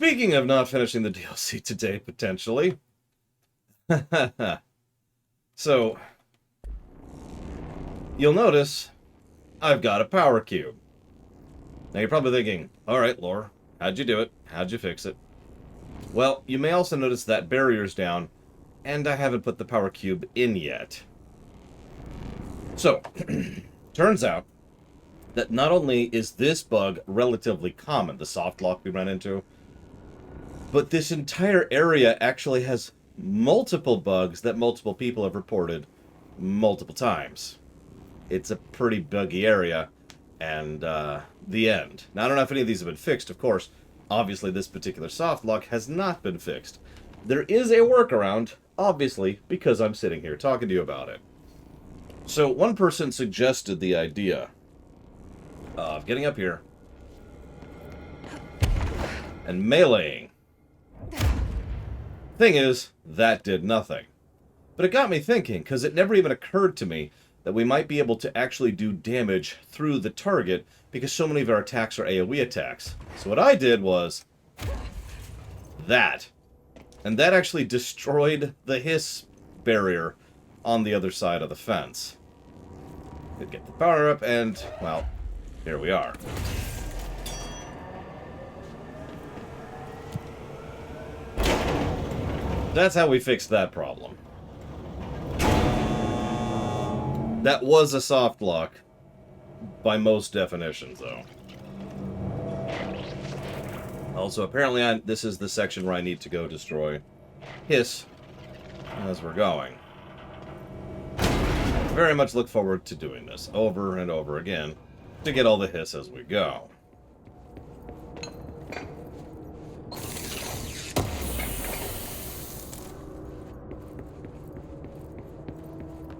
Speaking of not finishing the DLC today, potentially. So, you'll notice I've got a power cube. Now you're probably thinking, alright, Lore, how'd you do it? How'd you fix it? Well, you may also notice that barrier's down, and I haven't put the power cube in yet. So, turns out that not only is this bug relatively common, the soft lock we ran into, but this entire area actually has multiple bugs that multiple people have reported multiple times. It's a pretty buggy area, and the end. Now, I don't know if any of these have been fixed, of course. Obviously, this particular soft lock has not been fixed. There is a workaround, obviously, because I'm sitting here talking to you about it. So, one person suggested the idea of getting up here and meleeing. Thing is, that did nothing. But it got me thinking, because it never even occurred to me that we might be able to actually do damage through the target, because so many of our attacks are AoE attacks. So what I did was that. And that actually destroyed the hiss barrier on the other side of the fence. Could get the power up, and, well, here we are. That's how we fixed that problem. That was a soft lock, by most definitions, though. Also, apparently, this is the section where I need to go destroy hiss as we're going. Very much look forward to doing this over and over again to get all the hiss as we go.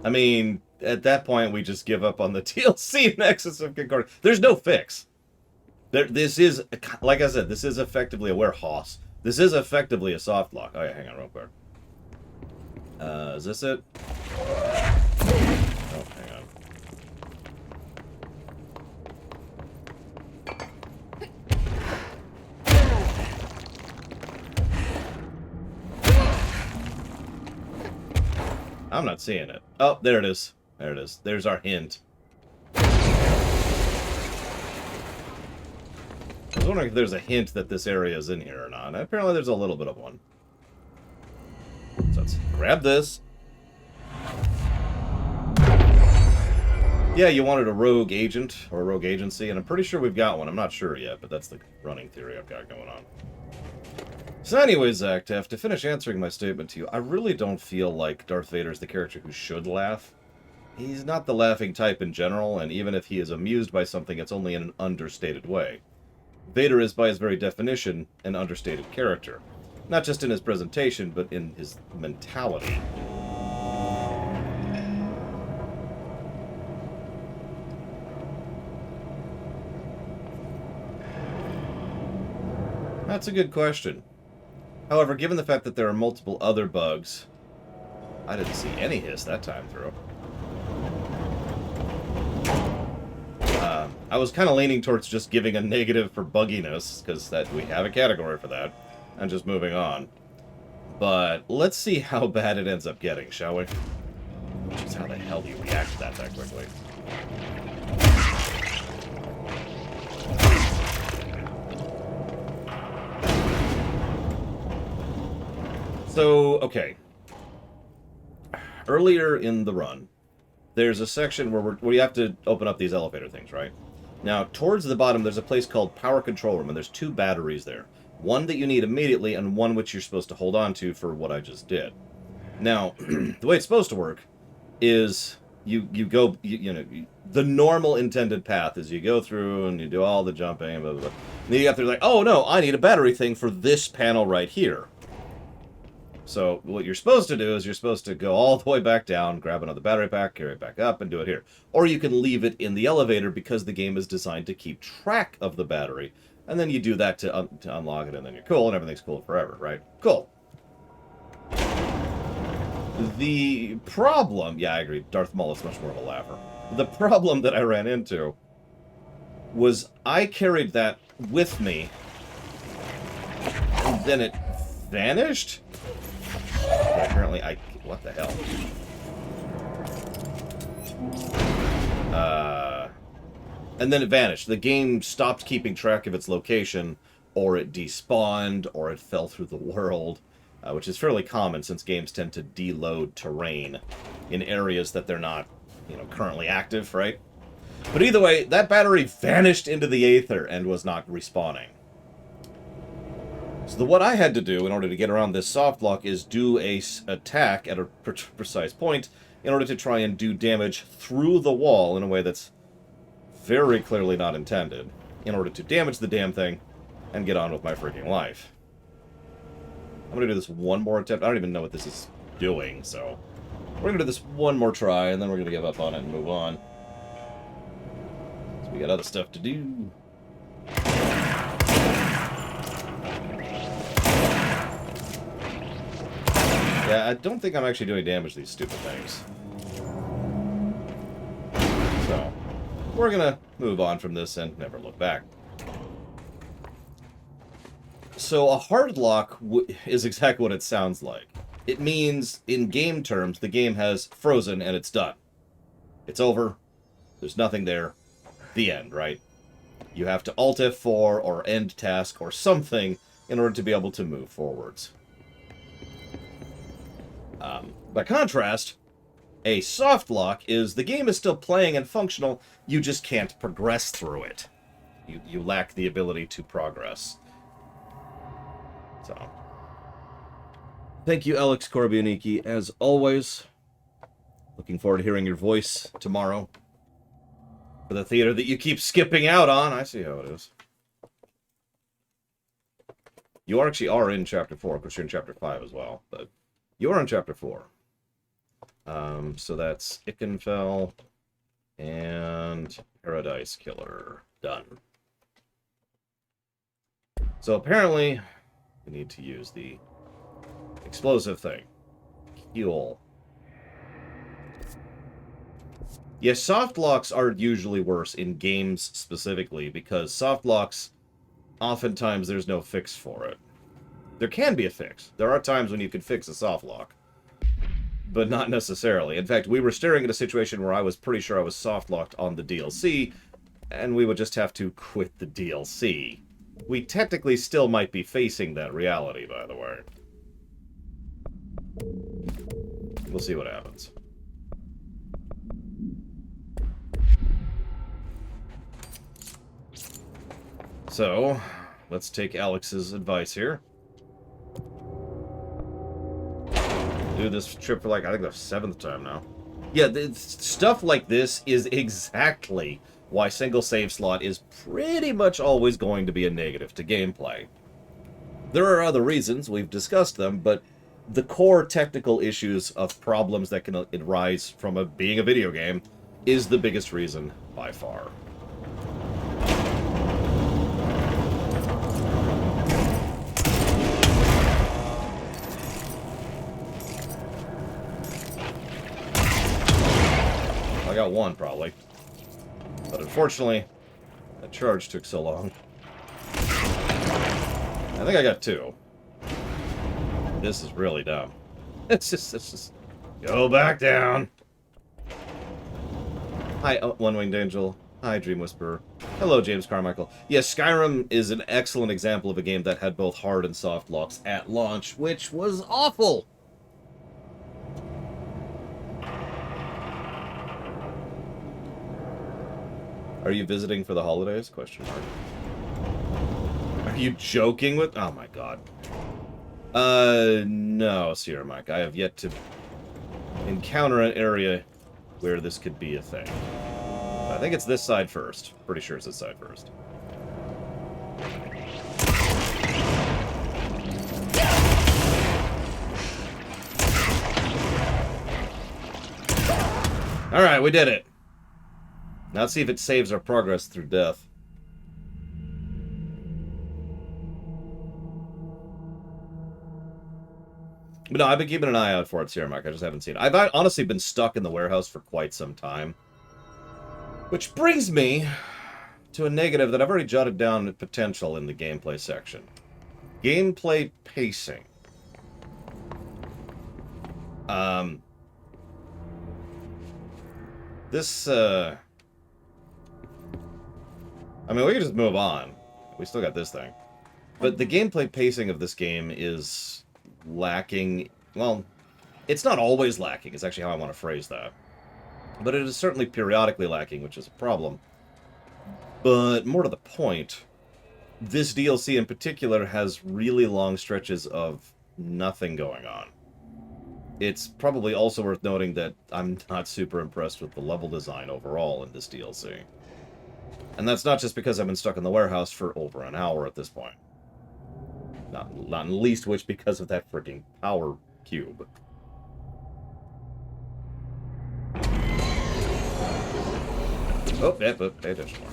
I mean, at that point, we just give up on the DLC Nexus of Concordia. There's no fix. This is, like I said, this is effectively a warehouse. This is effectively a soft lock. Oh, yeah, hang on real quick. Is this it? Oh, hang on. I'm not seeing it. Oh, there it is. There it is. There's our hint. I was wondering if there's a hint that this area is in here or not. Apparently there's a little bit of one. So let's grab this. Yeah, you wanted a rogue agent or a rogue agency, and I'm pretty sure we've got one. I'm not sure yet, but that's the running theory I've got going on. So anyways, Actef, to finish answering my statement to you, I really don't feel like Darth Vader is the character who should laugh. He's not the laughing type in general, and even if he is amused by something, it's only in an understated way. Vader is, by his very definition, an understated character. Not just in his presentation, but in his mentality. That's a good question. However, given the fact that there are multiple other bugs, I didn't see any hiss that time through. I was kind of leaning towards just giving a negative for bugginess, because we have a category for that, and just moving on. But let's see how bad it ends up getting, shall we? Which is how the hell do you react to that quickly? So, okay. Earlier in the run, there's a section where we have to open up these elevator things, right? Now, towards the bottom, there's a place called Power Control Room, and there's two batteries there. One that you need immediately, and one which you're supposed to hold on to for what I just did. Now, the way it's supposed to work is you go, the normal intended path is you go through and you do all the jumping, and blah, blah, blah. And then you get there like, oh no, I need a battery thing for this panel right here. So what you're supposed to do is you're supposed to go all the way back down, grab another battery pack, carry it back up, and do it here. Or you can leave it in the elevator because the game is designed to keep track of the battery. And then you do that to unlock it, and then you're cool, and everything's cool forever, right? Cool. The problem... Yeah, I agree. Darth Maul is much more of a laugher. The problem that I ran into was I carried that with me then it vanished? But apparently what the hell? And then it vanished. The game stopped keeping track of its location, or it despawned, or it fell through the world, which is fairly common since games tend to deload terrain in areas that they're not, currently active, right? But either way, that battery vanished into the aether and was not respawning. So what I had to do in order to get around this soft lock is do a attack at a precise point in order to try and do damage through the wall in a way that's very clearly not intended, in order to damage the damn thing and get on with my freaking life. I'm going to do this one more attempt. I don't even know what this is doing, so we're going to do this one more try, and then we're going to give up on it and move on. So we got other stuff to do. Yeah, I don't think I'm actually doing damage to these stupid things. So, we're gonna move on from this and never look back. So, a hard lock is exactly what it sounds like. It means, in game terms, the game has frozen and it's done. It's over. There's nothing there. The end, right? You have to Alt F4 or end task or something in order to be able to move forwards. By contrast, a soft lock is the game is still playing and functional, you just can't progress through it. You lack the ability to progress. So, thank you, Alex Korbianiki, as always. Looking forward to hearing your voice tomorrow. For the theater that you keep skipping out on. I see how it is. You actually are in Chapter 4, because you're in Chapter 5 as well, but you are in Chapter 4. So that's Ikenfell and Paradise Killer. Done. So apparently, we need to use the explosive thing. Fuel. Yes, soft locks are usually worse in games specifically, because soft locks, oftentimes there's no fix for it. There can be a fix. There are times when you can fix a soft lock. But not necessarily. In fact, we were staring at a situation where I was pretty sure I was soft-locked on the DLC, and we would just have to quit the DLC. We technically still might be facing that reality, by the way. We'll see what happens. So, let's take Alex's advice here. Do this trip for, like, I think the 7th time now. Yeah, stuff like this is exactly why single save slot is pretty much always going to be a negative to gameplay. There are other reasons, we've discussed them, but the core technical issues of problems that can arise from being a video game is the biggest reason by far. I got one, probably. But unfortunately, that charge took so long. I think I got 2. This is really dumb. It's just... Go back down! Hi, One Winged Angel. Hi, Dream Whisperer. Hello, James Carmichael. Yes, Skyrim is an excellent example of a game that had both hard and soft locks at launch, which was awful! Are you visiting for the holidays? Question mark. Are you joking with... Oh my god. No, Sierra Mike. I have yet to encounter an area where this could be a thing. I think it's this side first. Pretty sure it's this side first. Alright, we did it. Now let's see if it saves our progress through death. But no, I've been keeping an eye out for it, Sierra Mike. I just haven't seen it. I've honestly been stuck in the warehouse for quite some time. Which brings me to a negative that I've already jotted down potential in the gameplay section. Gameplay pacing. Um, this, I mean, we can just move on. We still got this thing. But the gameplay pacing of this game is lacking. Well, it's not always lacking, is actually how I want to phrase that. But it is certainly periodically lacking, which is a problem. But more to the point, this DLC in particular has really long stretches of nothing going on. It's probably also worth noting that I'm not super impressed with the level design overall in this DLC. And that's not just because I've been stuck in the warehouse for over an hour at this point. Not in least which because of that freaking power cube. Oh, yeah, but pay attention more.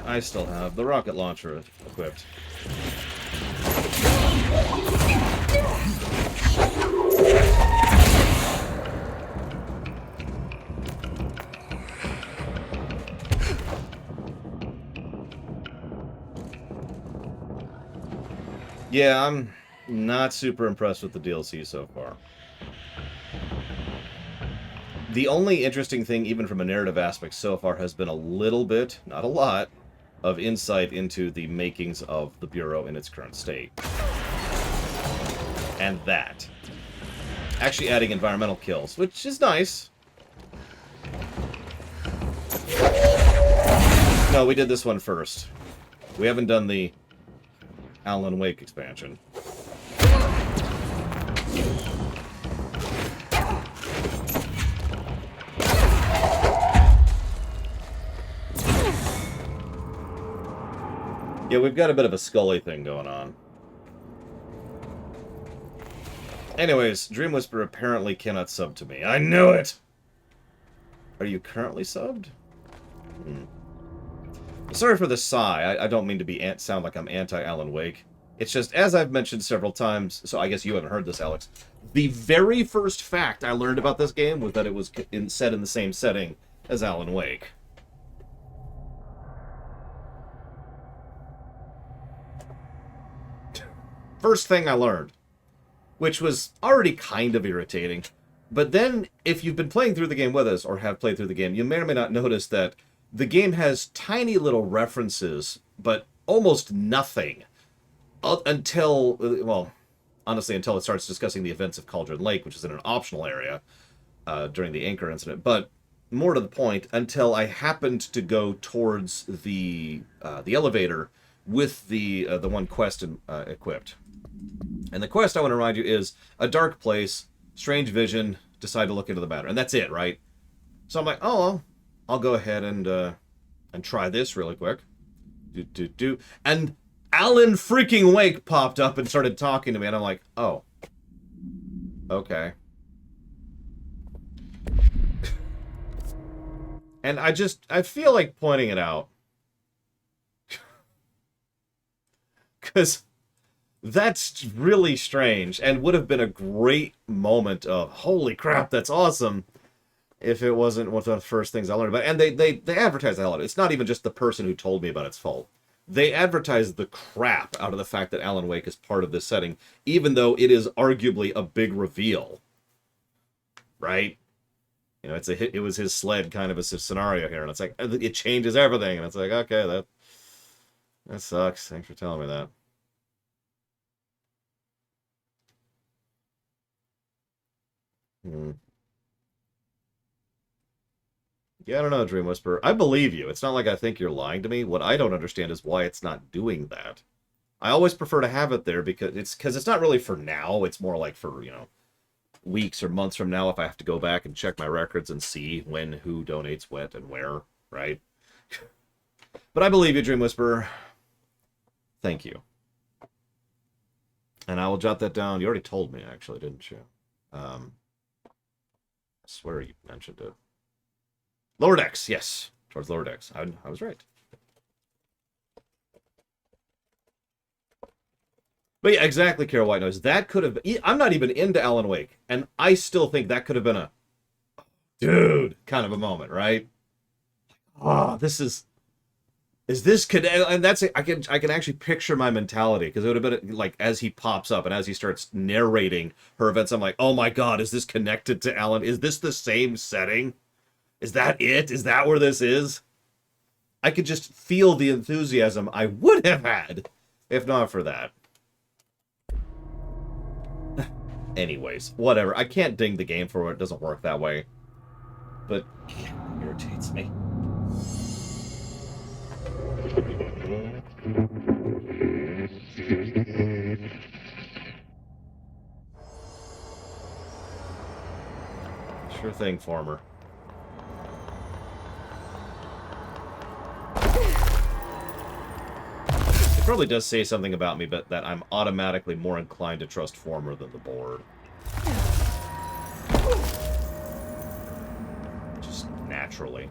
I still have the rocket launcher equipped. Yeah, I'm not super impressed with the DLC so far. The only interesting thing, even from a narrative aspect so far, has been a little bit, not a lot, of insight into the makings of the Bureau in its current state. And that. Actually adding environmental kills, which is nice. No, we did this one first. We haven't done the Alan Wake expansion. Yeah, we've got a bit of a Scully thing going on. Anyways, Dream Whisperer apparently cannot sub to me. I knew it! Are you currently subbed? Sorry for the sigh. I don't mean to be sound like I'm anti-Alan Wake. It's just, as I've mentioned several times, so I guess you haven't heard this, Alex. The very first fact I learned about this game was that it was set in the same setting as Alan Wake. First thing I learned. Which was already kind of irritating. But then, if you've been playing through the game with us, or have played through the game, you may or may not notice that the game has tiny little references, but almost nothing. Until, well, honestly, until it starts discussing the events of Cauldron Lake, which is in an optional area during the Anchor incident. But more to the point, until I happened to go towards the elevator with the one quest equipped. And the quest, I want to remind you, is a dark place, strange vision, decide to look into the matter. And that's it, right? So I'm like, oh, well, I'll go ahead and try this really quick. And Alan freaking Wake popped up and started talking to me, and I'm like, oh. Okay. And I feel like pointing it out. Because that's really strange, and would have been a great moment of, holy crap, that's awesome, if it wasn't one of the first things I learned about. And they advertise the hell out of it. It's not even just the person who told me about its fault. They advertise the crap out of the fact that Alan Wake is part of this setting, even though it is arguably a big reveal. Right? You know, it was his sled kind of a scenario here, and it's like, it changes everything, and it's like, okay, that sucks. Thanks for telling me that. Yeah, I don't know, Dream Whisperer. I believe you. It's not like I think you're lying to me. What I don't understand is why it's not doing that. I always prefer to have it there because it's not really for now. It's more like for, you know, weeks or months from now if I have to go back and check my records and see when, who donates what and where, right? But I believe you, Dream Whisperer. Thank you. And I will jot that down. You already told me, actually, didn't you? I swear you mentioned it. Lower decks, yes. towards lower decks. I was right. But yeah, exactly, Carol White Noise. That could have... I'm not even into Alan Wake, and I still think that could have been a... Dude! kind of a moment, right? Oh, this is... Is this... And that's... I can actually picture my mentality, because it would have been, like, as he pops up and as he starts narrating her events, I'm like, oh my god, is this connected to Alan? Is this the same setting? Is that it? Is that where this is? I could just feel the enthusiasm I would have had if not for that. Anyways, whatever. I can't ding the game for it. It doesn't work that way. But it irritates me. Sure thing, farmer. It probably does say something about me, but that I'm automatically more inclined to trust Former than the board. Just naturally.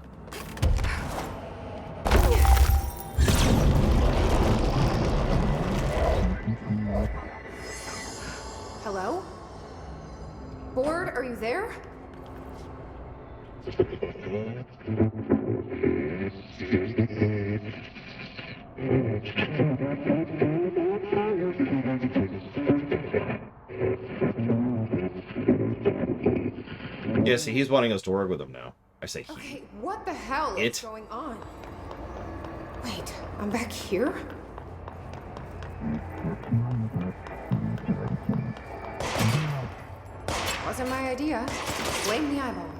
Hello? Board, are you there? Yeah, see, he's wanting us to work with him now. I say he. Okay, what the hell is going on? Wait, I'm back here? Wasn't my idea. Blame the eyeball.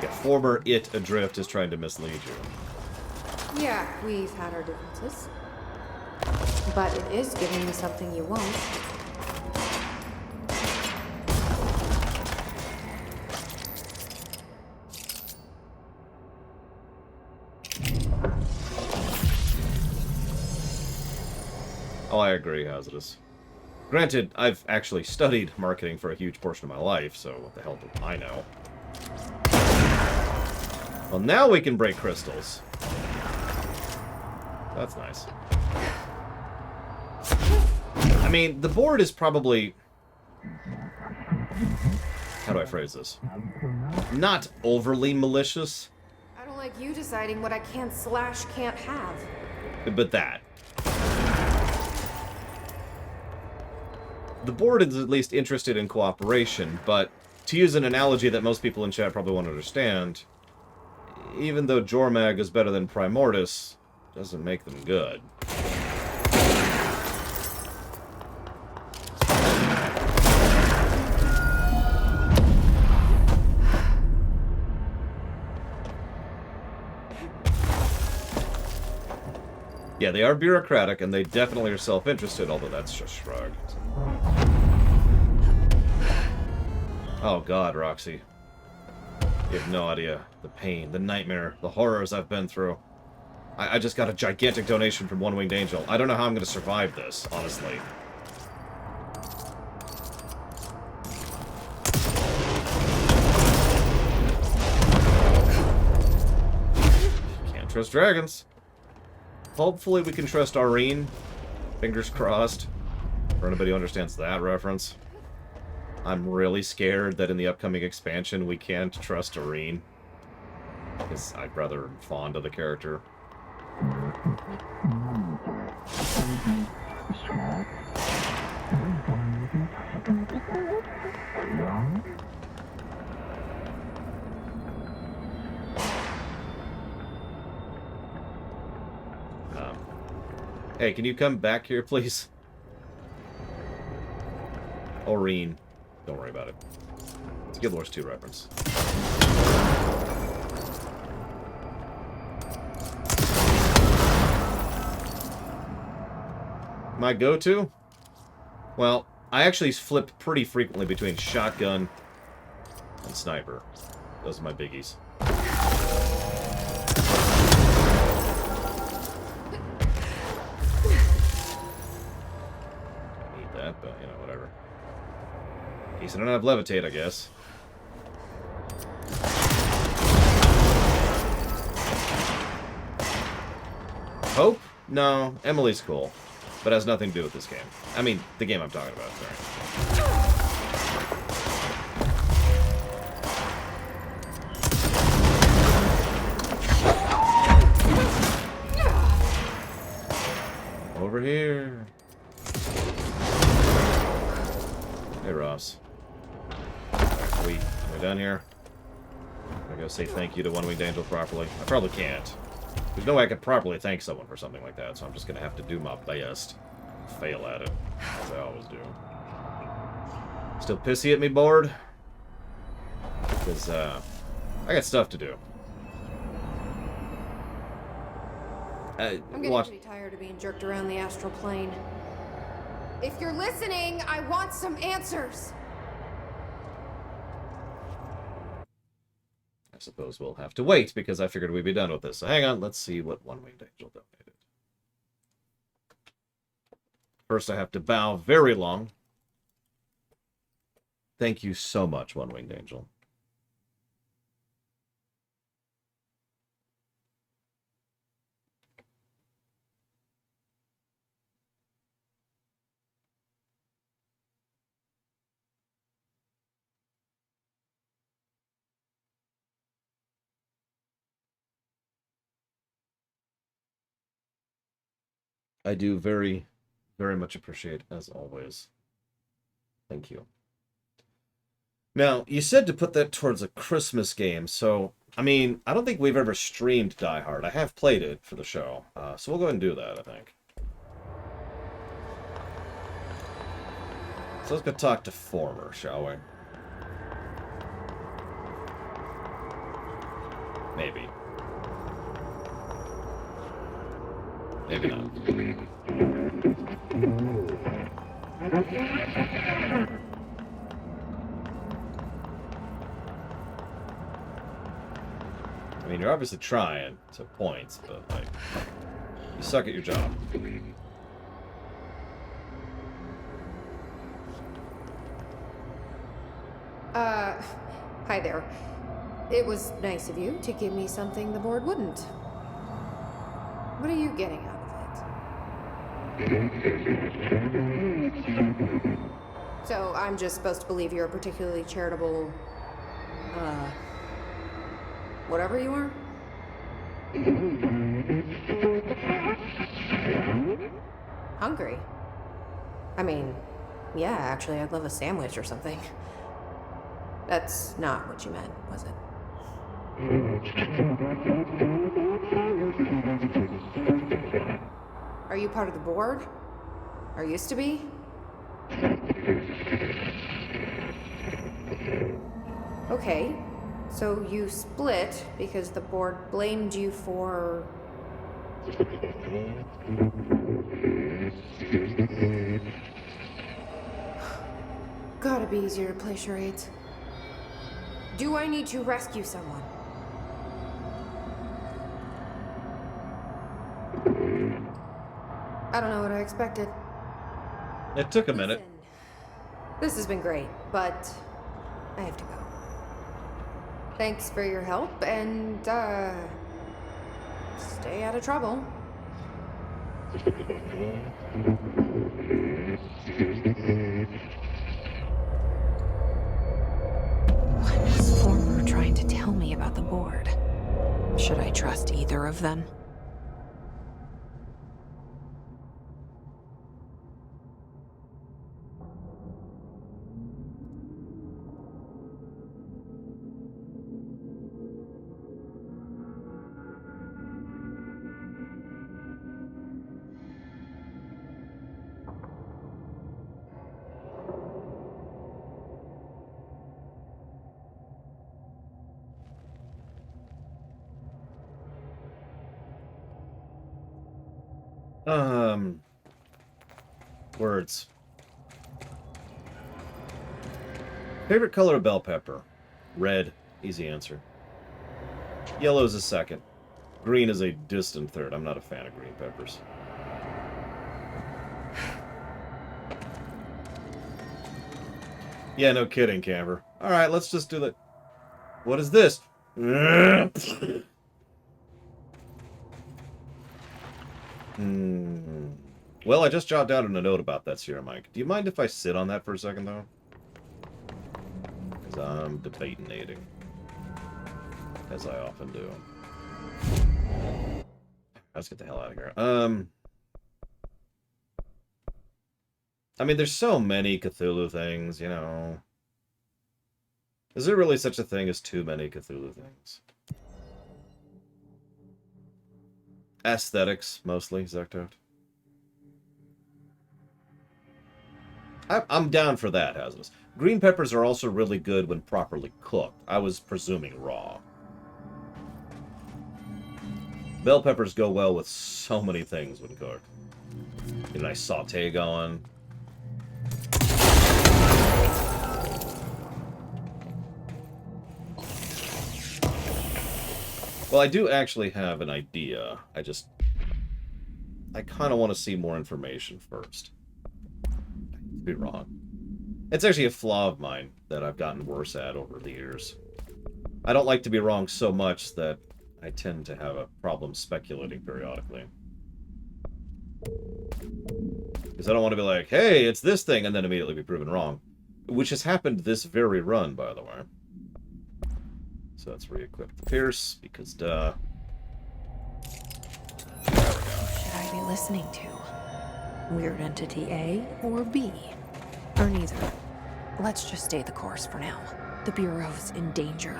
Yeah, Former It Adrift is trying to mislead you. Yeah, we've had our differences. But it is giving me something you want. Oh, I agree, Hazardous. Granted, I've actually studied marketing for a huge portion of my life, so what the hell do I know? Well, now we can break crystals. That's nice. I mean, the board is probably... How do I phrase this? Not overly malicious. I don't like you deciding what I can/can't have. But that. The board is at least interested in cooperation, but to use an analogy that most people in chat probably won't understand, even though Jormag is better than Primordius, doesn't make them good. Yeah, they are bureaucratic, and they definitely are self-interested, although that's just shrugged. Oh god, Roxy. You have no idea. The pain, the nightmare, the horrors I've been through. I just got a gigantic donation from One Winged Angel. I don't know how I'm going to survive this, honestly. Can't trust dragons. Hopefully we can trust Aurene. Fingers crossed. For anybody who understands that reference. I'm really scared that in the upcoming expansion we can't trust Aurene. Because I'm rather fond of the character. Hey, can you come back here, please? Aurene. Don't worry about it. It's a Guild Wars 2 reference. My go-to? Well, I actually flip pretty frequently between shotgun and sniper. Those are my biggies. But, you know, whatever. Ace I don't have levitate, I guess. Hope? No, Emily's cool. But has nothing to do with this game. I mean, the game I'm talking about, sorry. Over here. Hey, Ross. Alright, we done here? I'm gonna go say thank you to One Winged Angel properly. I probably can't. There's no way I could properly thank someone for something like that, so I'm just gonna have to do my best. Fail at it, as I always do. Still pissy at me, bored? Because, I got stuff to do. I'm getting pretty tired of being jerked around the astral plane. If you're listening, I want some answers. I suppose we'll have to wait, because I figured we'd be done with this. So hang on, let's see what One Winged Angel donated. First, I have to bow very long. Thank you so much, One Winged Angel. I do very, very much appreciate, as always. Thank you. Now, you said to put that towards a Christmas game, so, I mean, I don't think we've ever streamed Die Hard. I have played it for the show, so we'll go ahead and do that, I think. So let's go talk to Former, shall we? Maybe. Maybe not. I mean, you're obviously trying to points, but, like, you suck at your job. Hi there. It was nice of you to give me something the board wouldn't. What are you getting out of it? So, I'm just supposed to believe you're a particularly charitable, whatever you are? Hungry? I mean, yeah, actually, I'd love a sandwich or something. That's not what you meant, was it? Are you part of the board? Or used to be? Okay, so you split because the board blamed you for... Gotta be easier to play charades. Do I need to rescue someone? I don't know what I expected. It took a minute. Listen, this has been great, but I have to go. Thanks for your help, and, stay out of trouble. What is Former trying to tell me about the board? Should I trust either of them? Words. Favorite color of bell pepper? Red. Easy answer. Yellow is a second. Green is a distant third. I'm not a fan of green peppers. Yeah, no kidding, Camber. Alright, let's just do that. What is this? Well, I just jotted down a note about that, Sierra Mike. Do you mind if I sit on that for a second, though? Because I'm debating, as I often do. Let's get the hell out of here. I mean, there's so many Cthulhu things, you know. Is there really such a thing as too many Cthulhu things? Aesthetics, mostly, Zektot. I'm down for that, Hazardous. Green peppers are also really good when properly cooked. I was presuming raw. Bell peppers go well with so many things when cooked. Get a nice saute going. Well, I do actually have an idea. I kind of want to see more information first. I could be wrong. It's actually a flaw of mine that I've gotten worse at over the years. I don't like to be wrong so much that I tend to have a problem speculating periodically. Because I don't want to be like, hey, it's this thing, and then immediately be proven wrong. Which has happened this very run, by the way. So let's re-equip the Pierce, because duh. Who should I be listening to? Weird Entity A or B? Or neither. Let's just stay the course for now. The Bureau's in danger.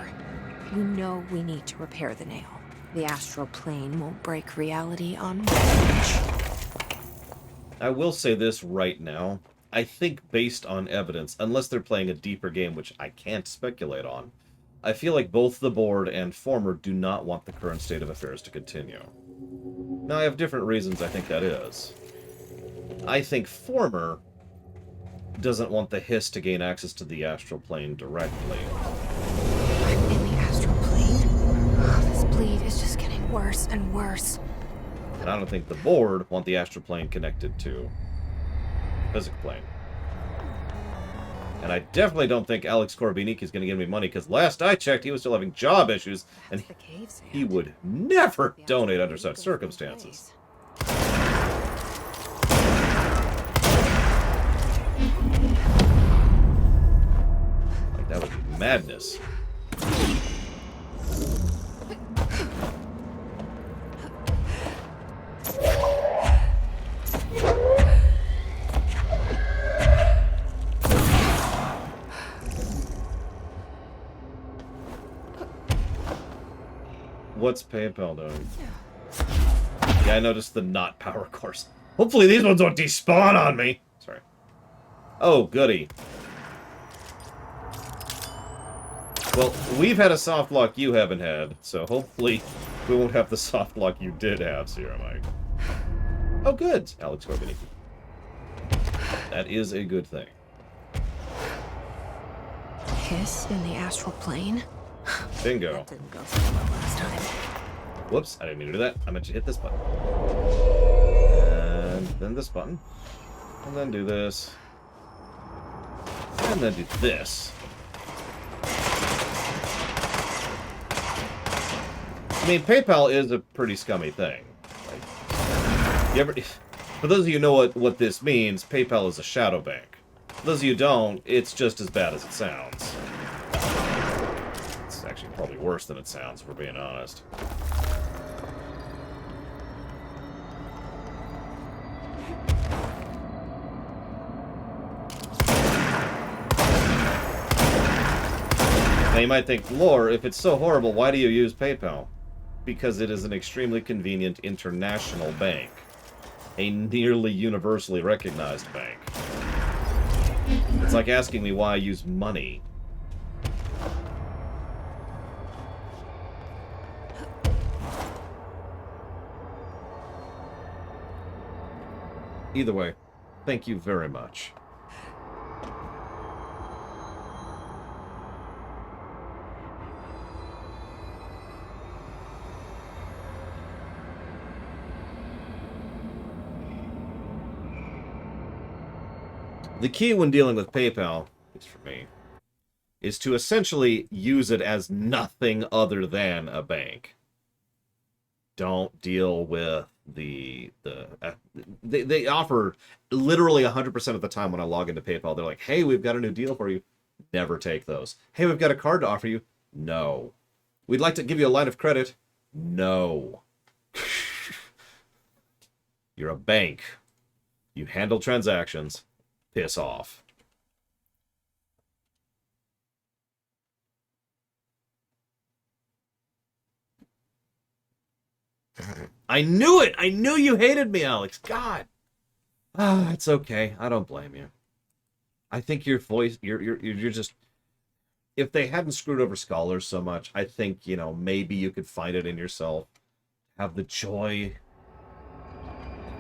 You know we need to repair the nail. The astral plane won't break reality on one. I will say this right now. I think based on evidence, unless they're playing a deeper game, which I can't speculate on, I feel like both the board and Former do not want the current state of affairs to continue. Now, I have different reasons I think that is. I think Former doesn't want the Hiss to gain access to the astral plane directly. I'm in the astral plane? Oh, this bleed is just getting worse and worse. And I don't think the board want the astral plane connected to the physical plane. And I definitely don't think Alex Korbinik is going to give me money, because last I checked, he was still having job issues, and he would never donate under such circumstances. Like, that would be madness. What's PayPal doing? Yeah, I noticed the not power course. Hopefully these ones won't despawn on me. Sorry. Oh, goody. Well, we've had a soft lock you haven't had, so hopefully we won't have the soft lock you did have, Sierra Mike. Oh, good, Alex Korbinicki. That is a good thing. Hiss in the astral plane? Bingo. That didn't go so well last time. Whoops, I didn't mean to do that. I meant to hit this button. And then this button. And then do this. And then do this. I mean, PayPal is a pretty scummy thing. Like, for those of you who know what this means, PayPal is a shadow bank. For those of you who don't, it's just as bad as it sounds. It's actually probably worse than it sounds, if we're being honest. Now you might think, Lore, if it's so horrible, why do you use PayPal? Because it is an extremely convenient international bank. A nearly universally recognized bank. It's like asking me why I use money. Either way, thank you very much. The key when dealing with PayPal least for me, is to essentially use it as nothing other than a bank. Don't deal with they offer literally 100% of the time when I log into PayPal, they're like, hey, we've got a new deal for you. Never take those. Hey, we've got a card to offer you. No. We'd like to give you a line of credit. No. You're a bank. You handle transactions. Piss off. I knew it! I knew you hated me, Alex. God. Ah, it's okay. I don't blame you. I think your voice, you're just... If they hadn't screwed over scholars so much, I think, you know, maybe you could find it in yourself. Have the joy,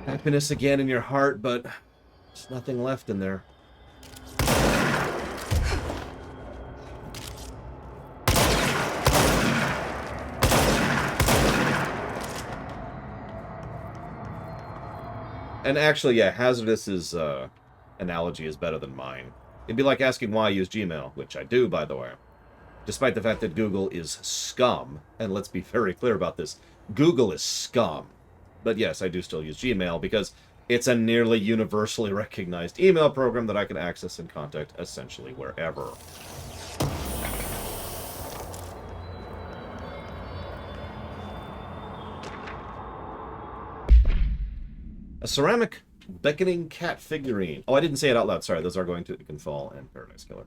happiness again in your heart, but there's nothing left in there. And actually, yeah, Hazardous' analogy is better than mine. It'd be like asking why I use Gmail, which I do, by the way. Despite the fact that Google is scum, and let's be very clear about this, Google is scum. But yes, I do still use Gmail because it's a nearly universally recognized email program that I can access and contact essentially wherever. A ceramic beckoning cat figurine. Oh, I didn't say it out loud. Sorry, those are going to It Can Fall and Paradise Killer.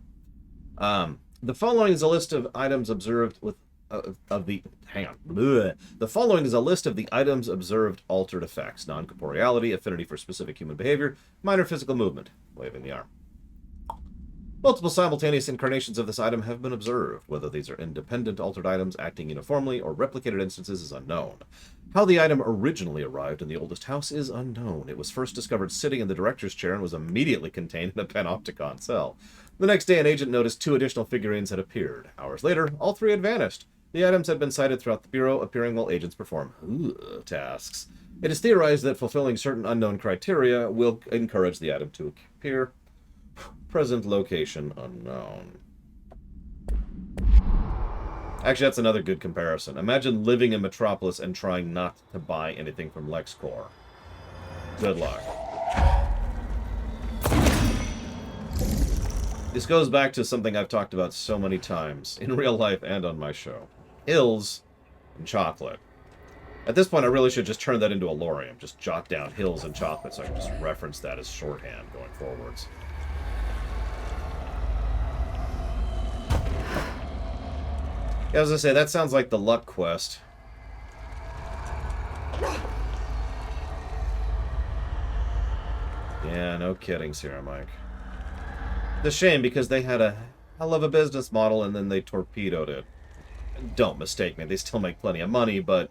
The following is a list of items observed with The following is a list of the items observed altered effects: non-corporeality, affinity for specific human behavior, minor physical movement, waving the arm. Multiple simultaneous incarnations of this item have been observed. Whether these are independent altered items acting uniformly or replicated instances is unknown. How the item originally arrived in the oldest house is unknown. It was first discovered sitting in the director's chair and was immediately contained in a panopticon cell. The next day, an agent noticed 2 additional figurines had appeared. Hours later, all 3 had vanished. The items had been sighted throughout the Bureau, appearing while agents perform tasks. It is theorized that fulfilling certain unknown criteria will encourage the item to appear. Present location unknown. Actually, that's another good comparison. Imagine living in Metropolis and trying not to buy anything from LexCorp. Good luck. This goes back to something I've talked about so many times, in real life and on my show. Hills and chocolate. At this point, I really should just turn that into a lorem. Just jot down hills and chocolate so I can just reference that as shorthand going forwards. Yeah, I was gonna say, that sounds like the luck quest. Yeah, no kidding, Sierra Mike. It's a shame because they had a hell of a business model and then they torpedoed it. Don't mistake me, they still make plenty of money, but,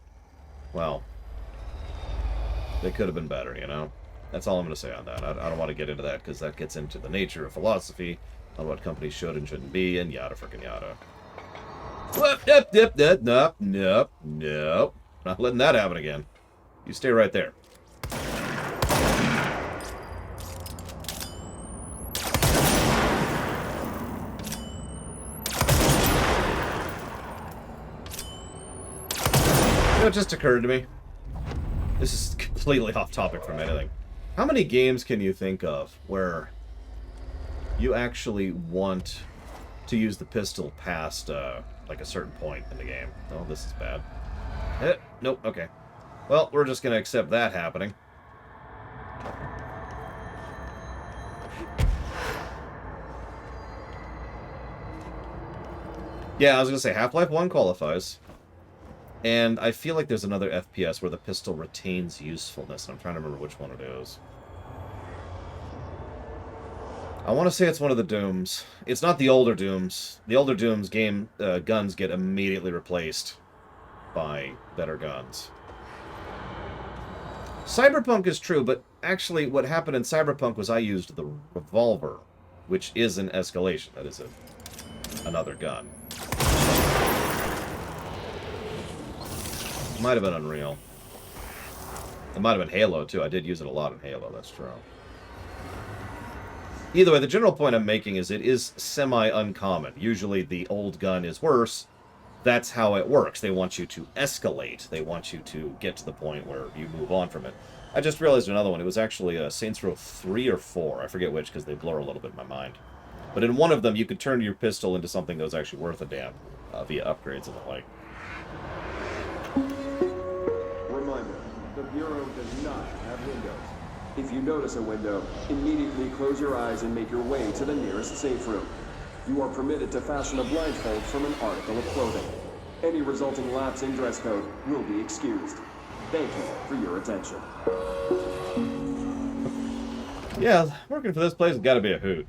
well, they could have been better, you know? That's all I'm going to say on that. I don't want to get into that because that gets into the nature of philosophy on what companies should and shouldn't be, and yada frickin' yada. Nope. Not letting that happen again. You stay right there. You know, it just occurred to me. This is completely off topic from anything. How many games can you think of where you actually want to use the pistol past, like a certain point in the game? Oh, this is bad. Nope, okay. Well, we're just going to accept that happening. Yeah, I was going to say, Half-Life 1 qualifies. And I feel like there's another FPS where the pistol retains usefulness. I'm trying to remember which one it is. I want to say it's one of the Dooms. It's not the older Dooms. The older Dooms game guns get immediately replaced by better guns. Cyberpunk is true, but actually what happened in Cyberpunk was I used the revolver, which is an escalation. That is another gun. Might have been Unreal. It might have been Halo, too. I did use it a lot in Halo, that's true. Either way, the general point I'm making is it is semi-uncommon. Usually the old gun is worse. That's how it works. They want you to escalate. They want you to get to the point where you move on from it. I just realized another one. It was actually Saints Row 3 or 4. I forget which because they blur a little bit in my mind. But in one of them, you could turn your pistol into something that was actually worth a damn via upgrades and the like. Reminder, the Bureau does not have windows. If you notice a window, immediately close your eyes and make your way to the nearest safe room. You are permitted to fasten a blindfold from an article of clothing. Any resulting lapse in dress code will be excused. Thank you for your attention. Yeah, working for this place has got to be a hoot.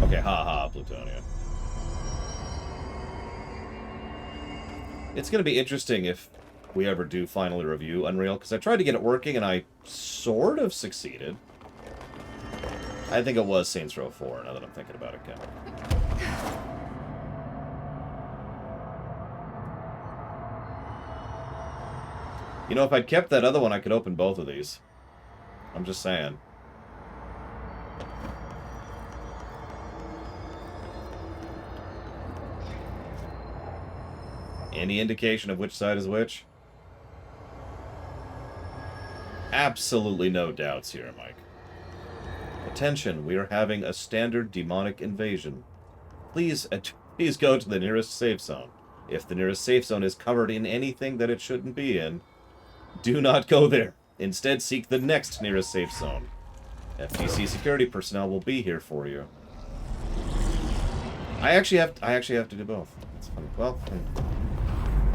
Okay, haha, Plutonia. It's going to be interesting if we ever do finally review Unreal, because I tried to get it working and I sort of succeeded. I think it was Saints Row 4, now that I'm thinking about it, Kevin. You know, if I'd kept that other one, I could open both of these. I'm just saying. Any indication of which side is which? Absolutely no doubts here, Mike. Attention, we are having a standard demonic invasion. Please go to the nearest safe zone. If the nearest safe zone is covered in anything that it shouldn't be in, do not go there. Instead, seek the next nearest safe zone. FTC security personnel will be here for you. I actually have to do both. That's funny. Well,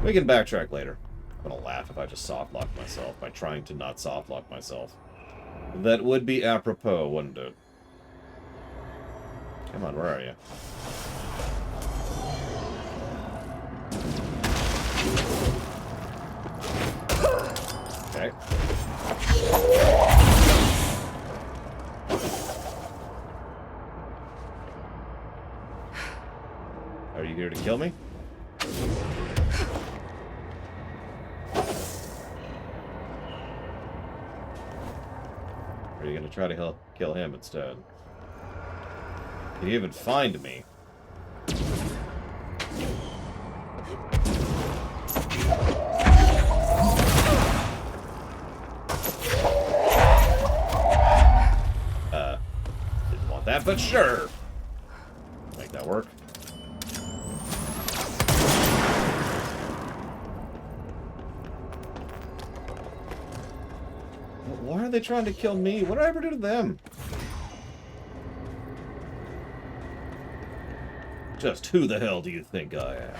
we can backtrack later. I'm gonna laugh if I just softlock myself by trying to not softlock myself. That would be apropos, wouldn't it? Come on, where are you? Okay. Are you here to kill me? Or are you going to try to kill him instead? Can you even find me? Didn't want that, but sure. Make that work. Why are they trying to kill me? What did I ever do to them? Just who the hell do you think I am?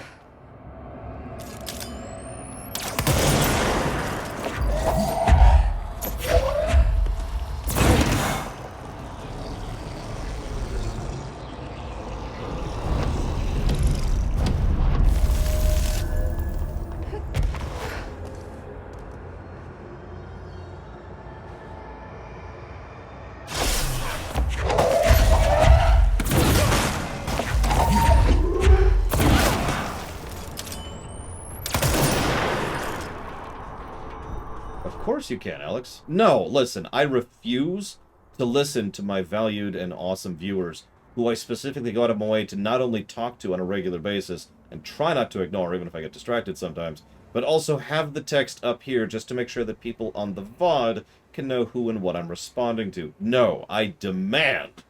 Of course you can, Alex. No, listen, I refuse to listen to my valued and awesome viewers who I specifically go out of my way to not only talk to on a regular basis and try not to ignore, even if I get distracted sometimes, but also have the text up here just to make sure that people on the VOD can know who and what I'm responding to. No, I demand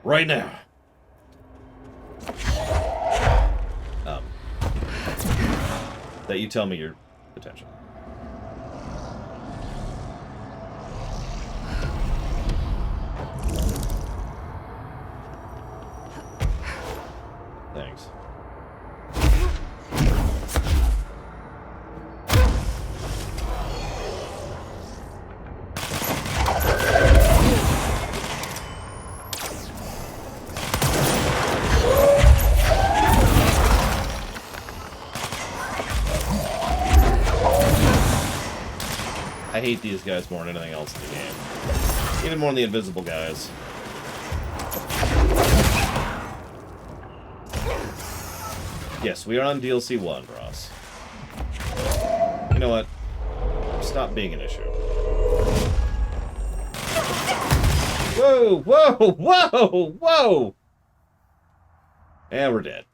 right now that you tell me your attention. Thanks. I hate these guys more than anything else in the game. Even more than the invisible guys. Yes, we are on DLC 1, Ross. You know what? stop being an issue. Whoa, whoa, whoa, whoa! And we're dead.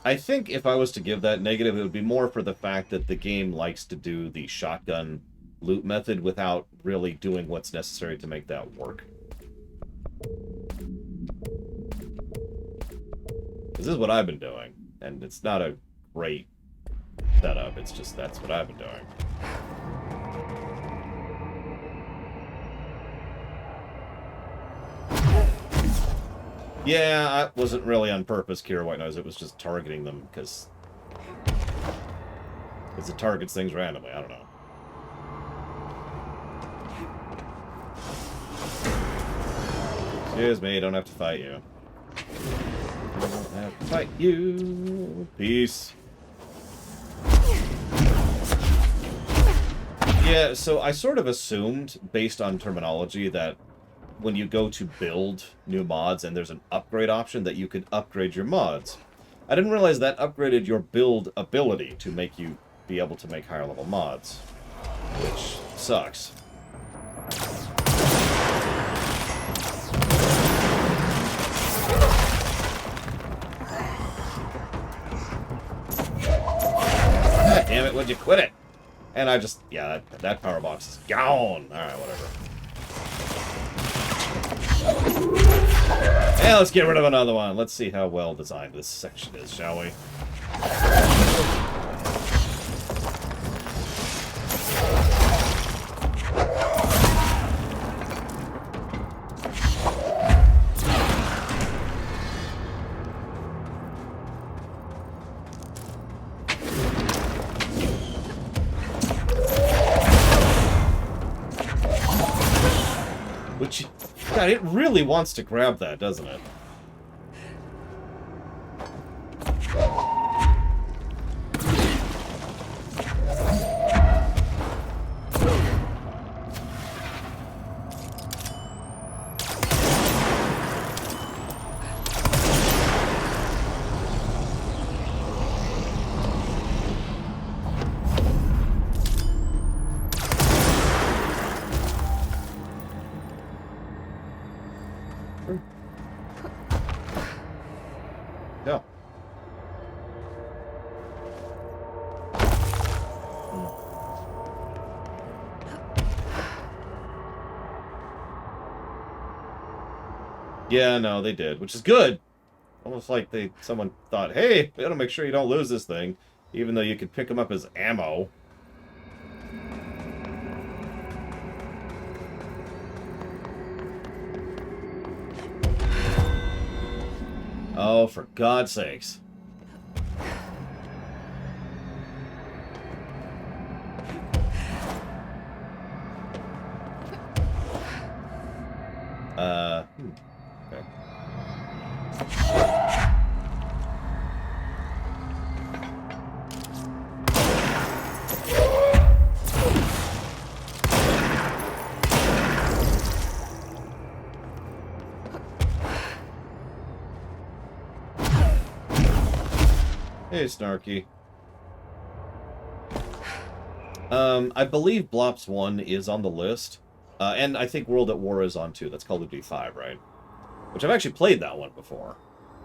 I think if I was to give that negative, it would be more for the fact that the game likes to do the shotgun loot method without really doing what's necessary to make that work. This is what I've been doing, and it's not a great setup, it's just that's what I've been doing. Yeah, I wasn't really on purpose, Kira White Noise. It was just targeting them because it targets things randomly. I don't know. Excuse me, don't have to fight you. Don't have to fight you. Peace. Yeah, so I sort of assumed, based on terminology, that when you go to build new mods and there's an upgrade option, that you could upgrade your mods. I didn't realize that upgraded your build ability to make you be able to make higher level mods, which sucks. God damn it, would you quit it? And I just, yeah, that power box is gone. Alright, whatever. Yeah, let's get rid of another one. Let's see how well designed this section is, shall we? Which, God, it really wants to grab that, doesn't it? Yeah. Yeah, no, they did, which is good. Almost like someone thought, hey, we gotta make sure you don't lose this thing, even though you could pick them up as ammo. Oh, for God's sakes. Okay. Hey, Snarky. I believe Blops 1 is on the list. And I think World at War is on too. That's Call of Duty 5, right? Which I've actually played that one before.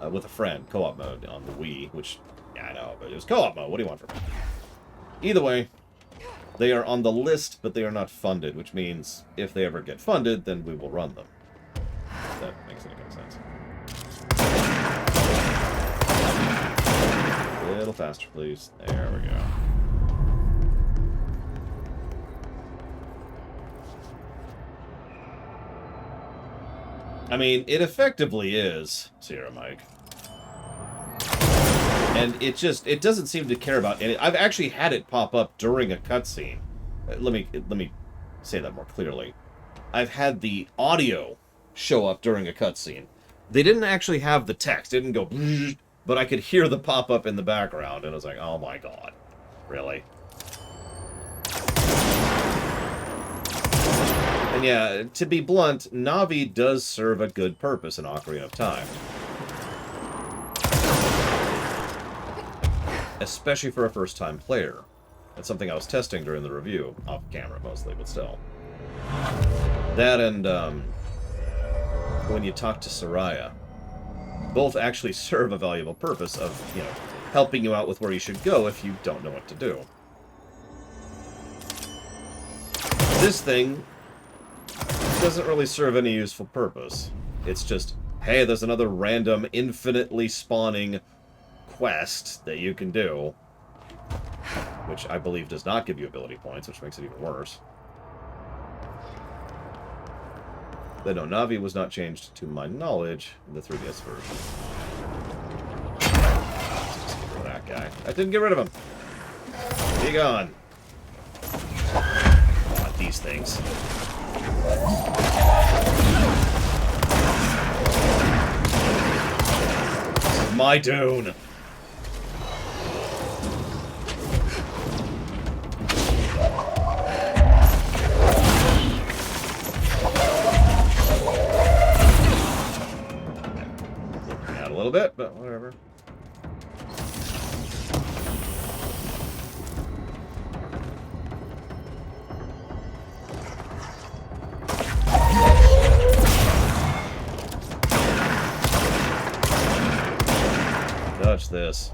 With a friend. Co-op mode on the Wii. Which, yeah, I know, but it was co-op mode. What do you want from me? Either way, they are on the list, but they are not funded. Which means, if they ever get funded, then we will run them. If that makes any kind of sense. A little faster, please. There we go. I mean, it effectively is Sierra Mike. And it doesn't seem to care about any. I've actually had it pop up during a cutscene. Let me say that more clearly. I've had the audio show up during a cutscene. They didn't actually have the text. It didn't go, but I could hear the pop-up in the background, and I was like, oh my god. Really? And yeah, to be blunt, Navi does serve a good purpose in Ocarina of Time. especially for a first-time player. That's something I was testing during the review, off camera mostly, but still. That and when you talk to Soraya, both actually serve a valuable purpose of, you know, helping you out with where you should go if you don't know what to do. This thing doesn't really serve any useful purpose. It's just, hey, there's another random, infinitely spawning quest that you can do, which I believe does not give you ability points, which makes it even worse. The no, Navi was not changed to my knowledge in the 3DS version. Just get rid of that guy. I didn't get rid of him. Be gone. God, these things. This is my Dune. A little bit, but whatever. Touch this.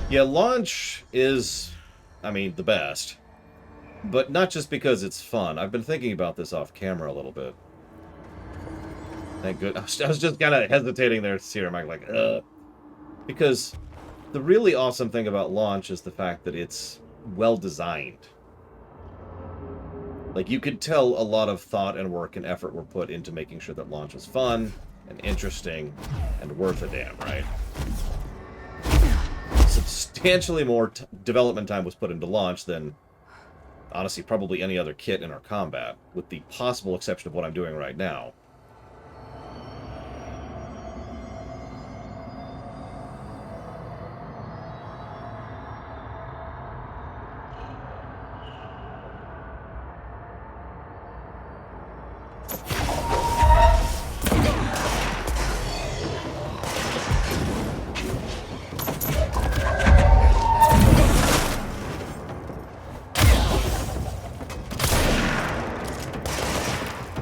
Yeah, launch is, I mean, the best. But not just because it's fun. I've been thinking about this off camera a little bit. Thank goodness. I was just kind of hesitating there to see her. I'm like, ugh. Because the really awesome thing about launch is the fact that it's well designed. Like, you could tell a lot of thought and work and effort were put into making sure that launch was fun and interesting and worth a damn, right? Substantially more development time was put into launch than, honestly, probably any other kit in our combat, with the possible exception of what I'm doing right now.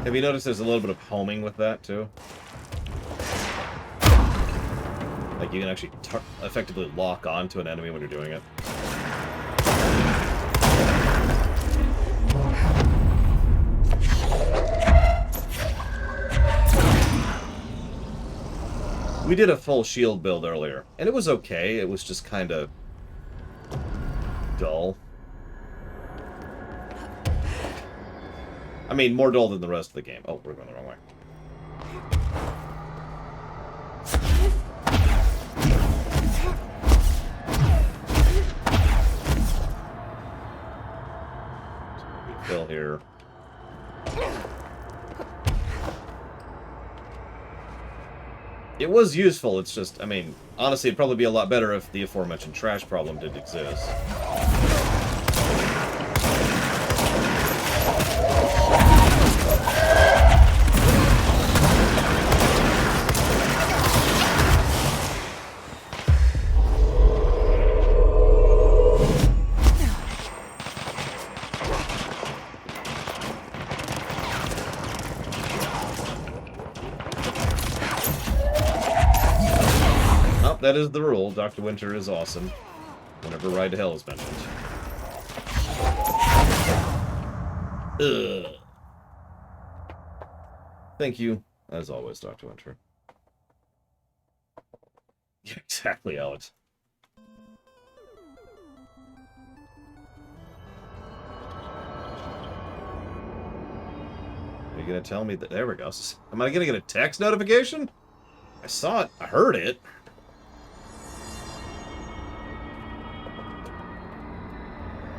Have you noticed there's a little bit of homing with that, too? Like, you can actually effectively lock onto an enemy when you're doing it. We did a full shield build earlier, and it was okay. It was just kind of dull. I mean, more dull than the rest of the game. Oh, we're going the wrong way. Kill here. It was useful, it's just, I mean, honestly, it'd probably be a lot better if the aforementioned trash problem didn't exist. That is the rule. Dr. Winter is awesome whenever Ride to Hell is mentioned. Ugh. Thank you, as always, Dr. Winter. Yeah, exactly, Alex. Are you going to tell me that... There we go. Am I going to get a text notification? I saw it. I heard it.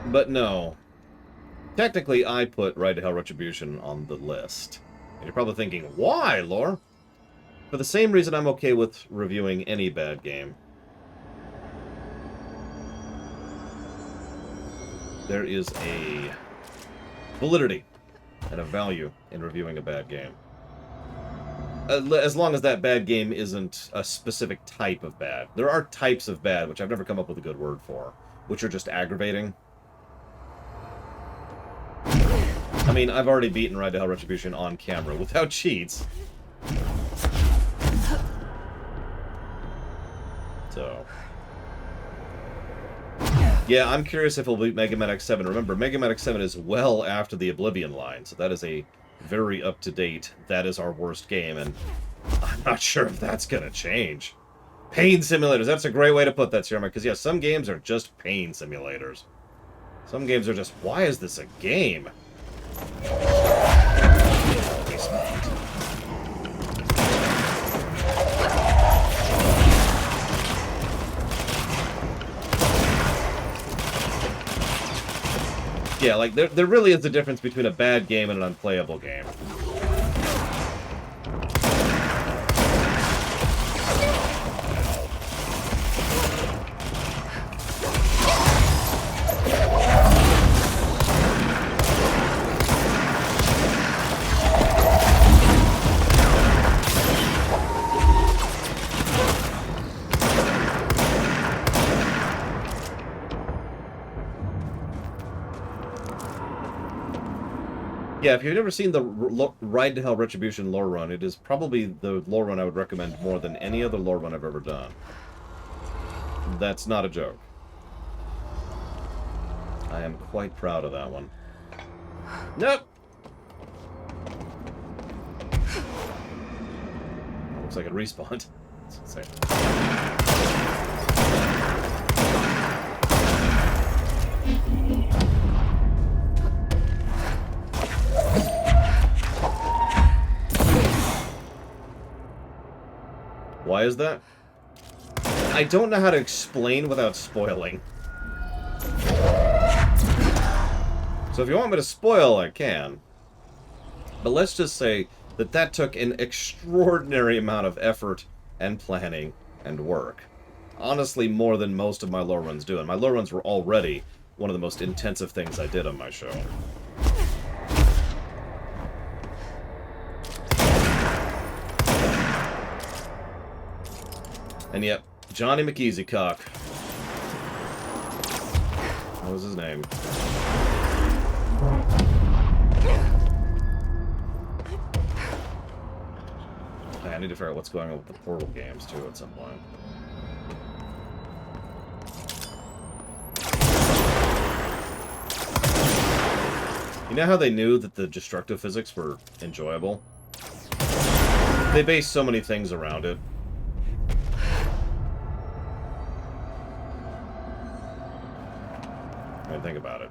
But no. Technically, I put Ride to Hell Retribution on the list. And you're probably thinking, why, Lore? For the same reason I'm okay with reviewing any bad game. There is a validity and a value in reviewing a bad game. As long as that bad game isn't a specific type of bad. There are types of bad, which I've never come up with a good word for, which are just aggravating. I mean, I've already beaten Ride to Hell Retribution on camera without cheats. So... yeah, I'm curious if it'll beat Mega Man X7. Remember, Mega Man X7 is well after the Oblivion line, so that is a very up-to-date, that is our worst game, and I'm not sure if that's gonna change. Pain simulators, that's a great way to put that, Sierra, because yeah, some games are just pain simulators. Some games are just, why is this a game? Yeah, like, there really is a difference between a bad game and an unplayable game. Yeah, if you've never seen the Ride to Hell Retribution lore run, it is probably the lore run I would recommend more than any other lore run I've ever done. That's not a joke. I am quite proud of that one. Nope! Looks like it respawned. Why is that? I don't know how to explain without spoiling. So if you want me to spoil, I can. But let's just say that that took an extraordinary amount of effort and planning and work. Honestly, more than most of my lore runs do. And my lore runs were already one of the most intensive things I did on my show. And yep, Johnny McEasycock. What was his name? I need to figure out what's going on with the Portal games, too, at some point. You know how they knew that the destructive physics were enjoyable? They based so many things around it. I mean, think about it.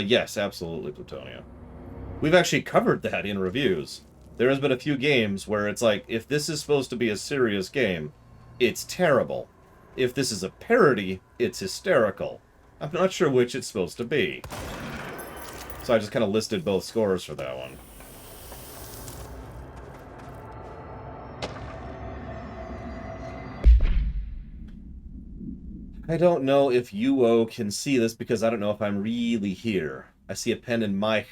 Yes, absolutely, Plutonia. We've actually covered that in reviews. There has been a few games where it's like, if this is supposed to be a serious game, it's terrible. If this is a parody, it's hysterical. I'm not sure which it's supposed to be. So I just kind of listed both scores for that one. I don't know if Yuo can see this because I don't know if I'm really here. I see a pen in my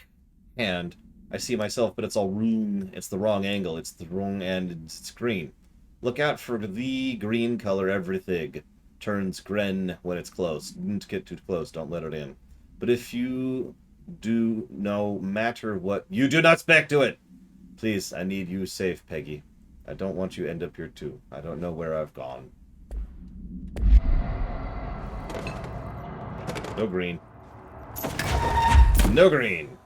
hand. I see myself, but it's all wrong. It's the wrong angle. It's the wrong end. It's green. Look out for the green color. Everything turns green when it's close. Don't get too close. Don't let it in. But if you do, no matter what, you do not spec to it. Please, I need you safe, Peggy. I don't want you to end up here too. I don't know where I've gone. No green. No green.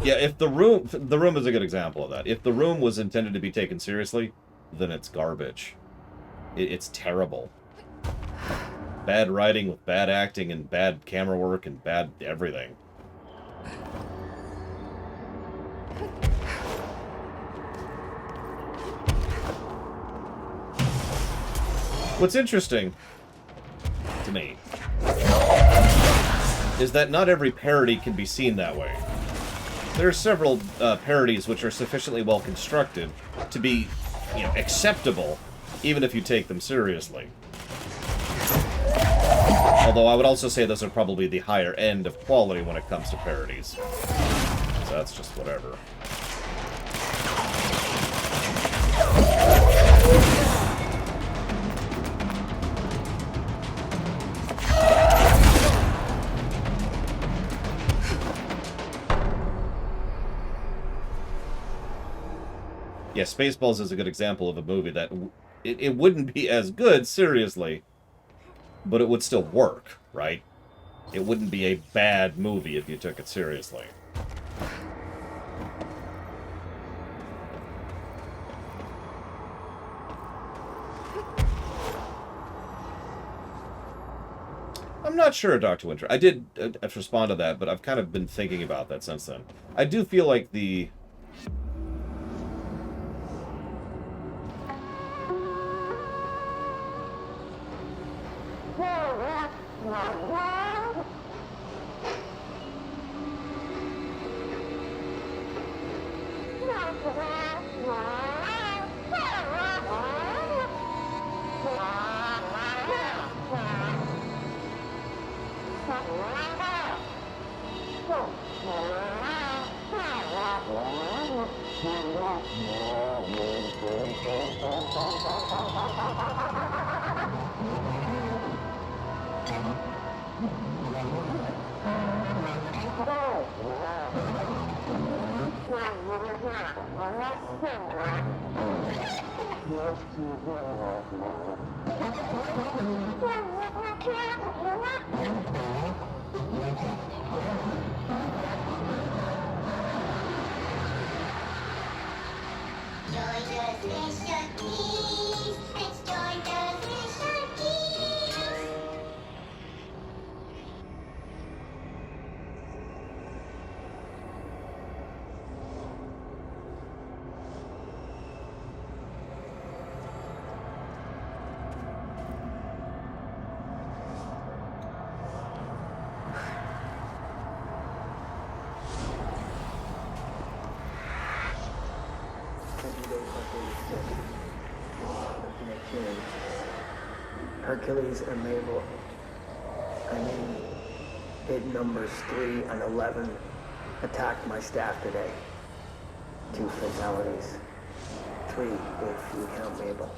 Yeah, if the room is a good example of that. If the room was intended to be taken seriously, then it's garbage. It's terrible. Bad writing with bad acting and bad camera work and bad everything. What's interesting to me is that not every parody can be seen that way. There are several parodies which are sufficiently well constructed to be, acceptable, even if you take them seriously. Although I would also say those are probably the higher end of quality when it comes to parodies. So that's just whatever. Yeah, Spaceballs is a good example of a movie that it wouldn't be as good, seriously, but it would still work, right? It wouldn't be a bad movie if you took it seriously. I'm not sure, Dr. Winter. I did respond to that, but I've kind of been thinking about that since then. I do feel like the... Hercules and Mabel, bid numbers 3 and 11 attacked my staff today. 2 fatalities. 3 if you count Mabel.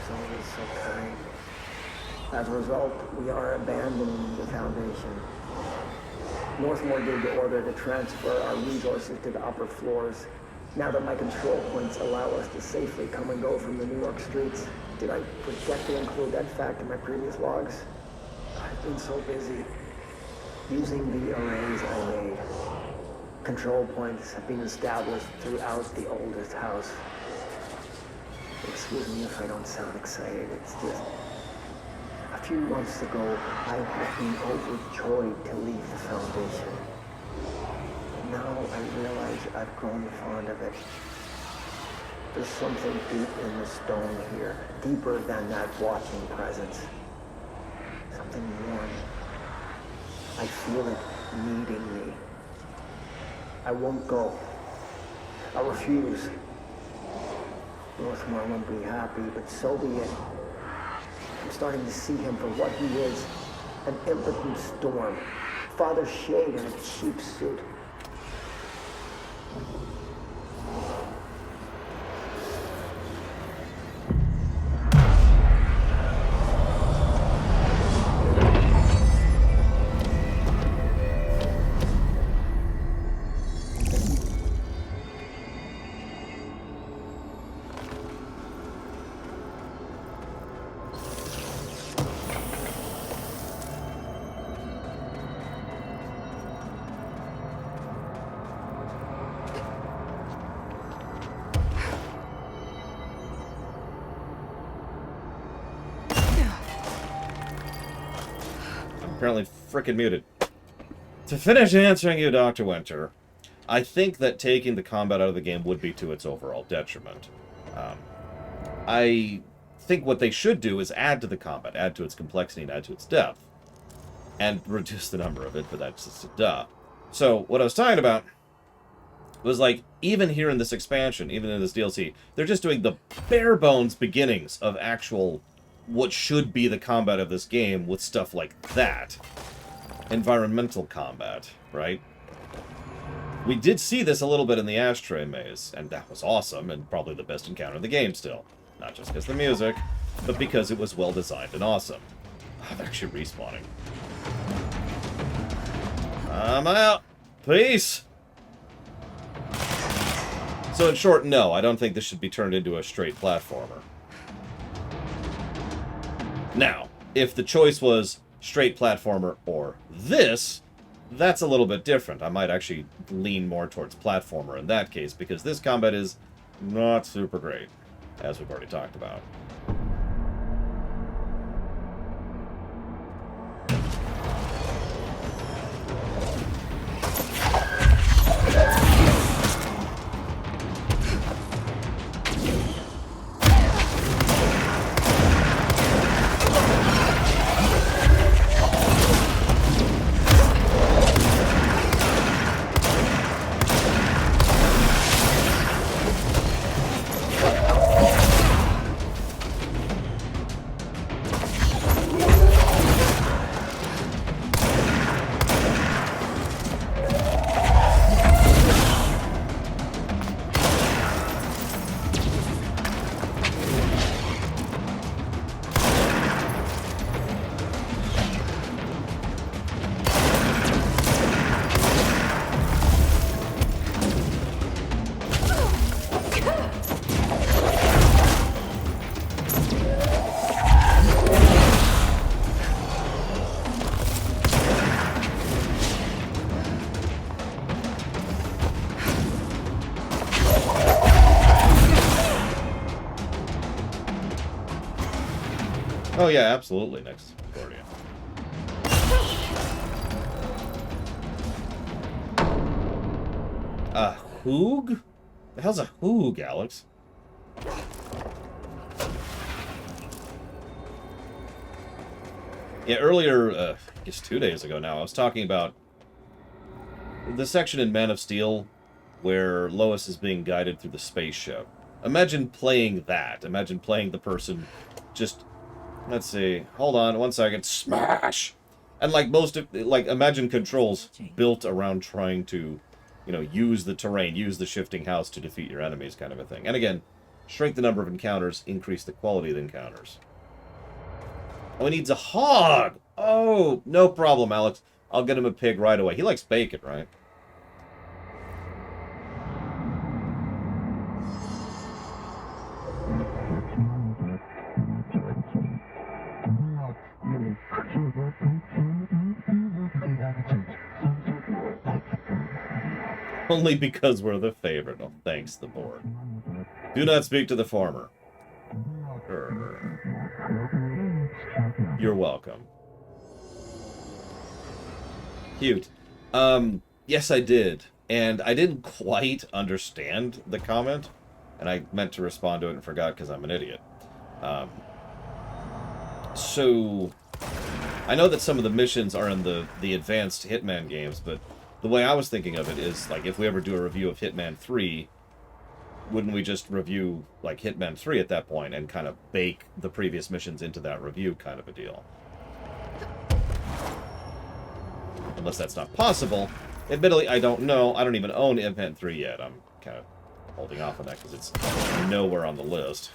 So it is so kind. As a result, we are abandoning the Foundation. Northmore gave the order to transfer our resources to the upper floors. Now that my control points allow us to safely come and go from the New York streets, did I forget to include that fact in my previous logs? I've been so busy using the arrays I made. Control points have been established throughout the oldest house. Excuse me if I don't sound excited, it's just... A few months ago, I have been overjoyed to leave the Foundation. Now I realize I've grown fond of it. There's something deep in the stone here, deeper than that watching presence. Something warm. I feel it needing me. I won't go. I refuse. Northmore won't be happy, but so be it. I'm starting to see him for what he is. An impotent storm. Father Shade in a cheap suit. apparently frickin' muted. To finish answering you, Dr. Winter, I think that taking the combat out of the game would be to its overall detriment. I think what they should do is add to the combat, add to its complexity, and add to its depth. And reduce the number of it, but that's just a duh. So, what I was talking about was, like, even here in this expansion, even in this DLC, they're just doing the bare bones beginnings of actual, what should be the combat of this game with stuff like that. Environmental combat, right? We did see this a little bit in the Ashtray Maze, and that was awesome, and probably the best encounter in the game still. Not just because of the music, but because it was well designed and awesome. Oh, they're actually respawning. I'm out. Peace. So in short, no, I don't think this should be turned into a straight platformer. Now, if the choice was straight platformer or this, that's a little bit different. I might actually lean more towards platformer in that case, because this combat is not super great, as we've already talked about. Oh yeah, absolutely, next Guardian. A Hoog? The hell's a Hoog, Alex? Yeah, earlier, I guess 2 days ago now, I was talking about the section in Man of Steel where Lois is being guided through the spaceship. Imagine playing that. Imagine playing the person just... Let's see. Hold on, 1 second. Smash! And like most of... Like, imagine controls built around trying to, you know, use the terrain, use the shifting house to defeat your enemies kind of a thing. And again, shrink the number of encounters, increase the quality of the encounters. Oh, he needs a hog! Oh, no problem, Alex. I'll get him a pig right away. He likes bacon, right? Only because we're the favorite. Oh, thanks, the board. Do not speak to the farmer. You're welcome. Cute. Yes, I did. And I didn't quite understand the comment. And I meant to respond to it and forgot because I'm an idiot. So, I know that some of the missions are in the advanced Hitman games, but the way I was thinking of it is, like, if we ever do a review of Hitman 3, wouldn't we just review, like, Hitman 3 at that point and kind of bake the previous missions into that review kind of a deal? Unless that's not possible. Admittedly, I don't know. I don't even own Hitman 3 yet. I'm kind of holding off on that because it's nowhere on the list.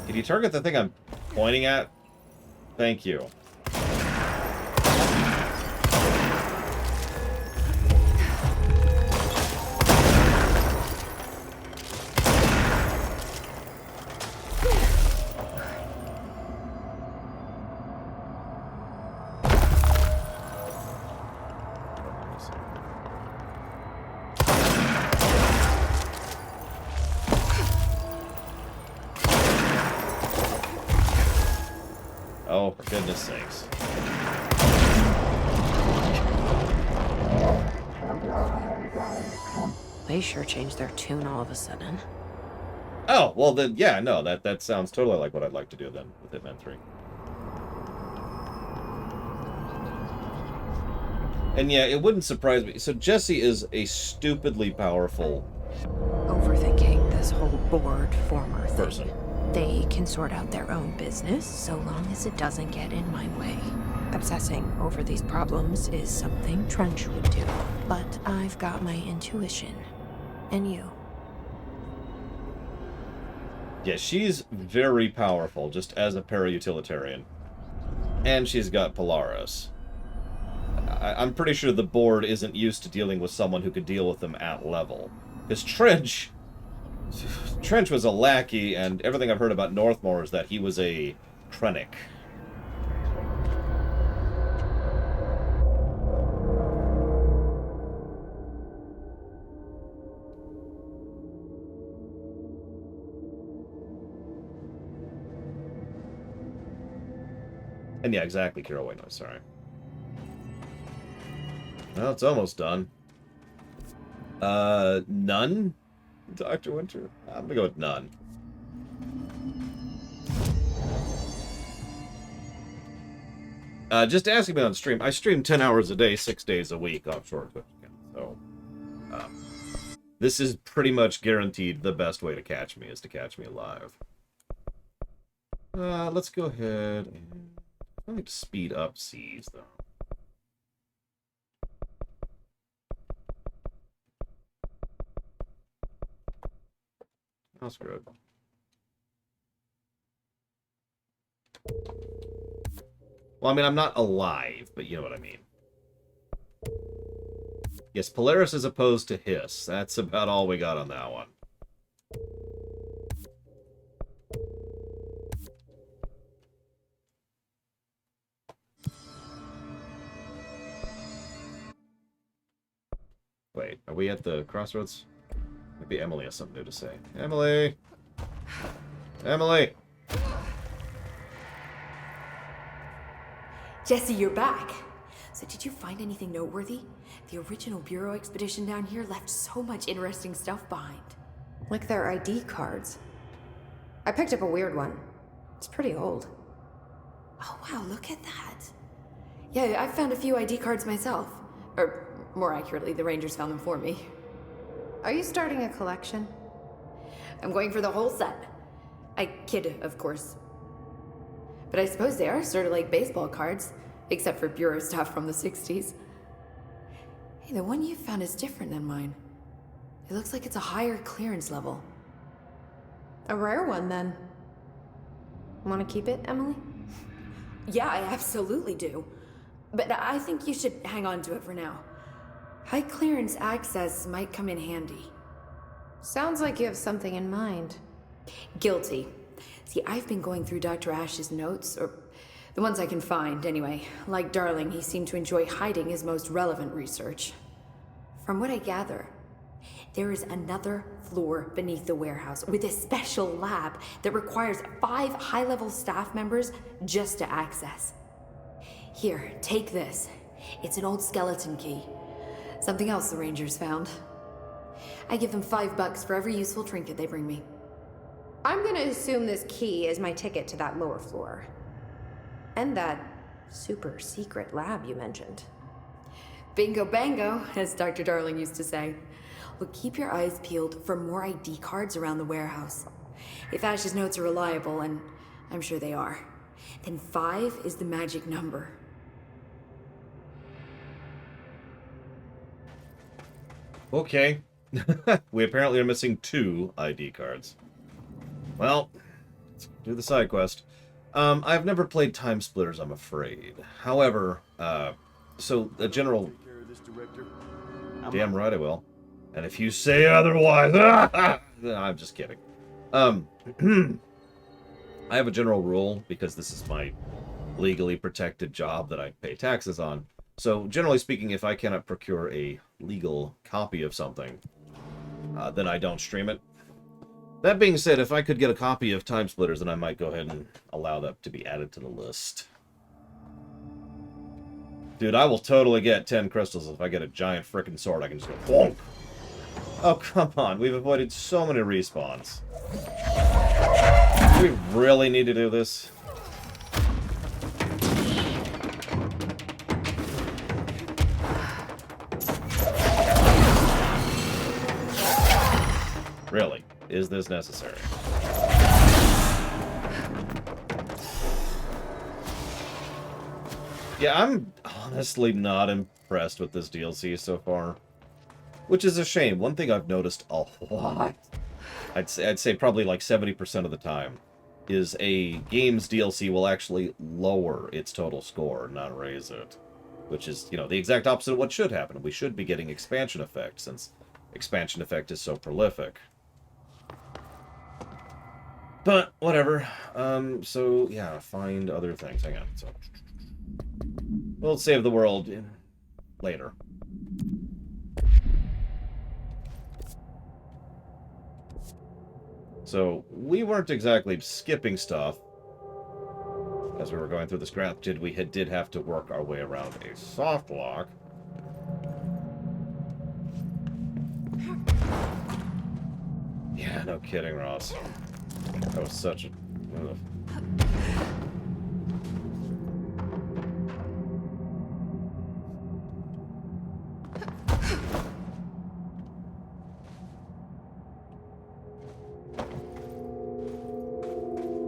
Can you target the thing I'm pointing at? Thank you. Oh, for goodness sakes. They sure changed their tune all of a sudden. Oh, well then, yeah, no, that sounds totally like what I'd like to do then with Hitman 3. And yeah, it wouldn't surprise me. So Jesse is a stupidly powerful Overthinking this whole board former thing. person. They can sort out their own business so long as it doesn't get in my way. Obsessing over these problems is something Trench would do, but I've got my intuition. And you. Yeah, she's very powerful, just as a para-utilitarian. And she's got Polaris. I'm pretty sure the board isn't used to dealing with someone who could deal with them at level. Because Trench was a lackey, and everything I've heard about Northmore is that he was a Krennic. And yeah, exactly, Kira. Wait, no, sorry. Well, it's almost done. None? Dr. Winter? I'm gonna go with none. Just asking me on stream. I stream 10 hours a day, 6 days a week offshore Twitch account. So, this is pretty much guaranteed the best way to catch me is to catch me live. Let's go ahead and... I need to speed up C's, though. That's good. Well, I mean, I'm not alive, but you know what I mean. Yes, Polaris is opposed to Hiss. That's about all we got on that one. Wait, are we at the crossroads? Maybe Emily has something new to say. Emily! Emily! Jesse, you're back. So did you find anything noteworthy? The original Bureau expedition down here left so much interesting stuff behind. Like their ID cards. I picked up a weird one. It's pretty old. Oh wow, look at that. Yeah, I found a few ID cards myself. Or, more accurately, the Rangers found them for me. Are you starting a collection? I'm going for the whole set. I kid, of course. But I suppose they are sort of like baseball cards, except for Bureau stuff from the 60s. Hey, the one you found is different than mine. It looks like it's a higher clearance level. A rare one, then. Want to keep it, Emily? Yeah, I absolutely do. But I think you should hang on to it for now. High clearance access might come in handy. Sounds like you have something in mind. Guilty. See, I've been going through Dr. Ash's notes, or the ones I can find, anyway. Like Darling, he seemed to enjoy hiding his most relevant research. From what I gather, there is another floor beneath the warehouse with a special lab that requires 5 high-level staff members just to access. Here, take this. It's an old skeleton key. Something else the Rangers found. I give them $5 for every useful trinket they bring me. I'm gonna assume this key is my ticket to that lower floor. And that super secret lab you mentioned. Bingo bango, as Dr. Darling used to say. Look, keep your eyes peeled for more ID cards around the warehouse. If Ash's notes are reliable, and I'm sure they are, then 5 is the magic number. Okay. We apparently are missing 2 ID cards. Well, let's do the side quest. I've never played Time Splitters, I'm afraid. However, so a general... Damn right I will. And if you say otherwise... I'm just kidding. I have a general rule, because this is my legally protected job that I pay taxes on. So, generally speaking, if I cannot procure a legal copy of something, then I don't stream it. That being said, if I could get a copy of Time Splitters, then I might go ahead and allow that to be added to the list. Dude, I will totally get 10 crystals if I get a giant frickin' sword. I can just go bonk. Oh, come on. We've avoided so many respawns. Do we really need to do this? Really? Is this necessary? Yeah, I'm honestly not impressed with this DLC so far. Which is a shame. One thing I've noticed a lot, I'd say probably like 70% of the time, is a game's DLC will actually lower its total score, not raise it. Which is, you know, the exact opposite of what should happen. We should be getting expansion effect, since expansion effect is so prolific. But, whatever. So, yeah, find other things. Hang on. So, we'll save the world later. So, we weren't exactly skipping stuff as we were going through this graph. We did have to work our way around a soft lock. Yeah, no kidding, Ross. That was such a... Ugh.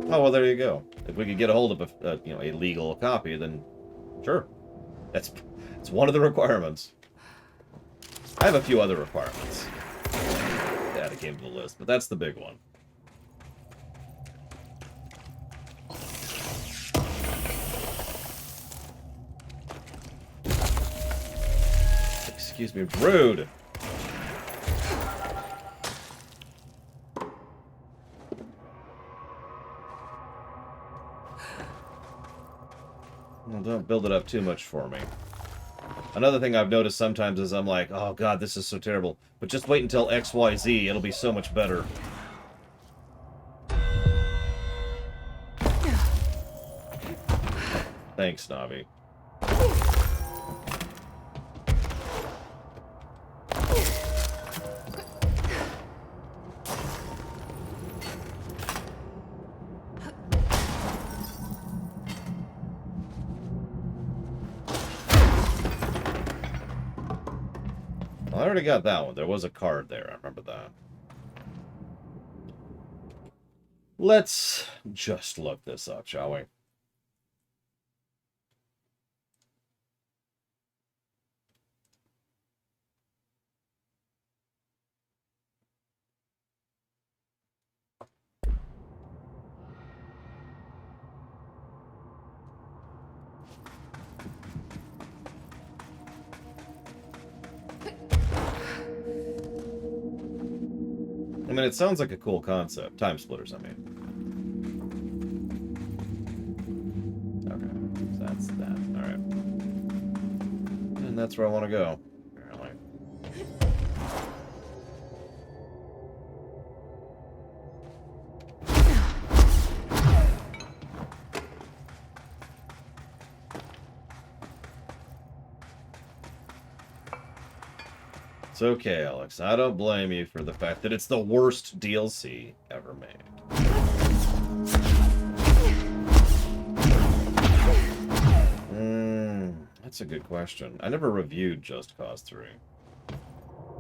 Oh, well, there you go. If we could get a hold of a legal copy, then sure. It's one of the requirements. I have a few other requirements to add a game to the list, but that's the big one. Excuse me, rude. Well, don't build it up too much for me. Another thing I've noticed sometimes is I'm like, oh god, this is so terrible. But just wait until XYZ, it'll be so much better. Thanks, Navi. Well, I already got that one. There was a card there. I remember that. Let's just look this up, shall we? I mean, it sounds like a cool concept. Time splitters, I mean. Okay, so that's that. Alright. And that's where I want to go, apparently. It's okay, Alex. I don't blame you for the fact that it's the worst DLC ever made. That's a good question. I never reviewed Just Cause 3.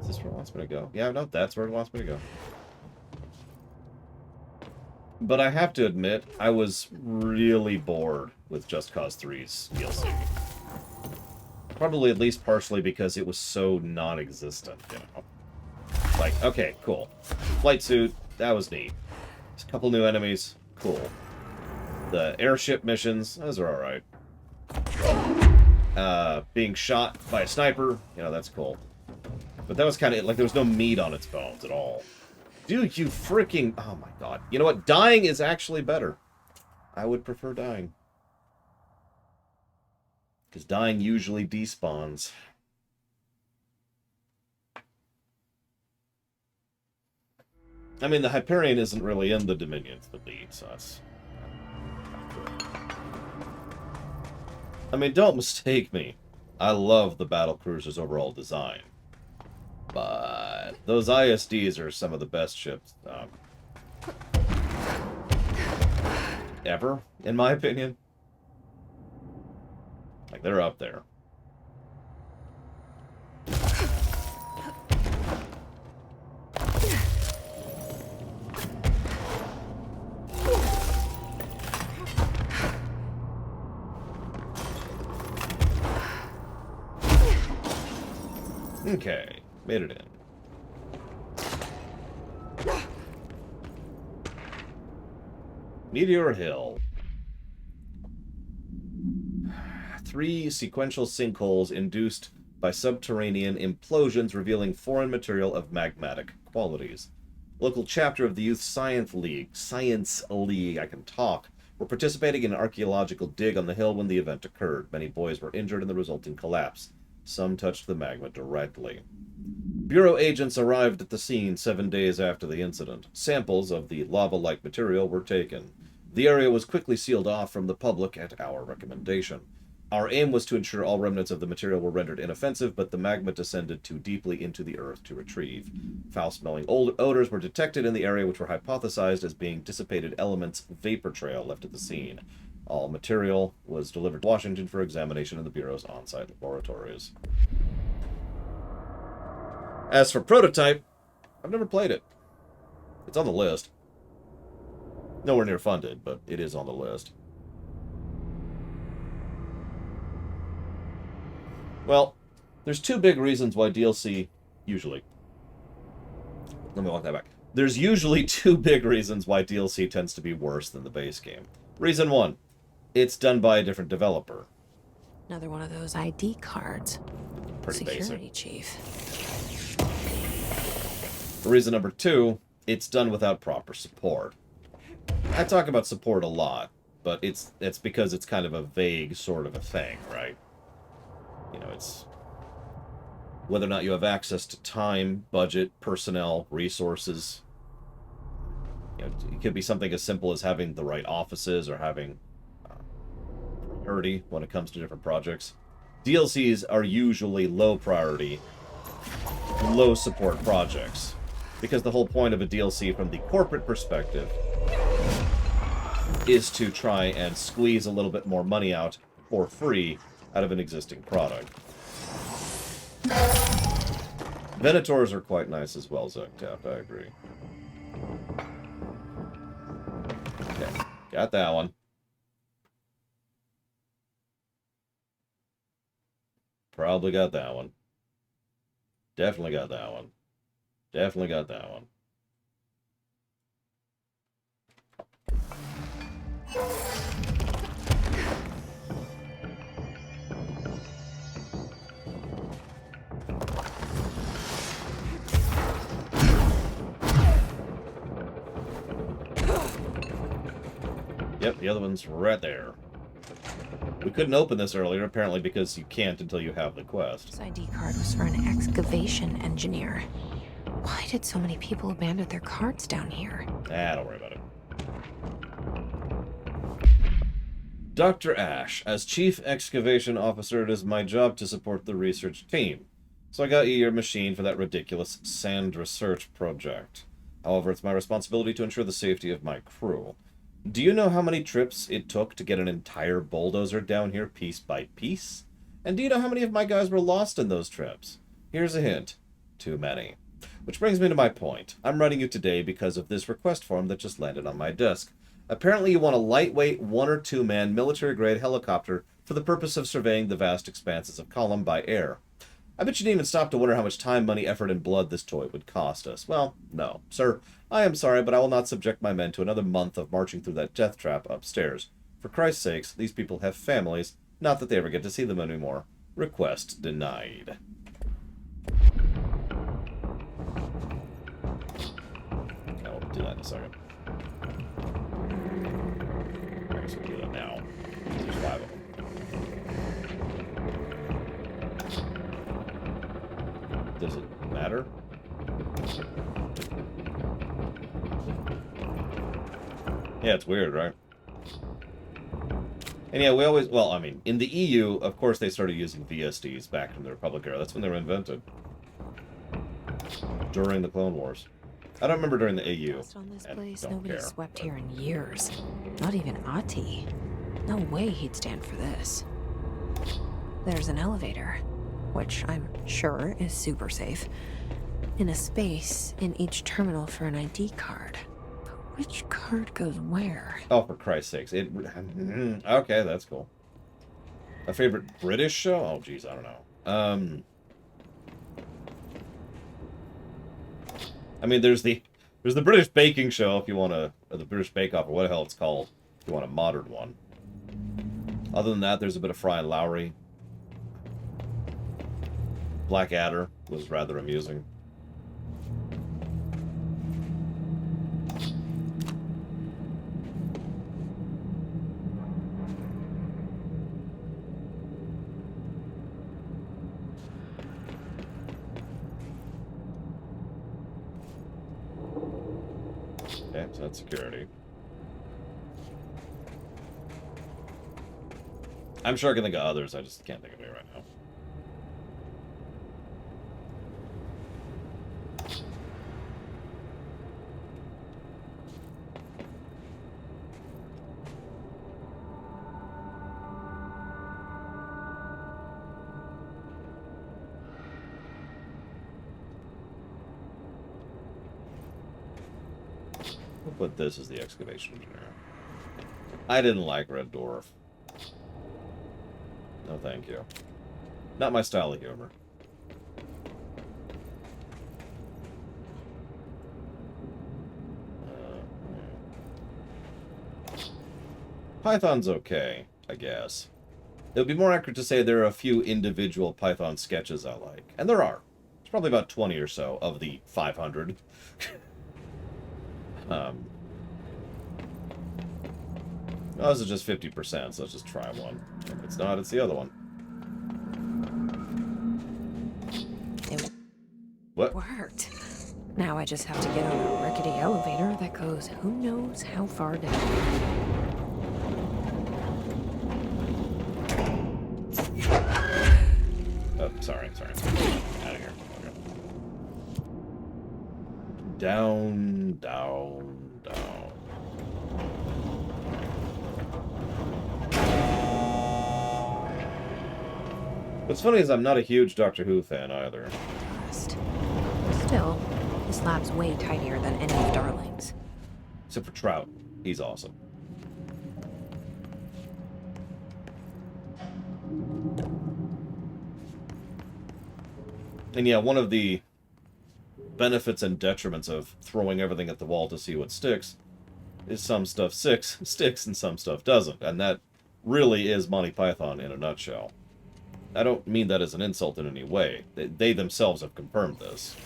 Is this where it wants me to go? Yeah, no, that's where it wants me to go. But I have to admit, I was really bored with Just Cause 3's DLC. Probably at least partially because it was so non-existent, you know? Like, okay, cool. Flight suit, that was neat. There's a couple new enemies, cool. The airship missions, those are alright. Being shot by a sniper, you know, that's cool. But that was kind of, like, there was no meat on its bones at all. Dude, you freaking... Oh my god. You know what? Dying is actually better. I would prefer dying. Because dying usually despawns. I mean, the Hyperion isn't really in the Dominion fleet, so that's... I mean, don't mistake me. I love the battlecruiser's overall design. But those ISDs are some of the best ships ever, in my opinion. Like, they're up there. Okay, made it in. Meteor Hill. 3 sequential sinkholes induced by subterranean implosions revealing foreign material of magmatic qualities. Local chapter of the Youth Science League, I can talk, were participating in an archaeological dig on the hill when the event occurred. Many boys were injured in the resulting collapse. Some touched the magma directly. Bureau agents arrived at the scene 7 days after the incident. Samples of the lava-like material were taken. The area was quickly sealed off from the public at our recommendation. Our aim was to ensure all remnants of the material were rendered inoffensive, but the magma descended too deeply into the earth to retrieve. Foul-smelling odors were detected in the area, which were hypothesized as being dissipated elements vapor trail left at the scene. All material was delivered to Washington for examination in the Bureau's on-site laboratories. As for Prototype, I've never played it. It's on the list. Nowhere near funded, but it is on the list. Well, there's 2 big reasons why DLC usually... Let me walk that back. There's usually 2 big reasons why DLC tends to be worse than the base game. Reason 1. It's done by a different developer. Another one of those ID cards. Pretty Security basic. chief. Reason number 2, it's done without proper support. I talk about support a lot, but it's because it's kind of a vague sort of a thing, right? You know, it's whether or not you have access to time, budget, personnel, resources. You know, it could be something as simple as having the right offices or having priority when it comes to different projects. DLCs are usually low priority, low support projects, because the whole point of a DLC from the corporate perspective is to try and squeeze a little bit more money out for free out of an existing product. Venators are quite nice as well, Zucktap, I agree. Okay, got that one. Probably got that one. Definitely got that one. Definitely got that one. Yep, the other one's right there. We couldn't open this earlier, apparently because you can't until you have the quest. This ID card was for an excavation engineer. Why did so many people abandon their cards down here? Don't worry about it. Dr. Ash, as Chief Excavation Officer, it is my job to support the research team. So I got you your machine for that ridiculous sand research project. However, it's my responsibility to ensure the safety of my crew. Do you know how many trips it took to get an entire bulldozer down here piece by piece? And do you know how many of my guys were lost in those trips? Here's a hint. Too many. Which brings me to my point. I'm writing you today because of this request form that just landed on my desk. Apparently you want a lightweight 1- or 2-man military-grade helicopter for the purpose of surveying the vast expanses of Column by air. I bet you didn't even stop to wonder how much time, money, effort, and blood this toy would cost us. Well, no. Sir, I am sorry, but I will not subject my men to another month of marching through that death trap upstairs. For Christ's sakes, these people have families. Not that they ever get to see them anymore. Request denied. I will do that in a second. I guess we'll do that now. There's 5 of them. Does it matter? Yeah, it's weird, right? And yeah, we always, well, I mean, in the EU, of course, they started using VSDs back in the Republic era. That's when they were invented. During the Clone Wars. I don't remember during the AU. Lost on this and place, don't nobody care, swept but- here in years. Not even Ati. No way he'd stand for this. There's an elevator, which I'm sure is super safe, in a space in each terminal for an ID card. But which card goes where? Oh, for Christ's sakes. Okay, that's cool. A favorite British show? Oh, geez, I don't know. I mean, there's the British Baking Show if you want to, or the British Bake Off, or what the hell it's called, if you want a modern one. Other than that, there's a bit of Fry and Lowry. Blackadder was rather amusing. Okay, so that's security. I'm sure I can think of others, I just can't think of any right now. We'll put this as the excavation engineer. I didn't like Red Dwarf. No, thank you. Not my style of humor. Python's okay, I guess. It would be more accurate to say there are a few individual Python sketches I like. And there are. There's probably about 20 or so of the 500. Oh, this is just 50%, so let's just try one. If it's not, it's the other one. It What? worked. Now I just have to get on a rickety elevator that goes who knows how far down. Oh, sorry. Out of here. Okay. Down. What's funny is I'm not a huge Doctor Who fan either. Dust. Still, this lab's way tidier than any of Darling's. Except for Trout. He's awesome. And yeah, one of the benefits and detriments of throwing everything at the wall to see what sticks is some stuff sticks and some stuff doesn't. And that really is Monty Python in a nutshell. I don't mean that as an insult in any way. They themselves have confirmed this.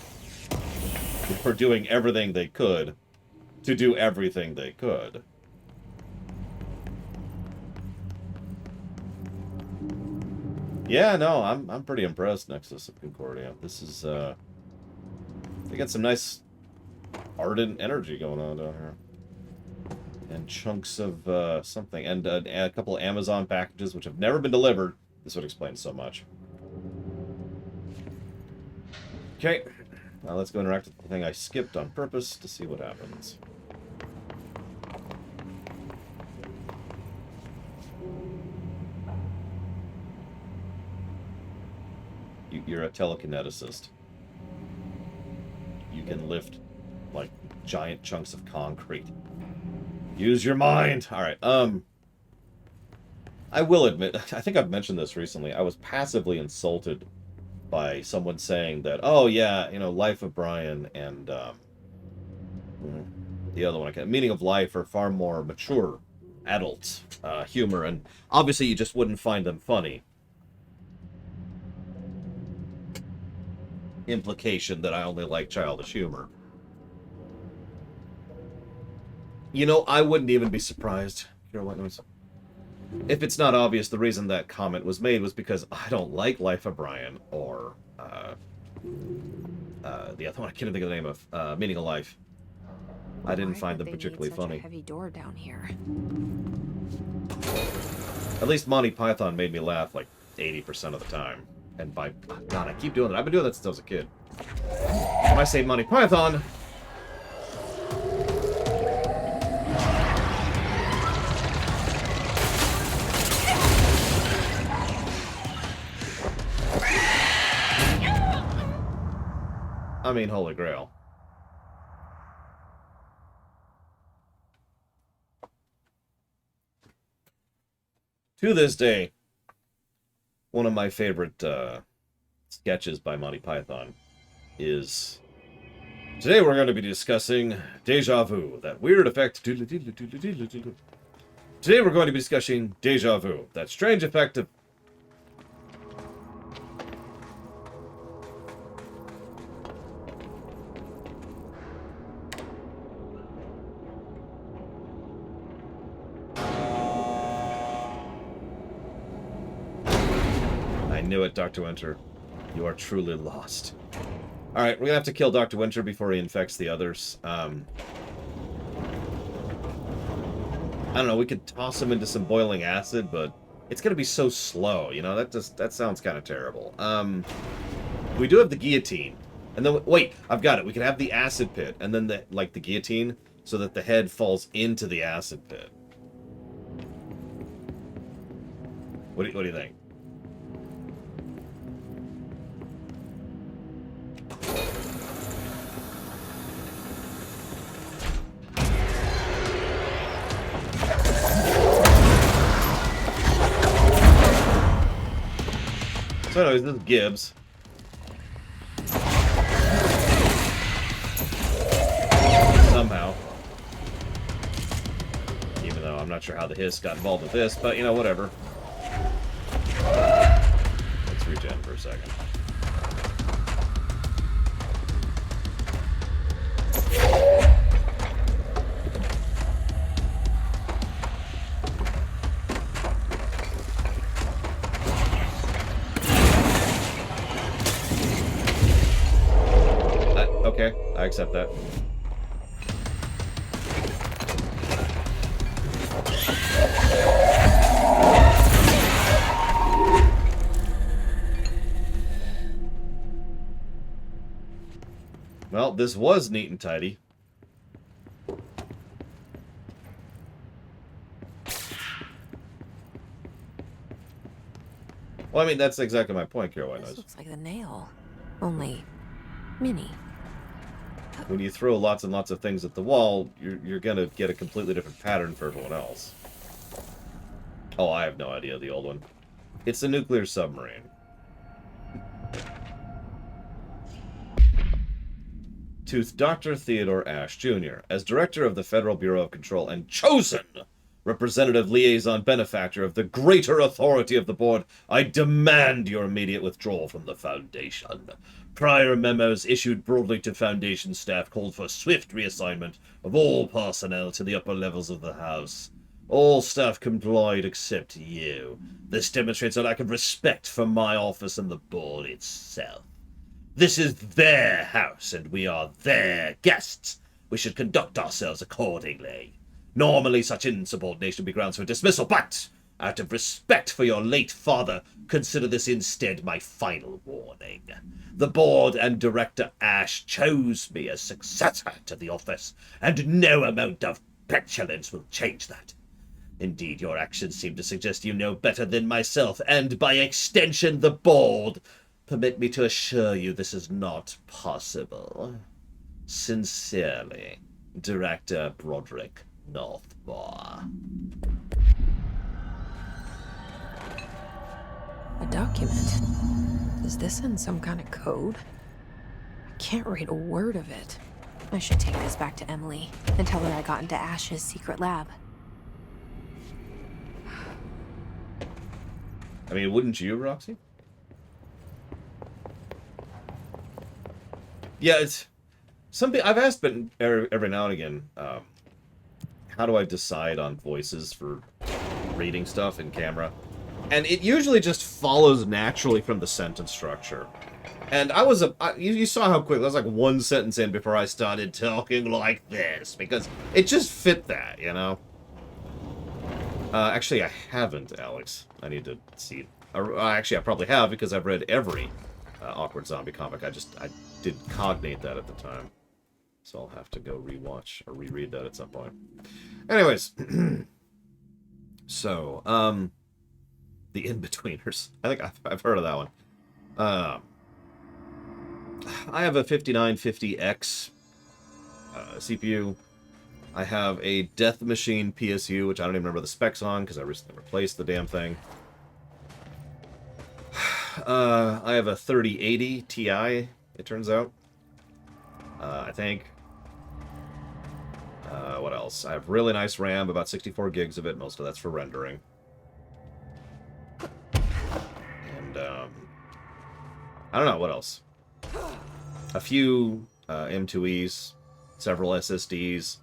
For doing everything they could to do everything they could. Yeah, no, I'm pretty impressed, Nexus of Concordia. This is, they got some nice ardent energy going on down here. And chunks of, something. And a couple of Amazon packages, which have never been delivered. This would explain so much. Okay. Now let's go interact with the thing I skipped on purpose to see what happens. You're a telekineticist. You can lift, like, giant chunks of concrete. Use your mind! Alright, I will admit, I think I've mentioned this recently, I was passively insulted by someone saying that, oh yeah, you know, Life of Brian and, the other one, Meaning of Life are far more mature, adult, humor, and obviously you just wouldn't find them funny. Implication that I only like childish humor. You know, I wouldn't even be surprised. Hear what noise? If it's not obvious, the reason that comment was made was because I don't like Life of Brian or the other one I can't think of the name of, Meaning of Life. I didn't Why find would them they need particularly such a funny. heavy door down here. At least Monty Python made me laugh like 80% of the time. And by God, I keep doing that. I've been doing that since I was a kid. When I say Monty Python, I mean Holy Grail. To this day, one of my favorite sketches by Monty Python is... Today we're going to be discussing Deja Vu, that weird effect... Today we're going to be discussing Deja Vu, that strange effect of... I knew it, Dr. Winter. You are truly lost. Alright, we're gonna have to kill Dr. Winter before he infects the others. I don't know, we could toss him into some boiling acid, but it's gonna be so slow, you know? That sounds kind of terrible. We do have the guillotine. And then, wait, I've got it. We could have the acid pit, and then the guillotine, so that the head falls into the acid pit. What do you think? So anyways, this is Gibbs. Somehow. Even though I'm not sure how the Hiss got involved with this, but you know, whatever. Let's regen for a second. Okay, I accept that. Well, this was neat and tidy. Well, I mean, that's exactly my point, Caroline. This looks like the nail, only mini. When you throw lots and lots of things at the wall, you're gonna get a completely different pattern for everyone else. Oh, I have no idea, the old one. It's a nuclear submarine. To Dr. Theodore Ashe, Jr., as Director of the Federal Bureau of Control and chosen Representative Liaison Benefactor of the greater authority of the Board, I demand your immediate withdrawal from the Foundation. Prior memos issued broadly to Foundation staff called for swift reassignment of all personnel to the upper levels of the House. All staff complied except you. This demonstrates a lack of respect for my office and the Board itself. This is their house, and we are their guests. We should conduct ourselves accordingly. Normally, such insubordination would be grounds for dismissal, but, out of respect for your late father, consider this instead my final warning. The Board and Director Ashe chose me as successor to the office, and no amount of petulance will change that. Indeed, your actions seem to suggest you know better than myself, and by extension the Board. Permit me to assure you this is not possible. Sincerely, Director Broderick Northmore. A document? Is this in some kind of code? I can't read a word of it. I should take this back to Emily and tell her I got into Ash's secret lab. I mean, wouldn't you, Roxy? Yeah, it's something I've asked, but every now and again, how do I decide on voices for reading stuff in camera? And it usually just follows naturally from the sentence structure. And you saw how quick, that was like one sentence in before I started talking like this, because it just fit that, you know? Actually, I haven't, Alex. I need to see. Actually, I probably have, because I've read every Awkward Zombie comic. I did cognate that at the time. So I'll have to go rewatch or reread that at some point. Anyways. So, the In-Betweeners. I think I've heard of that one. I have a 5950X CPU. I have a Death Machine PSU, which I don't even remember the specs on because I recently replaced the damn thing. I have a 3080 Ti, it turns out. I think. What else? I have really nice RAM, about 64 gigs of it. Most of that's for rendering. And, I don't know, what else? A few M2Es, several SSDs.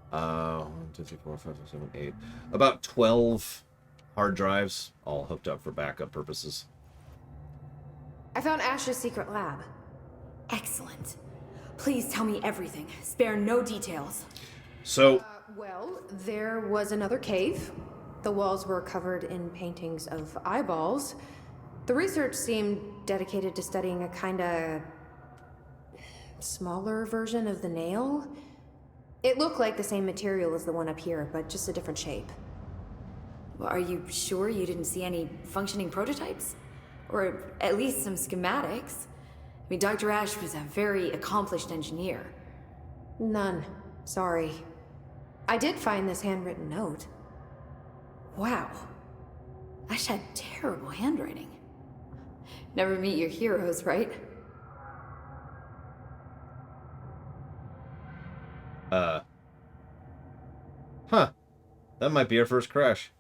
1, 2, 3, 4, 5, 6, 7, 8. About 12 hard drives, all hooked up for backup purposes. I found Ash's secret lab. Excellent. Please tell me everything. Spare no details. So, Well, there was another cave. The walls were covered in paintings of eyeballs. The research seemed dedicated to studying a kinda smaller version of the nail. It looked like the same material as the one up here, but just a different shape. Well, are you sure you didn't see any functioning prototypes? Or at least some schematics? I mean, Dr. Ash was a very accomplished engineer. None. Sorry. I did find this handwritten note. Wow. Ash had terrible handwriting. Never meet your heroes, right? Huh. That might be our first crash.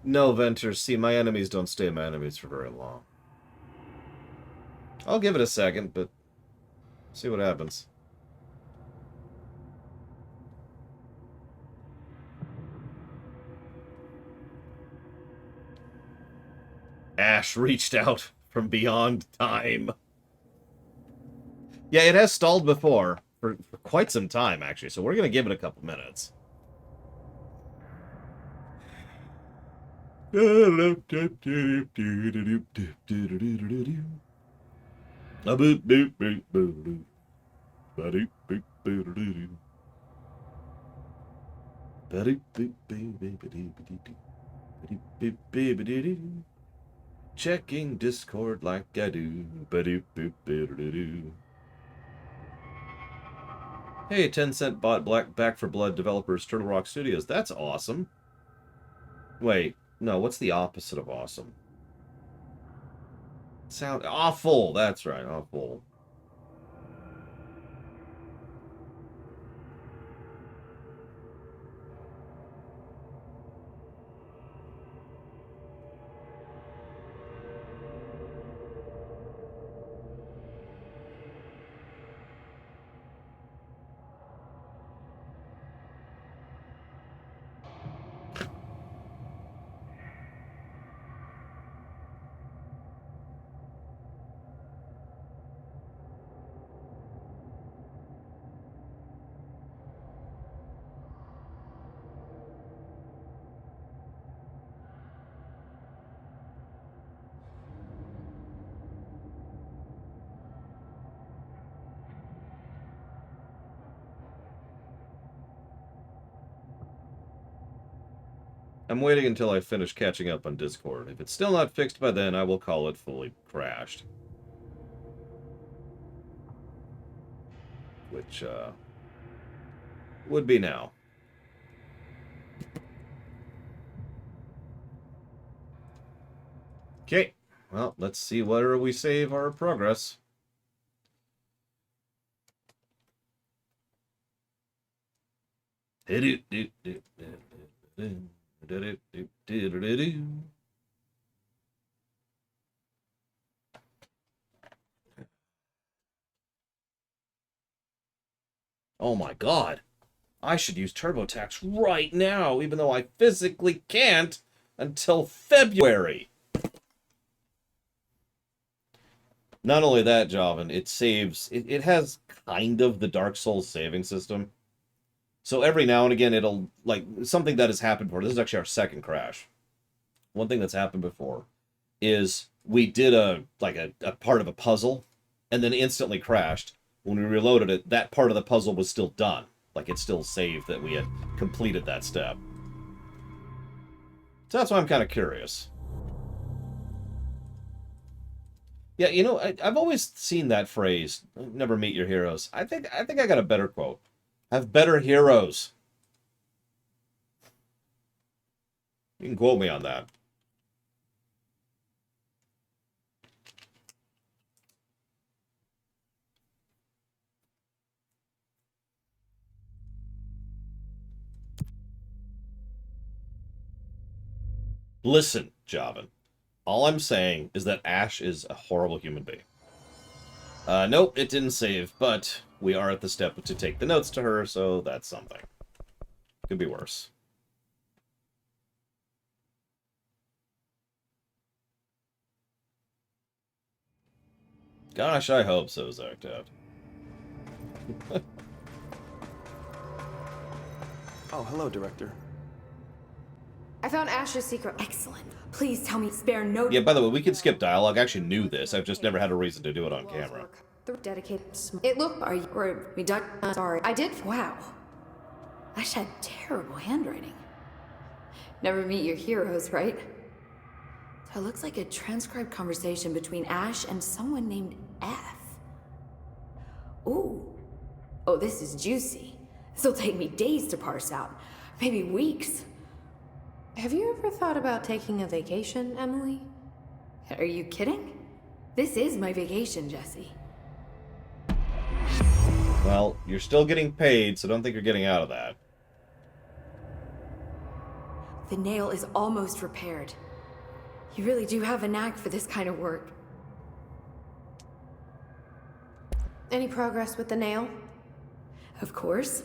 No, Venters. See, my enemies don't stay my enemies for very long. I'll give it a second, but see what happens. Ash reached out from beyond time. Yeah, it has stalled before. For quite some time, actually, so we're going to give it a couple minutes. Checking Discord like I do. Hey, 10-cent bot Back for Blood developers, Turtle Rock Studios. That's awesome. Wait, no, what's the opposite of awesome? Sound awful. That's right, awful. I'm waiting until I finish catching up on Discord. If it's still not fixed by then, I will call it fully crashed. Which, would be now. Okay, well, let's see where we save our progress. Oh my god. I should use TurboTax right now, even though I physically can't until February. Not only that, Javan, it saves... It has kind of the Dark Souls saving system. So every now and again, it'll... Like, something that has happened before. This is actually our second crash. One thing that's happened before is we did a part of a puzzle and then instantly crashed. When we reloaded it, that part of the puzzle was still done. Like, it still saved that we had completed that step. So that's why I'm kind of curious. Yeah, you know, I've always seen that phrase, never meet your heroes. I think I got a better quote. Have better heroes. You can quote me on that. Listen, Javan. All I'm saying is that Ash is a horrible human being. Nope, it didn't save, but we are at the step to take the notes to her, so that's something. Could be worse. Gosh, I hope so, Zarktat. Oh, hello, Director. I found Ash's secret. Excellent. Please tell me, spare no... Yeah, by the way, we can skip dialogue. I actually knew this. I've just never had a reason to do it on camera. The dedicated. It looked. Are you... Or... We duck... Sorry, I did. Wow. Ash had terrible handwriting. Never meet your heroes, right? So it looks like a transcribed conversation between Ash and someone named F. Ooh. Oh, this is juicy. This'll take me days to parse out. Maybe weeks. Have you ever thought about taking a vacation, Emily? Are you kidding? This is my vacation, Jesse. Well, you're still getting paid, so don't think you're getting out of that. The nail is almost repaired. You really do have a knack for this kind of work. Any progress with the nail? Of course.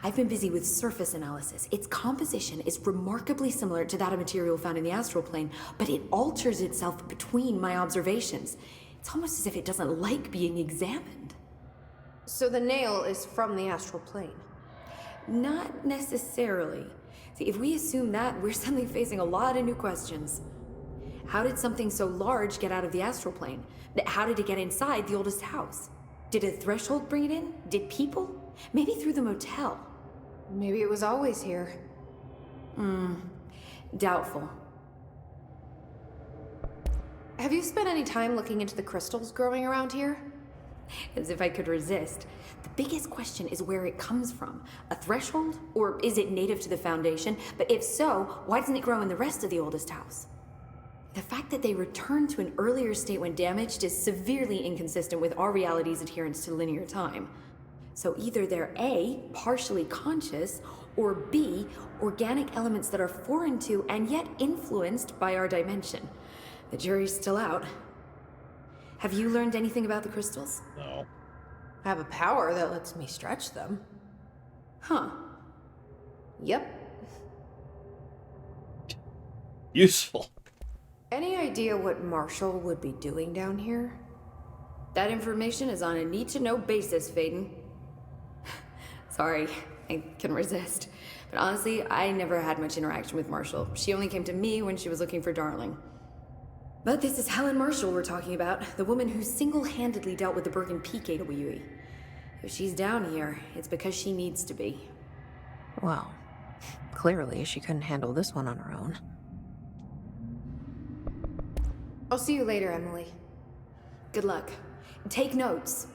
I've been busy with surface analysis. Its composition is remarkably similar to that of material found in the astral plane, but it alters itself between my observations. It's almost as if it doesn't like being examined. So the nail is from the astral plane? Not necessarily. See, if we assume that, we're suddenly facing a lot of new questions. How did something so large get out of the astral plane? How did it get inside the oldest house? Did a threshold bring it in? Did people? Maybe through the motel. Maybe it was always here. Doubtful. Have you spent any time looking into the crystals growing around here? As if I could resist. The biggest question is where it comes from. A threshold? Or is it native to the Foundation? But if so, why doesn't it grow in the rest of the oldest house? The fact that they returned to an earlier state when damaged is severely inconsistent with our reality's adherence to linear time. So either they're A, partially conscious, or B, organic elements that are foreign to and yet influenced by our dimension. The jury's still out. Have you learned anything about the crystals? No. I have a power that lets me stretch them. Huh. Yep. Useful. Any idea what Marshall would be doing down here? That information is on a need-to-know basis, Faden. Sorry, I couldn't resist. But honestly, I never had much interaction with Marshall. She only came to me when she was looking for Darling. But this is Helen Marshall we're talking about, the woman who single-handedly dealt with the Bergen Peak AWE. If she's down here, it's because she needs to be. Well, clearly she couldn't handle this one on her own. I'll see you later, Emily. Good luck. Take notes.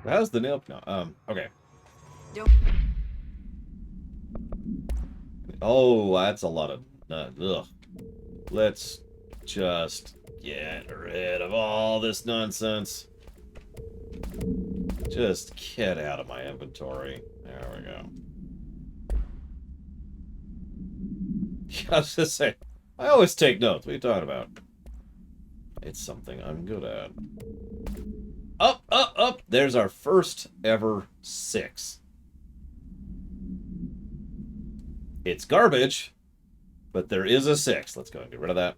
How's the nail? No, okay. Don't... Oh, that's a lot of... ugh. Let's just get rid of all this nonsense. Just get out of my inventory. There we go. I was just saying, I always take notes. What are you talking about? It's something I'm good at. Up, up, up! There's our first ever 6. It's garbage, but there is a 6. Let's go and get rid of that.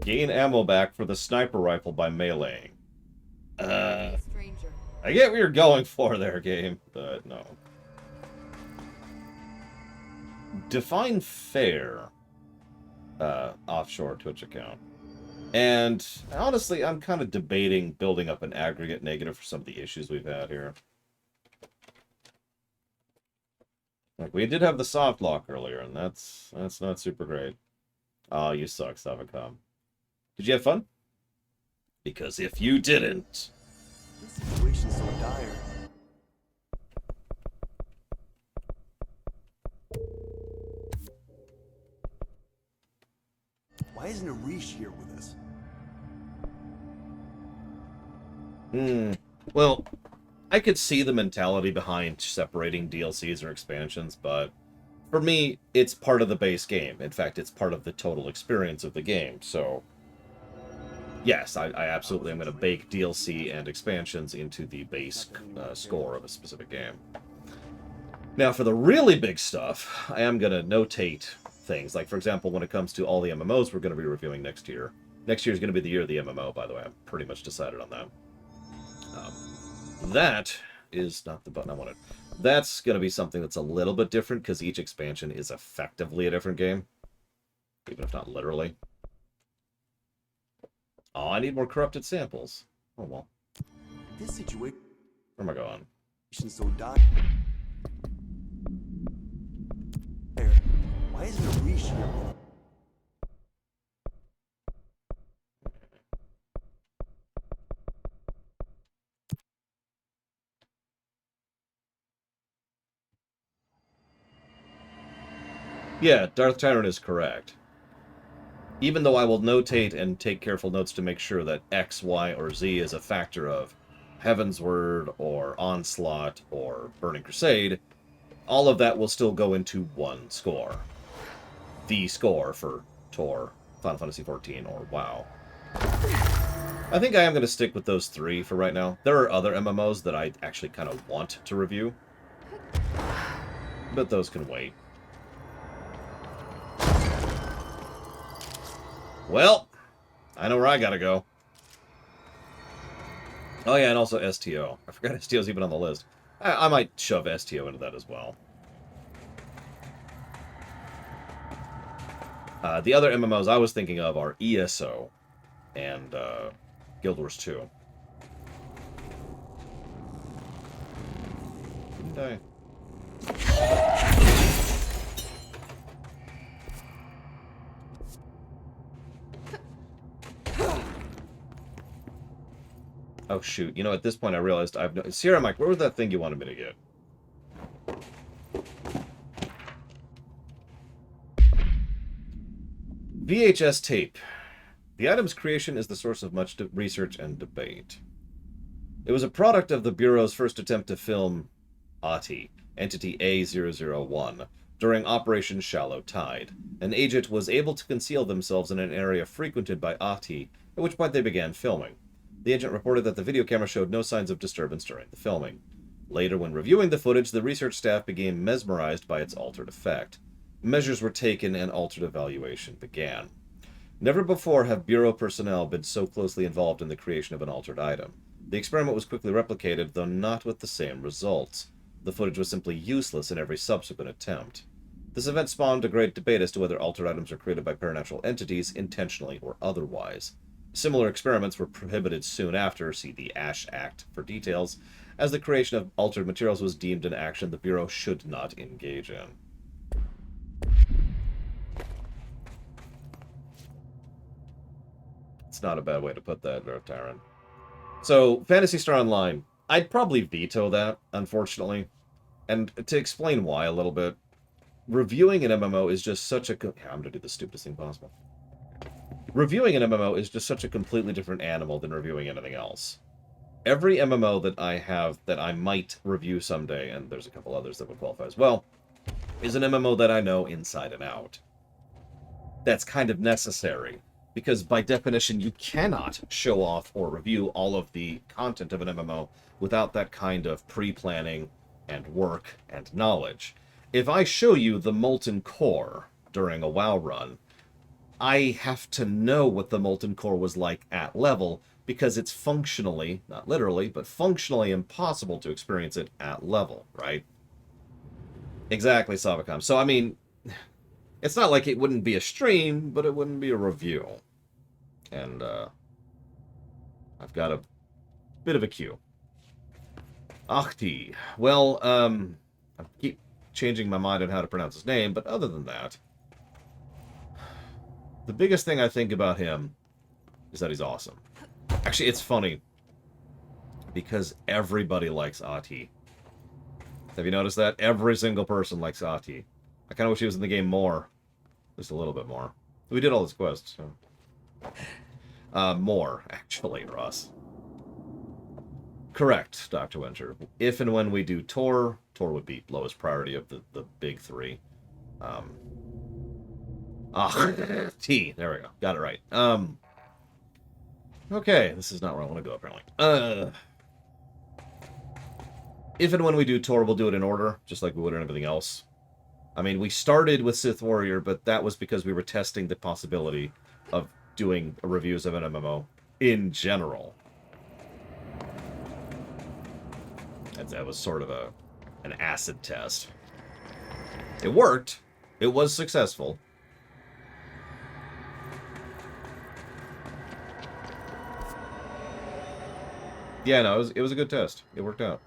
Gain ammo back for the sniper rifle by meleeing. Stranger. I get what you're going for there, game, but no. Define fair. Offshore Twitch account. And honestly, I'm kind of debating building up an aggregate negative for some of the issues we've had here. Like, we did have the soft lock earlier, and that's not super great. Oh, you suck, Savacom. Did you have fun? Because if you didn't... This situation's so dire. Why isn't Arish here with us? Well, I could see the mentality behind separating DLCs or expansions, but for me, it's part of the base game. In fact, it's part of the total experience of the game, so... Yes, I absolutely am going to bake DLC and expansions into the base score of a specific game. Now, for the really big stuff, I am going to notate things. Like, for example, when it comes to all the MMOs we're going to be reviewing next year. Next year is going to be the year of the MMO, by the way. I'm pretty much decided on that. That is not the button I wanted. That's going to be something that's a little bit different, because each expansion is effectively a different game. Even if not literally. Oh, I need more corrupted samples. Oh, well. This situation Where am I going? so dire. Why isn't Arish here with us? Yeah, Darth Tyrant is correct. Even though I will notate and take careful notes to make sure that X, Y, or Z is a factor of Heavensward, or Onslaught, or Burning Crusade, all of that will still go into one score. The score for Tor, Final Fantasy XIV, or WoW. I think I am going to stick with those three for right now. There are other MMOs that I actually kind of want to review, but those can wait. Well, I know where I gotta go. Oh yeah, and also STO. I forgot STO's even on the list. I might shove STO into that as well. The other MMOs I was thinking of are ESO and Guild Wars 2. Didn't I? Oh, shoot. You know, at this point I realized I've no... Sierra Mike, where was that thing you wanted me to get? VHS tape. The item's creation is the source of much research and debate. It was a product of the Bureau's first attempt to film ATI, Entity A001, during Operation Shallow Tide. An agent was able to conceal themselves in an area frequented by ATI, at which point they began filming. The agent reported that the video camera showed no signs of disturbance during the filming. Later, when reviewing the footage, the research staff became mesmerized by its altered effect. Measures were taken and altered evaluation began. Never before have Bureau personnel been so closely involved in the creation of an altered item. The experiment was quickly replicated, though not with the same results. The footage was simply useless in every subsequent attempt. This event spawned a great debate as to whether altered items are created by paranormal entities, intentionally or otherwise. Similar experiments were prohibited soon after, see the Ash Act for details, as the creation of altered materials was deemed an action the Bureau should not engage in. It's not a bad way to put that, Tyrant. So, Phantasy Star Online. I'd probably veto that, unfortunately. And to explain why a little bit, reviewing an MMO is just such a... I'm going to do the stupidest thing possible. Reviewing an MMO is just such a completely different animal than reviewing anything else. Every MMO that I have that I might review someday, and there's a couple others that would qualify as well, is an MMO that I know inside and out. That's kind of necessary, because by definition you cannot show off or review all of the content of an MMO without that kind of pre-planning and work and knowledge. If I show you the Molten Core during a WoW run, I have to know what the molten core was like at level, because it's functionally, not literally, but functionally impossible to experience it at level, right? Exactly, Savacom. So, I mean, it's not like it wouldn't be a stream, but it wouldn't be a review. And, I've got a bit of a queue. Ahti. Well, I keep changing my mind on how to pronounce his name, but other than that, the biggest thing I think about him is that he's awesome. Actually, it's funny, because everybody likes Ahti. Have you noticed that? Every single person likes Ahti. I kind of wish he was in the game more. Just a little bit more. We did all his quests, so. More, actually, Ross. Correct, Dr. Winter. If and when we do Tor would be lowest priority of the big three. T. There we go. Got it right. Okay, this is not where I want to go, apparently. If and when we do Tor, we'll do it in order, just like we would in everything else. I mean, we started with Sith Warrior, but that was because we were testing the possibility of doing reviews of an MMO in general. That was sort of an acid test. It worked. It was successful. Yeah, no, it was a good test. It worked out.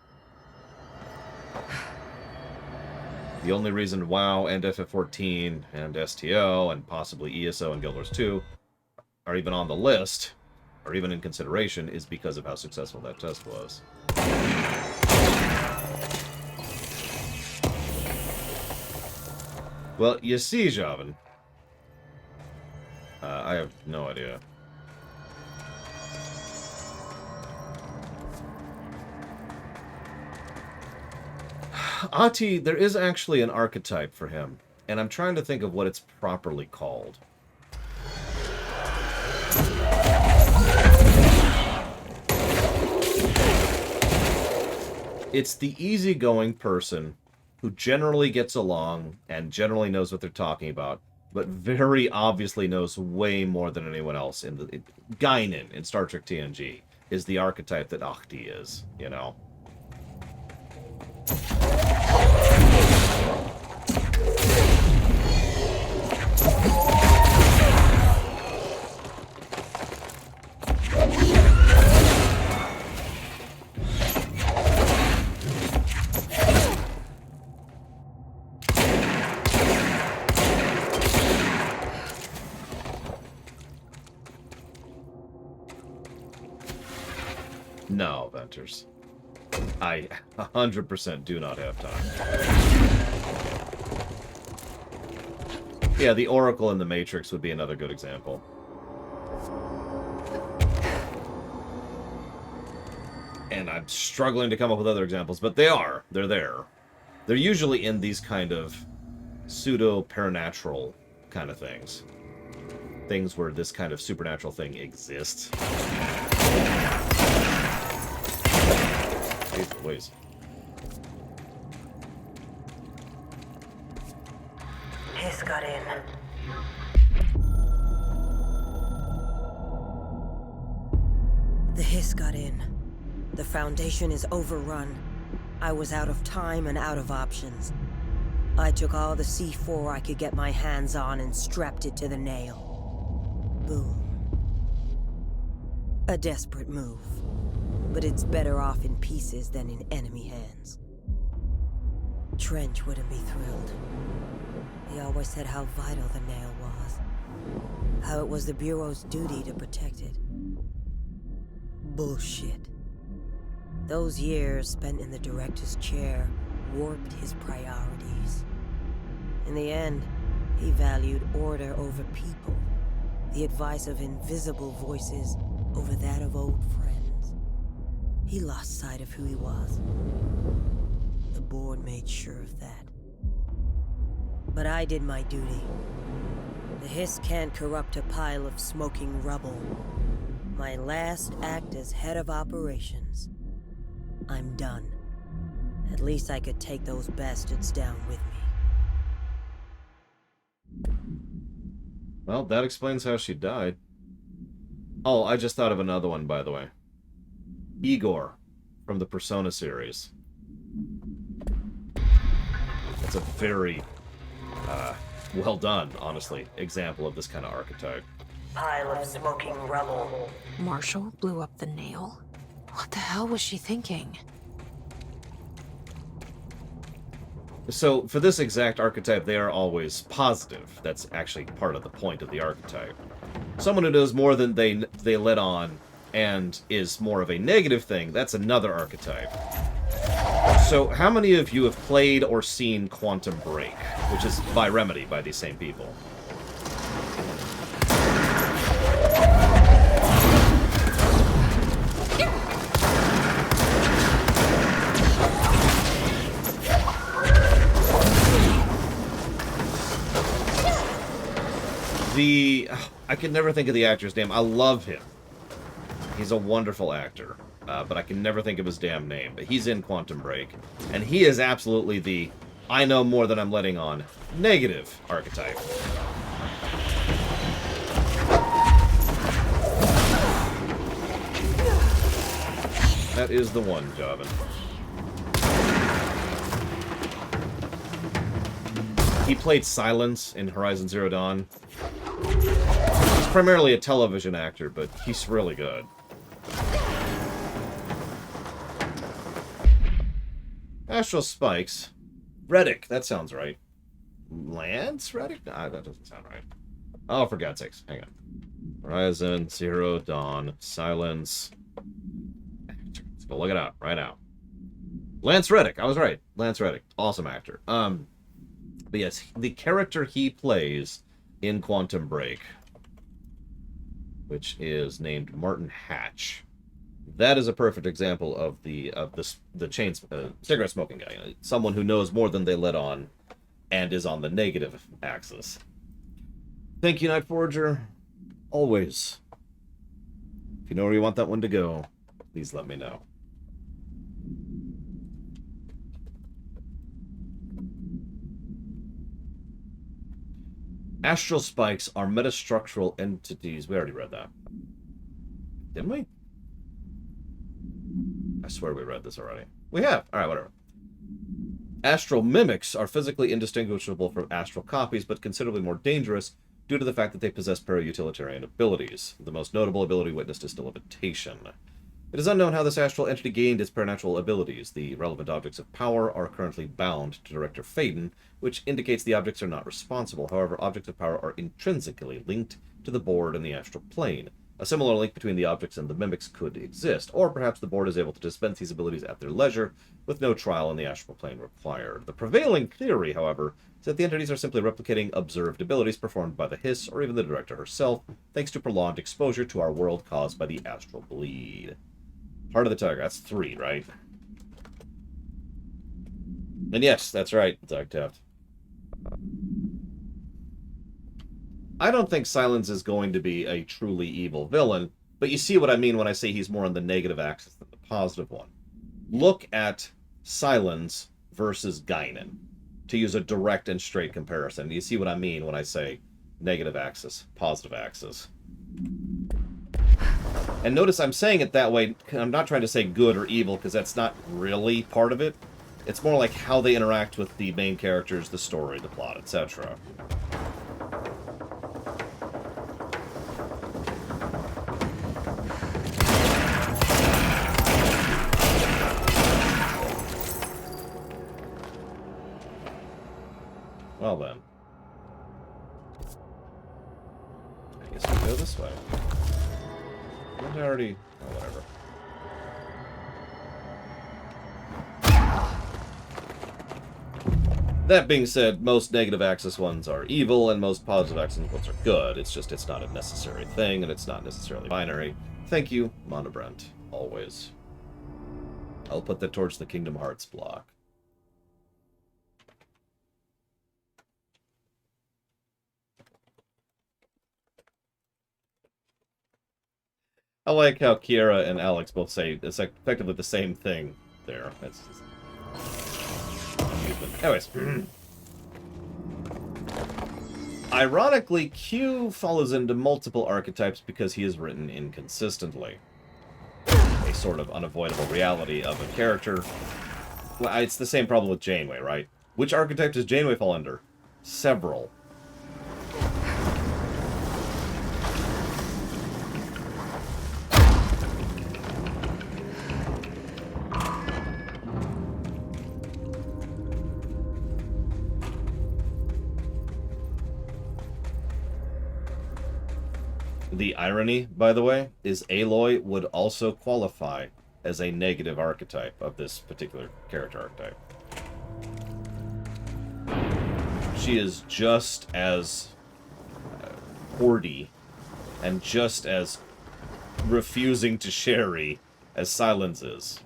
The only reason WoW and FF14 and STO and possibly ESO and Guild Wars 2 are even on the list, or even in consideration, is because of how successful that test was. Well, you see, Javan. I have no idea. Ahti, there is actually an archetype for him, and I'm trying to think of what it's properly called. It's the easygoing person who generally gets along and generally knows what they're talking about, but very obviously knows way more than anyone else. Guinan in Star Trek TNG is the archetype that Ahti is, you know? No, Venters. I 100% do not have time. Yeah, the Oracle in the Matrix would be another good example. And I'm struggling to come up with other examples, but they're there. They're usually in these kind of pseudo-paranatural kind of things. Things where this kind of supernatural thing exists. Please. Hiss got in. The Hiss got in. The Foundation is overrun. I was out of time and out of options. I took all the C4 I could get my hands on and strapped it to the nail. Boom. A desperate move. But it's better off in pieces than in enemy hands. Trench wouldn't be thrilled. He always said how vital the nail was. How it was the Bureau's duty to protect it. Bullshit. Those years spent in the director's chair warped his priorities. In the end, he valued order over people. The advice of invisible voices over that of old friends. He lost sight of who he was. The board made sure of that. But I did my duty. The Hiss can't corrupt a pile of smoking rubble. My last act as head of operations. I'm done. At least I could take those bastards down with me. Well, that explains how she died. Oh, I just thought of another one, by the way. Igor, from the Persona series. It's a very, well done, honestly, example of this kind of archetype. Pile of smoking rubble. Marshall blew up the nail? What the hell was she thinking? So, for this exact archetype, they are always positive. That's actually part of the point of the archetype. Someone who does more than they let on and is more of a negative thing, that's another archetype. So, how many of you have played or seen Quantum Break, which is by Remedy, by these same people? I can never think of the actor's name. I love him. He's a wonderful actor. But I can never think of his damn name. But he's in Quantum Break. And he is absolutely the I know more than I'm letting on negative archetype. That is the one, Javan. He played Silence in Horizon Zero Dawn. He's primarily a television actor, but he's really good. Astral Spikes. Reddick, that sounds right. Lance Reddick? Nah, that doesn't sound right. Oh, for God's sakes. Hang on. Horizon Zero Dawn. Silence. Let's go look it up right now. Lance Reddick. I was right. Lance Reddick. Awesome actor. But yes, the character he plays in Quantum Break, which is named Martin Hatch. That is a perfect example of the cigarette smoking guy. Someone who knows more than they let on and is on the negative axis. Thank you, Night Forger. Always. If you know where you want that one to go, please let me know. Astral spikes are metastructural entities. We already read that. Didn't we? I swear we read this already. We have. Alright, whatever. Astral mimics are physically indistinguishable from astral copies, but considerably more dangerous due to the fact that they possess para-utilitarian abilities. The most notable ability witnessed is levitation. It is unknown how this astral entity gained its paranatural abilities. The relevant objects of power are currently bound to Director Faden, which indicates the objects are not responsible. However, objects of power are intrinsically linked to the board and the astral plane. A similar link between the objects and the mimics could exist, or perhaps the board is able to dispense these abilities at their leisure, with no trial in the astral plane required. The prevailing theory, however, is that the entities are simply replicating observed abilities performed by the Hiss, or even the Director herself, thanks to prolonged exposure to our world caused by the astral bleed. Heart of the Tiger, that's 3, right? And yes, that's right, Doug Taft. I don't think Silence is going to be a truly evil villain, but you see what I mean when I say he's more on the negative axis than the positive one. Look at Silence versus Guinan, to use a direct and straight comparison. You see what I mean when I say negative axis, positive axis. And notice I'm saying it that way. I'm not trying to say good or evil, because that's not really part of it. It's more like how they interact with the main characters, the story, the plot, etc. Well then. I guess we go this way. Didn't I already... Oh, whatever. That being said, most negative axis ones are evil, and most positive axis ones are good. It's just, it's not a necessary thing, and it's not necessarily binary. Thank you, Monobrent. Always. I'll put that towards the Kingdom Hearts block. I like how Kiera and Alex both say it's effectively the same thing there. That's just... Anyways. Ironically, Q follows into multiple archetypes because he is written inconsistently. A sort of unavoidable reality of a character. Well, it's the same problem with Janeway, right? Which archetype does Janeway fall under? Several. The irony, by the way, is Aloy would also qualify as a negative archetype of this particular character archetype. She is just as hoardy and just as refusing to sherry as Silence is.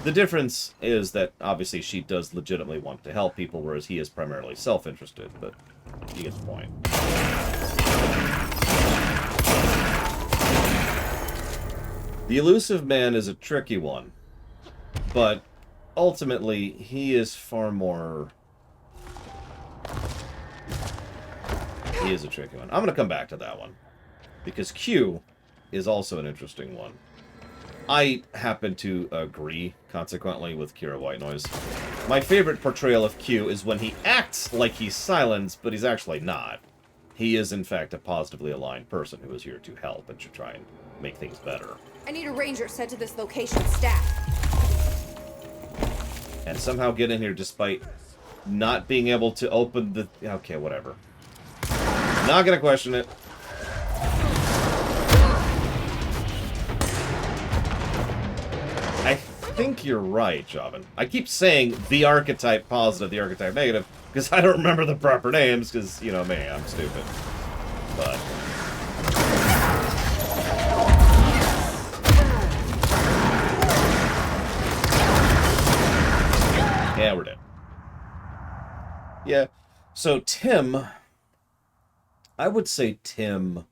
The difference is that, obviously, she does legitimately want to help people, whereas he is primarily self-interested, but you get the point. The Elusive Man is a tricky one, but ultimately, he is far more... He is a tricky one. I'm going to come back to that one, because Q is also an interesting one. I happen to agree, consequently, with Kira Whitenoise. My favorite portrayal of Q is when he acts like he's Silence, but he's actually not. He is, in fact, a positively aligned person who is here to help and to try and make things better. I need a ranger sent to this location stat. And somehow get in here despite not being able to open the... Okay, whatever. Not gonna question it. I think you're right, Javan. I keep saying the archetype positive, the archetype negative, because I don't remember the proper names, because, you know me, I'm stupid. But... yeah, we're dead. Yeah, so Tim... I would say Tim...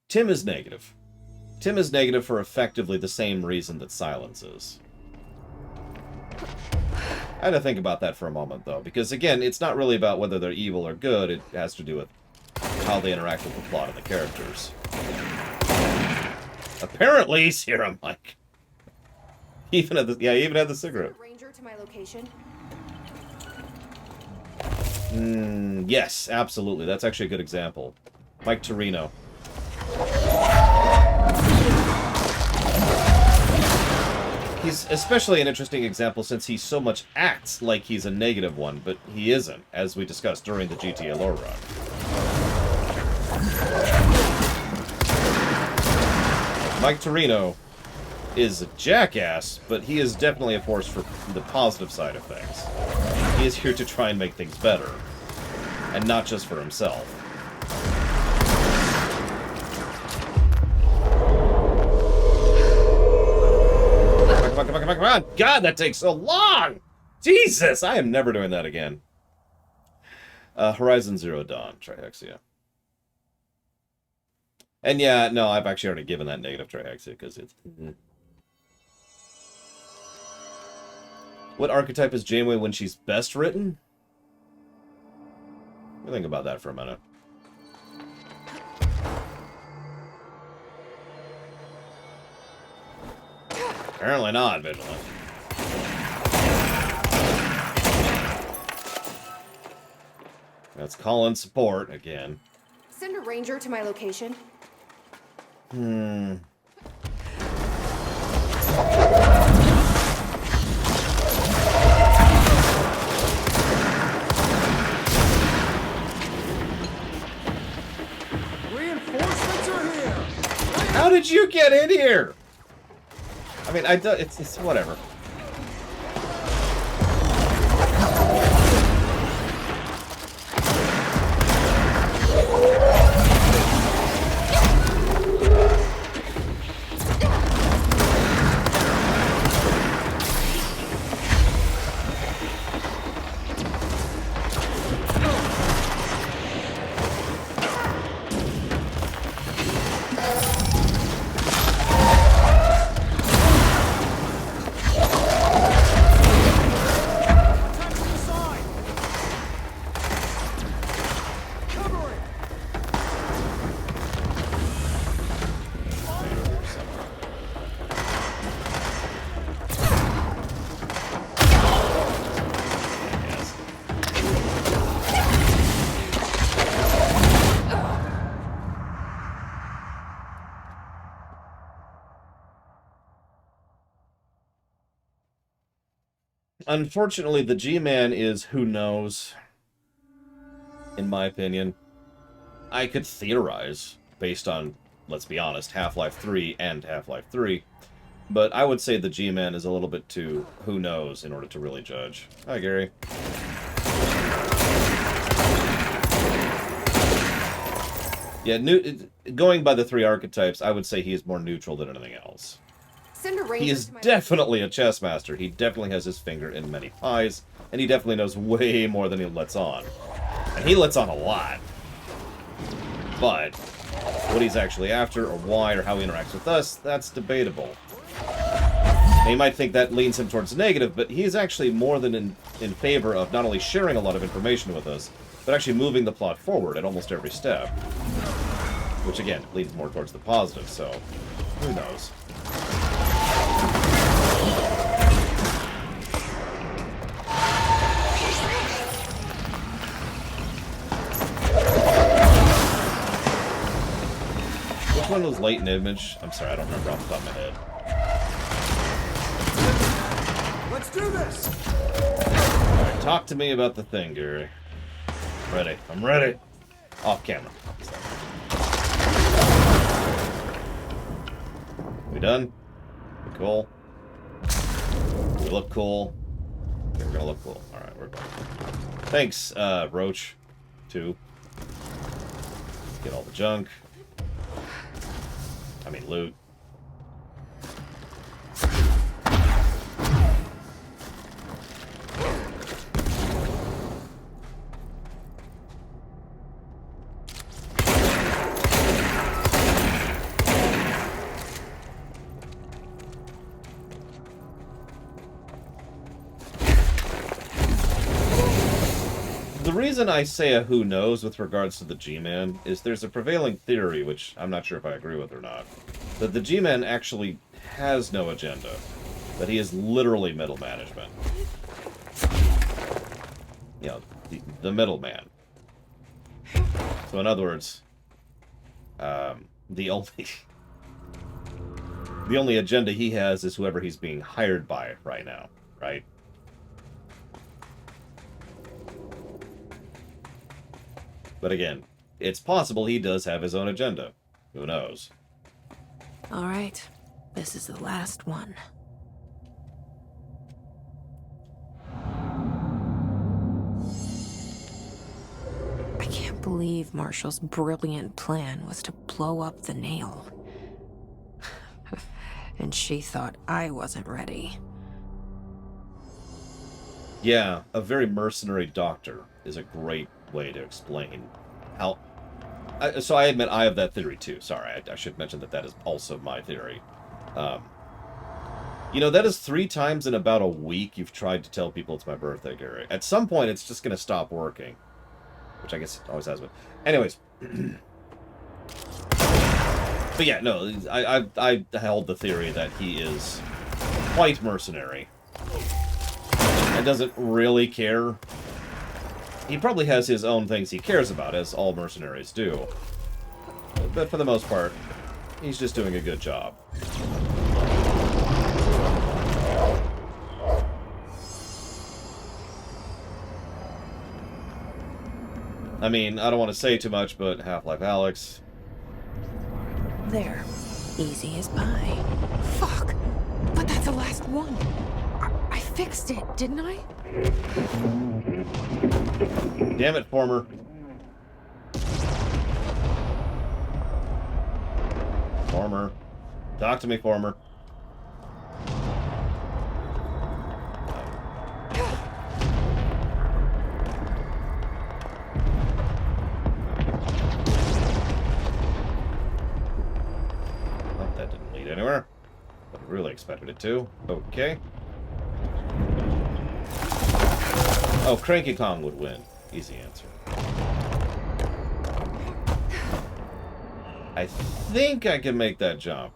Tim is negative. Tim is negative for effectively the same reason that Silence is. I had to think about that for a moment, though, because, again, it's not really about whether they're evil or good. It has to do with how they interact with the plot and the characters. Apparently, he's here, I'm like... Even had the, yeah, he even had the cigarette. Ranger to my location. Yes, absolutely. That's actually a good example. Mike Torino. He's especially an interesting example since he so much acts like he's a negative one, but he isn't, as we discussed during the GTA lore run. Mike Torino is a jackass, but he is definitely a force for the positive side of things. He is here to try and make things better, and not just for himself. Come on! God, that takes so long! Jesus! I am never doing that again. Horizon Zero Dawn, Trihexia. And yeah, no, I've actually already given that negative Trihexia, because it's... What archetype is Janeway when she's best written? Let me think about that for a minute. Apparently not, Vigilant. That's calling support again. Send a ranger to my location. Reinforcements are here! How did you get in here? I mean, it's whatever. Unfortunately, the G-Man is who knows, in my opinion. I could theorize, based on, let's be honest, Half-Life 3 and Half-Life 3, but I would say the G-Man is a little bit too who knows in order to really judge. Hi, Gary. Yeah, going by the 3 archetypes, I would say he is more neutral than anything else. He is definitely a chess master. He definitely has his finger in many pies, and he definitely knows way more than he lets on. And he lets on a lot. But what he's actually after, or why, or how he interacts with us, that's debatable. Now, you might think that leans him towards negative, but he is actually more than in favor of not only sharing a lot of information with us, but actually moving the plot forward at almost every step. Which, again, leans more towards the positive, so who knows. Which one was latent image? I'm sorry, I don't remember off the top of my head. Let's do this! Alright, talk to me about the thing, Gary. Ready. I'm ready. Off camera. We done? We cool? We look cool? Okay, we're gonna look cool. Alright, we're going. Thanks, Roach. 2. Get all the junk. I mean, loot. The reason I say a who knows with regards to the G-Man is there's a prevailing theory, which I'm not sure if I agree with or not, that the G-Man actually has no agenda, that he is literally middle management. You know, the middleman. So in other words, the only agenda he has is whoever he's being hired by right now, right? But again, it's possible he does have his own agenda. Who knows? All right, this is the last one. I can't believe Marshall's brilliant plan was to blow up the nail. And she thought I wasn't ready. Yeah, a very mercenary doctor is a great way to explain how... so I admit I have that theory too. Sorry, I should mention that that is also my theory. You know, that is 3 times in about a week you've tried to tell people it's my birthday, Gary. At some point, it's just going to stop working. Which I guess it always has been. Anyways. But yeah, no, I held the theory that he is quite mercenary. And doesn't really care. He probably has his own things he cares about, as all mercenaries do. But for the most part, he's just doing a good job. I mean, I don't want to say too much, but Half-Life Alyx. There. Easy as pie. Fuck! But that's the last one. I fixed it, didn't I? Damn it, Former. Former. Talk to me, Former. Oh, that didn't lead anywhere. But I really expected it to. Okay. Oh, Cranky Kong would win. Easy answer. I think I can make that jump.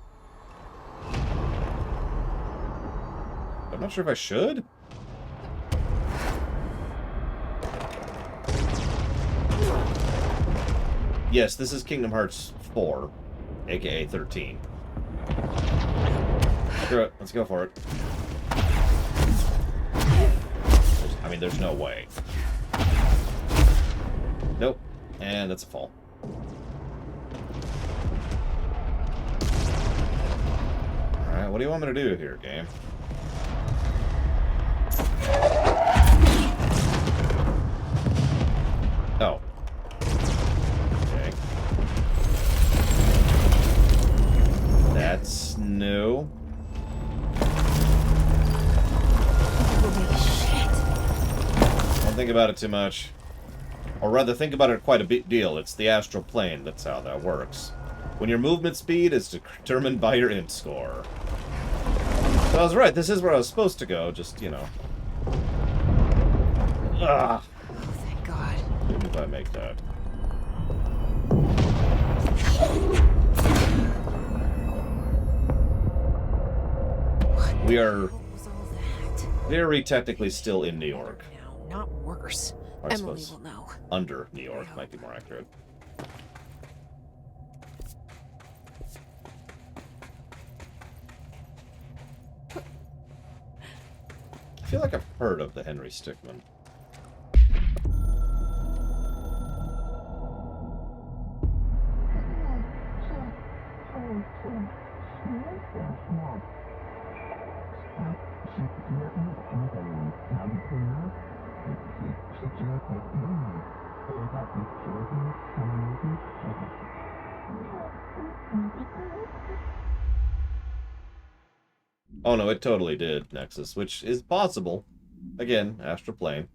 I'm not sure if I should. Yes, this is Kingdom Hearts 4, aka 13. Screw it, let's go for it. I mean, there's no way. Nope. And that's a fall. Alright, what do you want me to do here, game? Oh. Okay. That's new. Holy shit. Don't think about it too much. Or rather, think about it quite a big deal. It's the astral plane. That's how that works. When your movement speed is determined by your int score. So I was right. This is where I was supposed to go. Just, you know. Ah. Oh, thank God. Even if I make that. We are What was all that? very technically still in New York. No, not worse. Or I Emily suppose will know. under New York might be more accurate. I feel like I've heard of the Henry Stickmin. Oh no, it totally did, Nexus, which is possible. Again, astral plane.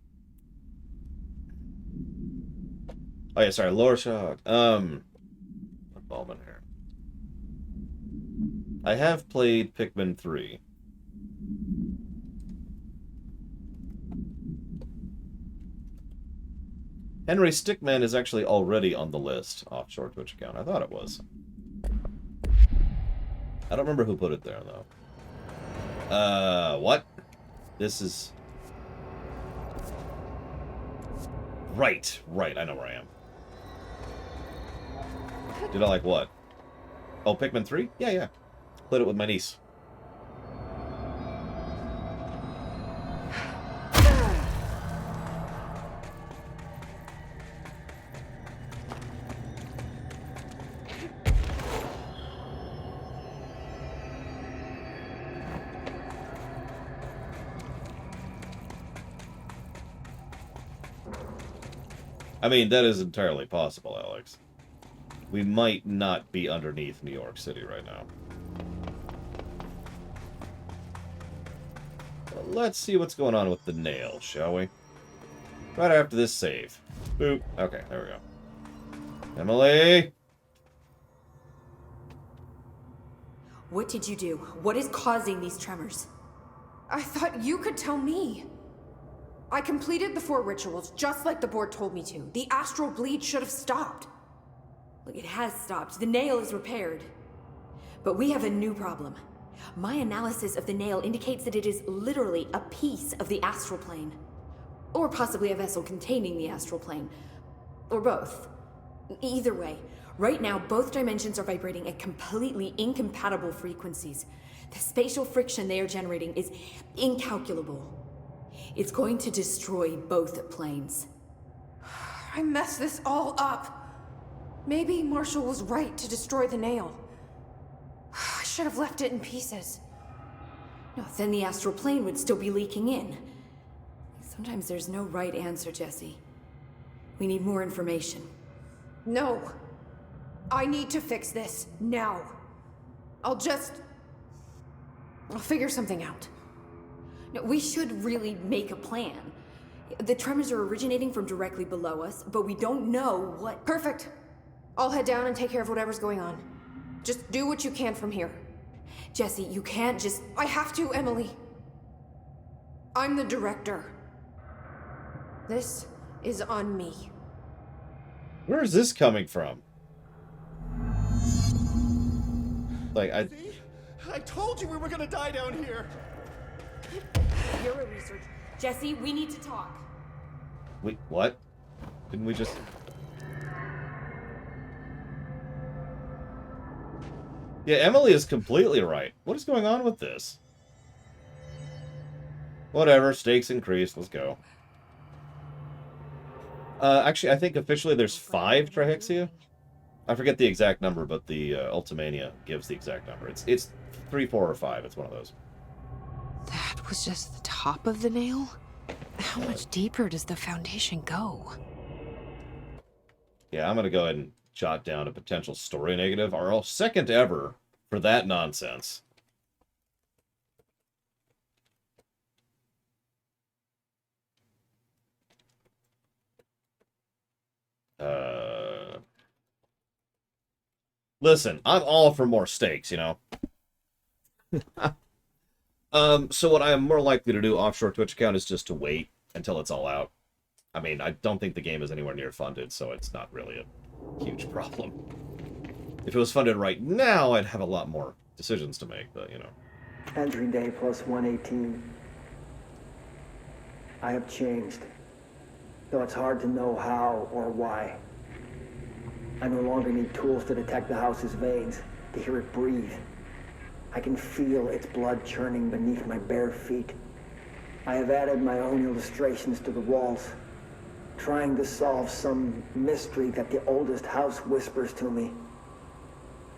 Oh yeah, sorry, Lore Shock. Involvement here. I have played Pikmin 3. Henry Stickmin is actually already on the list, offshore Twitch account. I thought it was. I don't remember who put it there, though. What? This is... Right, I know where I am. Did I like what? Oh, Pikmin 3? Yeah. Played it with my niece. I mean, that is entirely possible, Alex. We might not be underneath New York City right now. But let's see what's going on with the nail, shall we? Right after this save. Boop. Okay, there we go. Emily! What did you do? What is causing these tremors? I thought you could tell me. I completed the 4 rituals just like the board told me to. The astral bleed should have stopped. Look, it has stopped. The nail is repaired. But we have a new problem. My analysis of the nail indicates that it is literally a piece of the astral plane. Or possibly a vessel containing the astral plane. Or both. Either way, right now both dimensions are vibrating at completely incompatible frequencies. The spatial friction they are generating is incalculable. It's going to destroy both planes. I messed this all up. Maybe Marshall was right to destroy the nail. I should have left it in pieces. No, then the astral plane would still be leaking in. Sometimes there's no right answer, Jesse. We need more information. No. I need to fix this now. I'll figure something out. No, we should really make a plan. The tremors are originating from directly below us, but we don't know what... Perfect. I'll head down and take care of whatever's going on. Just do what you can from here. Jesse, you can't just... I have to, Emily. I'm the director. This is on me. Where is this coming from? Like, See? I told you we were gonna die down here. Bureau research. Jesse, we need to talk. Wait, what? Didn't we just... Yeah, Emily is completely right. What is going on with this? Whatever, stakes increased. Let's go. Actually, I think officially there's 5 Trihexia. I forget the exact number, but the Ultimania gives the exact number. It's 3, 4, or 5. It's one of those. That was just the top of the nail? How much deeper does the foundation go? Yeah, I'm going to go ahead and jot down a potential story negative, our second ever for that nonsense. Listen, I'm all for more stakes, you know? So what I am more likely to do offshore Twitch account is just to wait until it's all out. I mean, I don't think the game is anywhere near funded, so it's not really a huge problem. If it was funded right now, I'd have a lot more decisions to make, but, you know. Entry day plus 118. I have changed, though it's hard to know how or why. I no longer need tools to detect the house's veins, to hear it breathe. I can feel its blood churning beneath my bare feet. I have added my own illustrations to the walls, trying to solve some mystery that the oldest house whispers to me.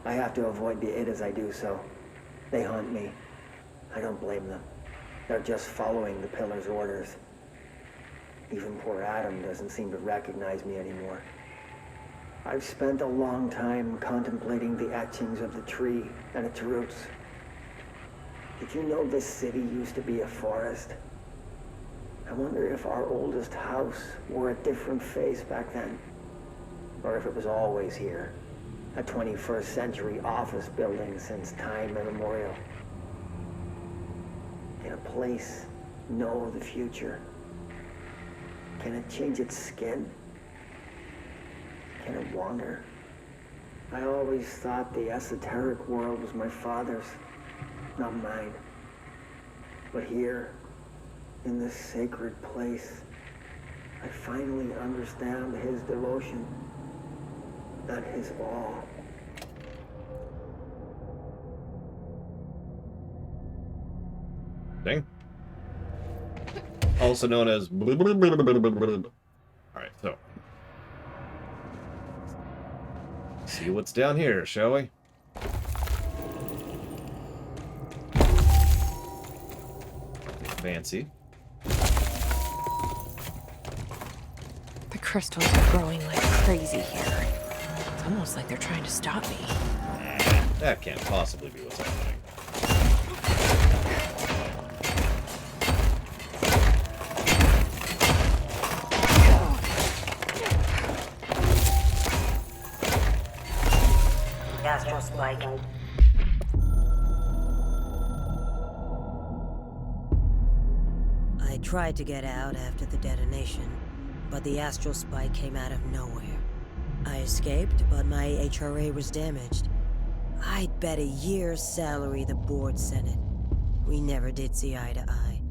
I have to avoid the it as I do so. They hunt me. I don't blame them. They're just following the Pillar's orders. Even poor Adam doesn't seem to recognize me anymore. I've spent a long time contemplating the etchings of the tree and its roots. Did you know this city used to be a forest? I wonder if our oldest house wore a different face back then. Or if it was always here. A 21st century office building since time immemorial. Can a place know the future? Can it change its skin? Can it wander? I always thought the esoteric world was my father's, not mine. But here, in this sacred place, I finally understand his devotion, and his awe. Dang. Also known as... Alright, so. See what's down here, shall we? Fancy. The crystals are growing like crazy here. It's almost like they're trying to stop me. That can't possibly be what's happening. Astral Spike. I tried to get out after the detonation, but the Astral Spike came out of nowhere. I escaped, but my HRA was damaged. I'd bet a year's salary the board sent it. We never did see eye to eye.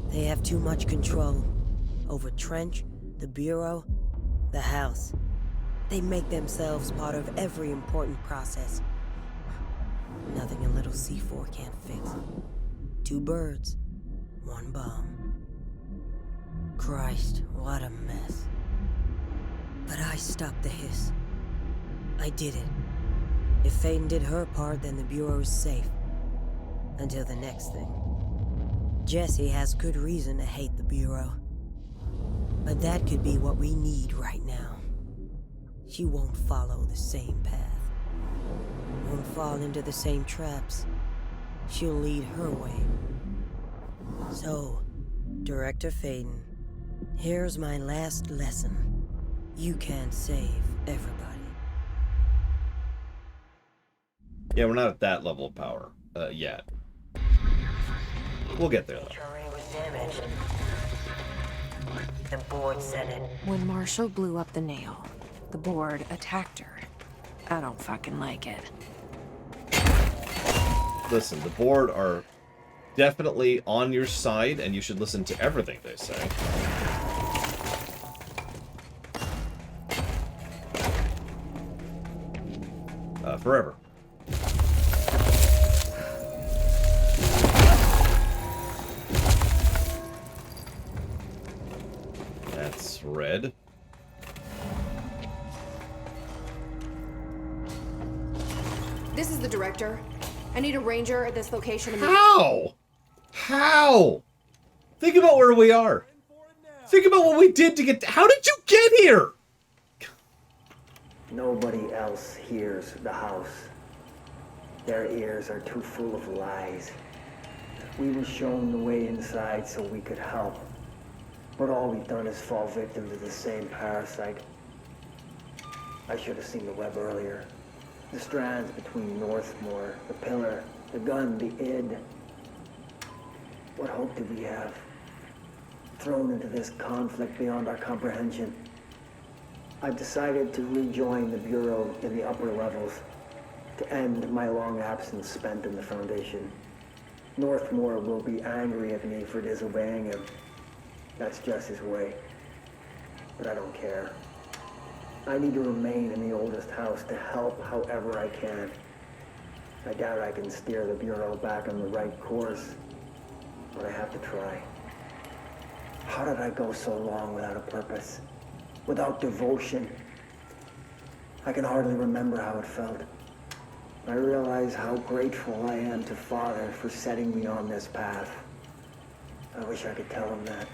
They have too much control over Trench, the Bureau, the House. They make themselves part of every important process. Nothing a little C4 can't fix. 2 birds, 1 bomb. Christ, what a mess. But I stopped the hiss. I did it. If Faden did her part, then the Bureau is safe. Until the next thing. Jessie has good reason to hate the Bureau. But that could be what we need right now. She won't follow the same path. Won't fall into the same traps. She'll lead her way. So, Director Faden, here's my last lesson. You can't save everybody. Yeah, we're not at that level of power yet. We'll get there, though. HRA was damaged. The board said it. When Marshall blew up the nail, the board attacked her. I don't fucking like it. Listen, the board are definitely on your side, and you should listen to everything they say. Forever. That's red. the director. I need a ranger at this location. How? Think about where we are. Think about what we did to get... How did you get here? Nobody else hears the house. Their ears are too full of lies. We were shown the way inside so we could help. But all we've done is fall victim to the same parasite. I should have seen the web earlier. The strands between Northmore, the pillar, the gun, the id. What hope did we have? Thrown into this conflict beyond our comprehension. I've decided to rejoin the Bureau in the upper levels, to end my long absence spent in the Foundation. Northmore will be angry at me for disobeying him. That's just his way. But I don't care. I need to remain in the oldest house to help however I can. I doubt I can steer the Bureau back on the right course, but I have to try. How did I go so long without a purpose? Without devotion? I can hardly remember how it felt. I realize how grateful I am to Father for setting me on this path. I wish I could tell him that.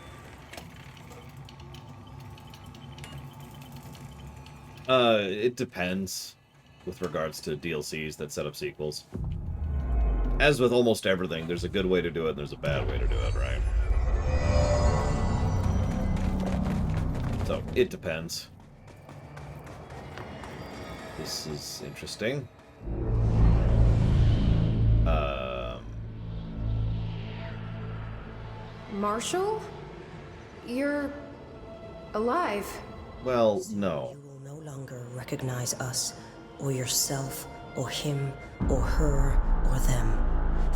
It depends with regards to DLCs that set up sequels. As with almost everything, there's a good way to do it and there's a bad way to do it, right? So, it depends. This is interesting. Marshall? You're alive. Well, no. You will no longer recognize us, or yourself, or him, or her, or them.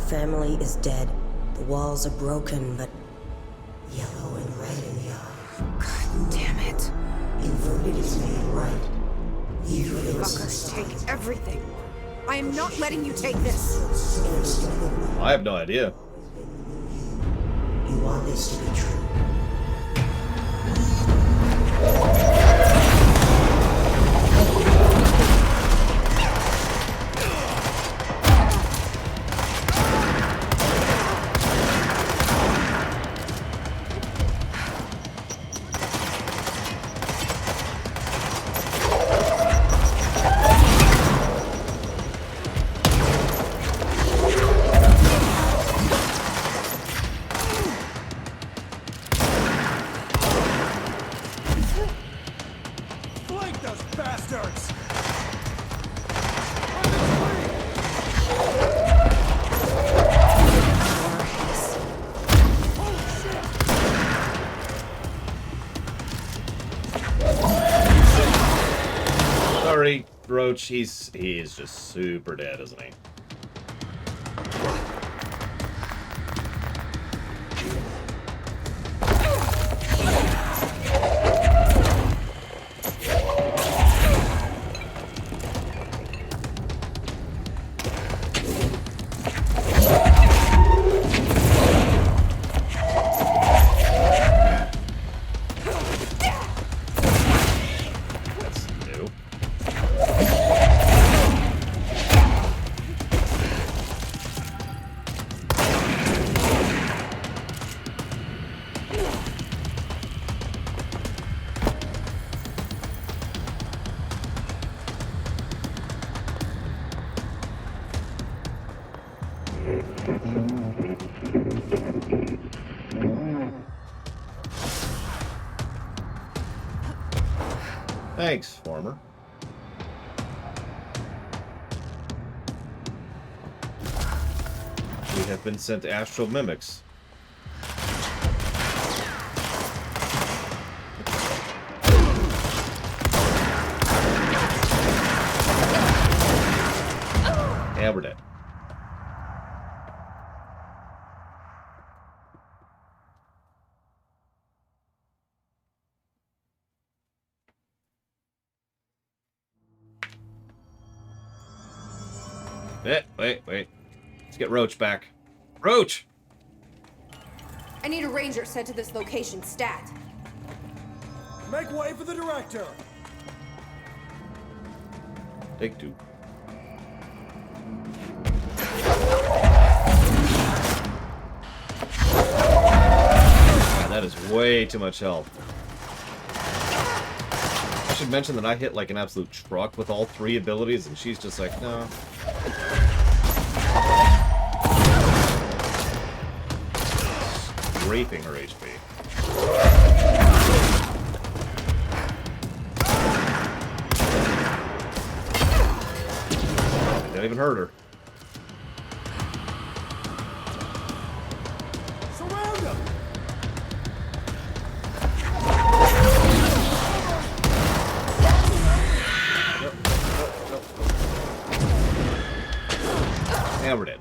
Family is dead. The walls are broken, but yellow and red in the eye. God damn it. Inverted is made right. You fuckers take everything. I am not letting you take this. I have no idea. You want this to be true. Flank those bastards! Sorry, Roach, he is just super dead, isn't he? That's new. Thanks, Former. We have been sent astral mimics. Yeah, we're dead. Wait. Let's get Roach back. Roach! I need a ranger sent to this location, stat. Make way for the director! Take two. Way too much health. I should mention that I hit like an absolute truck with all 3 abilities, and she's just like, no. Scraping her HP. Didn't even hurt her. Surround him! And we're dead.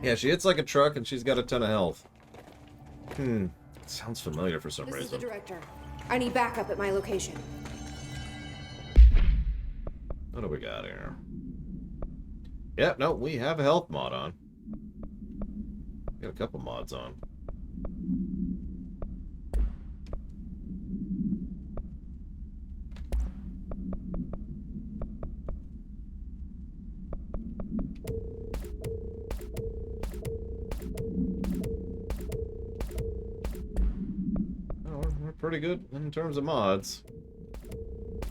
Yeah, she hits like a truck and she's got a ton of health. Sounds familiar for some This is the reason. director. I need backup at my location. What do we got here? Yep, no, we have a health mod on. Got a couple mods on. Oh, we're pretty good in terms of mods.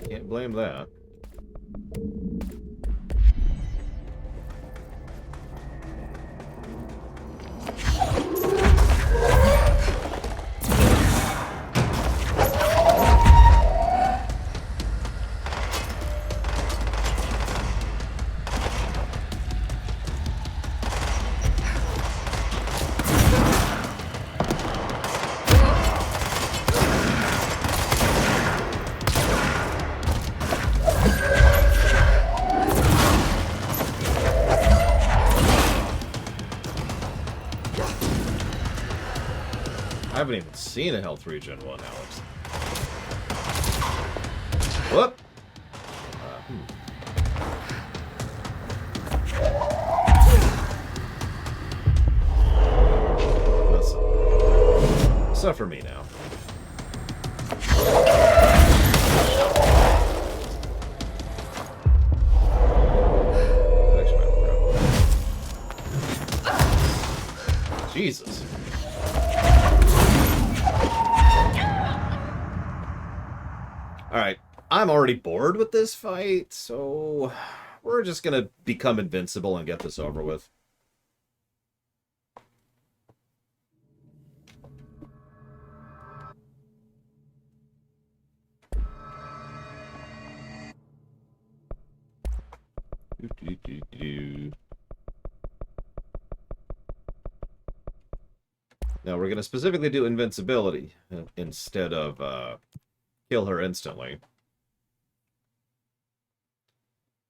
Can't blame that. I haven't even seen a health regen one, Alex. Whoop! Listen. Suffer me now. Jesus. Alright, I'm already bored with this fight, so we're just gonna become invincible and get this over with. Now we're gonna specifically do invincibility instead of kill her instantly.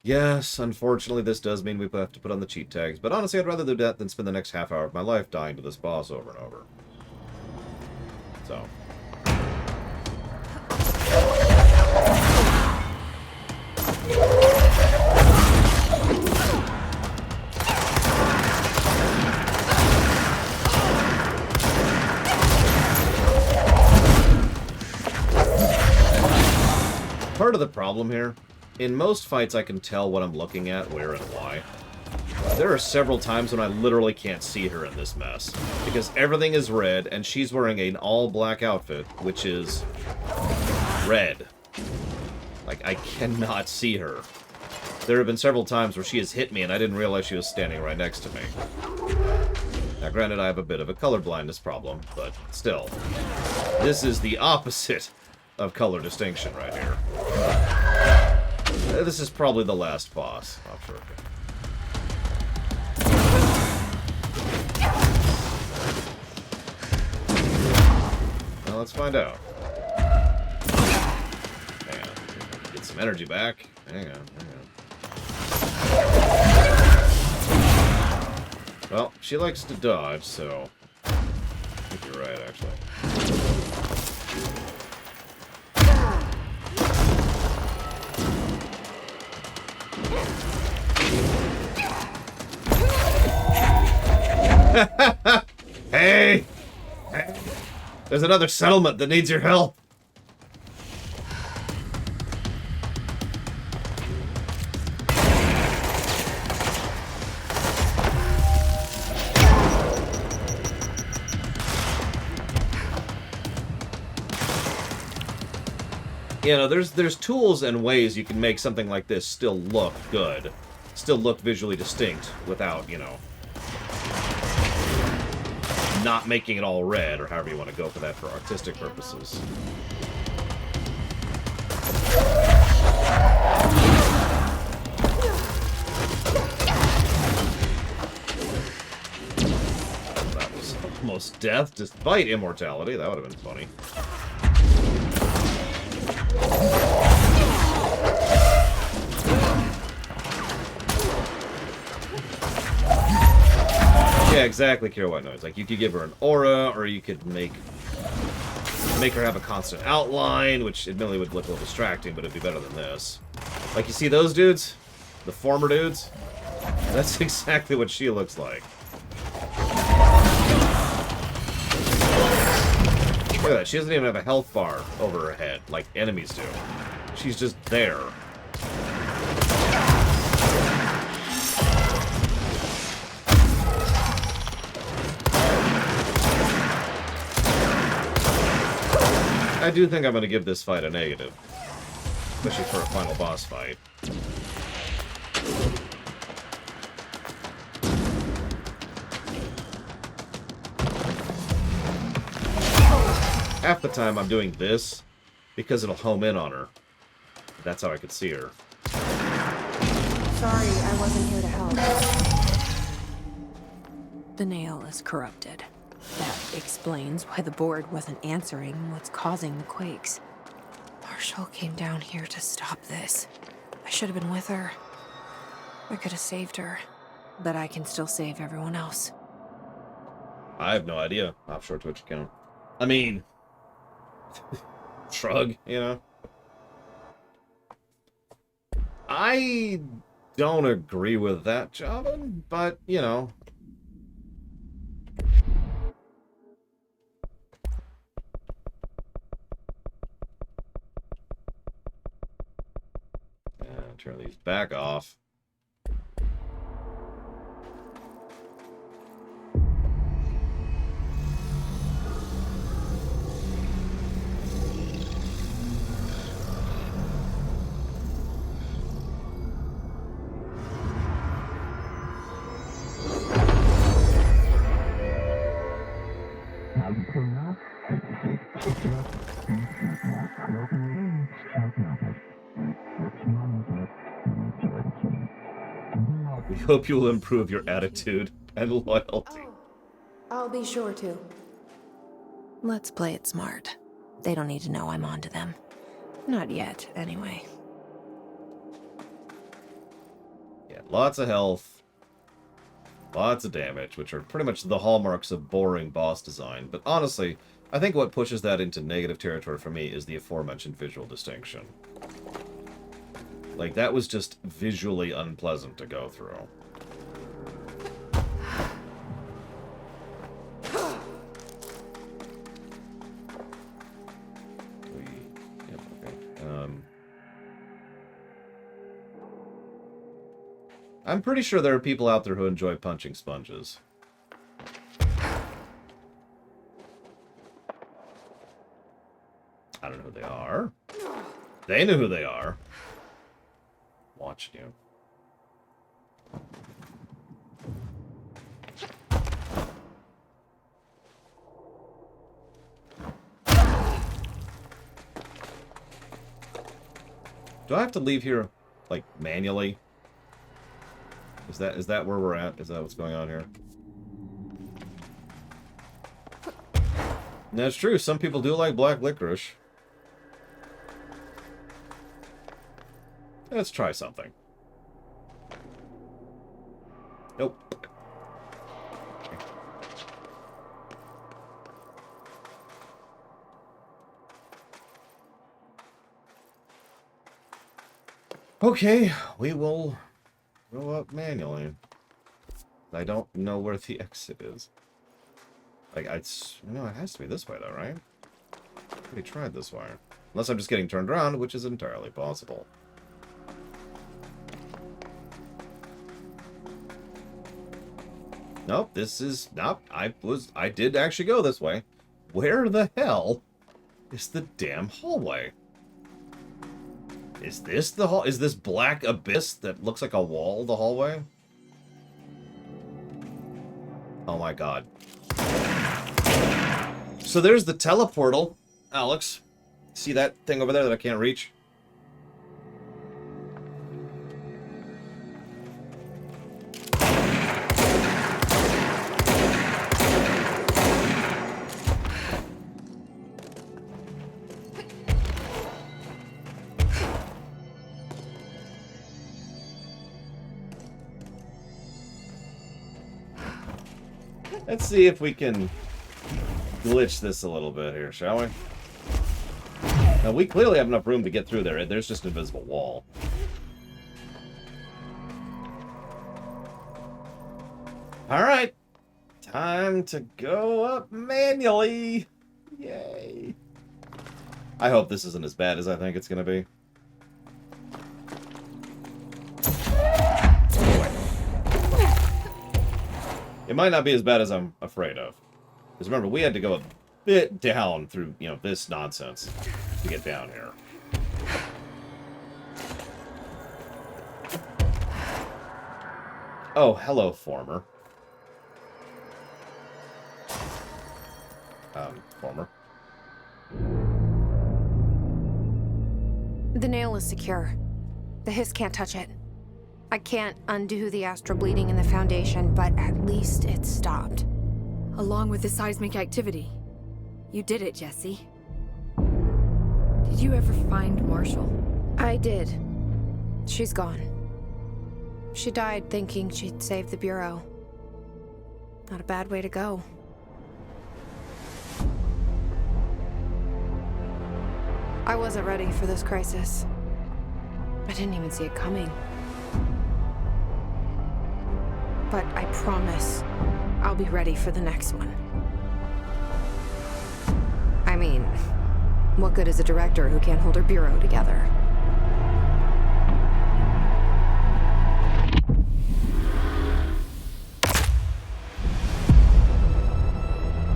Yes, unfortunately this does mean we have to put on the cheat tags, but honestly I'd rather do that than spend the next half hour of my life dying to this boss over and over. So. Part of the problem here, in most fights I can tell what I'm looking at, where and why. There are several times when I literally can't see her in this mess, because everything is red, and she's wearing an all-black outfit, which is red. Like, I cannot see her. There have been several times where she has hit me, and I didn't realize she was standing right next to me. Now, granted, I have a bit of a color blindness problem, but still. This is the opposite of color distinction right here. This is probably the last boss. Not sure. Well, let's find out. Hang on. Get some energy back. Hang on. Well, she likes to dodge, so I think you're right, actually. Hey! Hey! There's another settlement that needs your help. You know, there's tools and ways you can make something like this still look good. Still look visually distinct without, you know, not making it all red, or however you want to go for that for artistic purposes. That was almost death despite immortality. That would have been funny. Yeah, exactly, Kira White Noise. Like, you could give her an aura, or you could make her have a constant outline, which admittedly would look a little distracting, but it'd be better than this. Like, you see those dudes? The former dudes? That's exactly what she looks like. Look at that. She doesn't even have a health bar over her head, like enemies do. She's just there. I do think I'm going to give this fight a negative. Especially for a final boss fight. Half the time I'm doing this because it'll home in on her. That's how I could see her. Sorry, I wasn't here to help. The nail is corrupted. That explains why the board wasn't answering what's causing the quakes. Marshall came down here to stop this. I should have been with her. I could have saved her. But I can still save everyone else. I have no idea. Offshore Twitch account. I mean... shrug, you know? I don't agree with that, Javin, but, you know... Turn these back off. We hope you will improve your attitude and loyalty. Oh, I'll be sure to. Let's play it smart. They don't need to know I'm onto them. Not yet, anyway. Yeah, lots of health. Lots of damage, which are pretty much the hallmarks of boring boss design. But honestly, I think what pushes that into negative territory for me is the aforementioned visual distinction. Like, that was just visually unpleasant to go through. I'm pretty sure there are people out there who enjoy punching sponges. I don't know who they are. They know who they are. Watching you. Do I have to leave here, like, manually? Is that where we're at? Is that what's going on here? That's true. Some people do like black licorice. Let's try something. Nope. Okay, we will go up manually. I don't know where the exit is. Like, no, it has to be this way, though, right? We tried this way. Unless I'm just getting turned around, which is entirely possible. Nope, this is... Nope, I did actually go this way. Where the hell is the damn hallway? Is this the hall? Is this black abyss that looks like a wall, the hallway? Oh my god. So there's the teleportal, Alex. See that thing over there that I can't reach? Let's see if we can glitch this a little bit here, shall we? Now, we clearly have enough room to get through there. There's just an invisible wall. Alright. Time to go up manually. Yay. I hope this isn't as bad as I think it's going to be. It might not be as bad as I'm afraid of. Because remember, we had to go a bit down through, you know, this nonsense to get down here. Oh, hello, former. Former. The nail is secure. The hiss can't touch it. I can't undo the astral bleeding in the Foundation, but at least it stopped. Along with the seismic activity. You did it, Jesse. Did you ever find Marshall? I did. She's gone. She died thinking she'd save the Bureau. Not a bad way to go. I wasn't ready for this crisis. I didn't even see it coming. But I promise I'll be ready for the next one. I mean, what good is a director who can't hold her bureau together?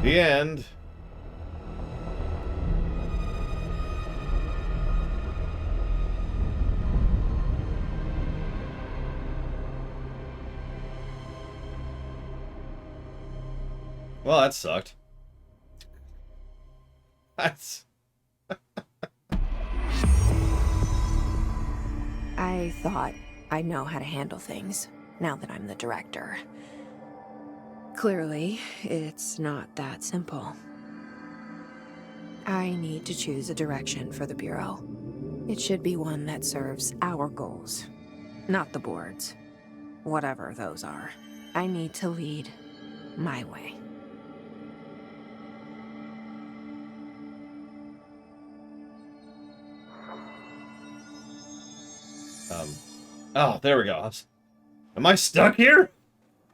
The end. Well, that sucked. That's... I thought I know how to handle things, now that I'm the director. Clearly, it's not that simple. I need to choose a direction for the Bureau. It should be one that serves our goals, not the board's. Whatever those are. I need to lead my way. Oh, there we go. Am I stuck here?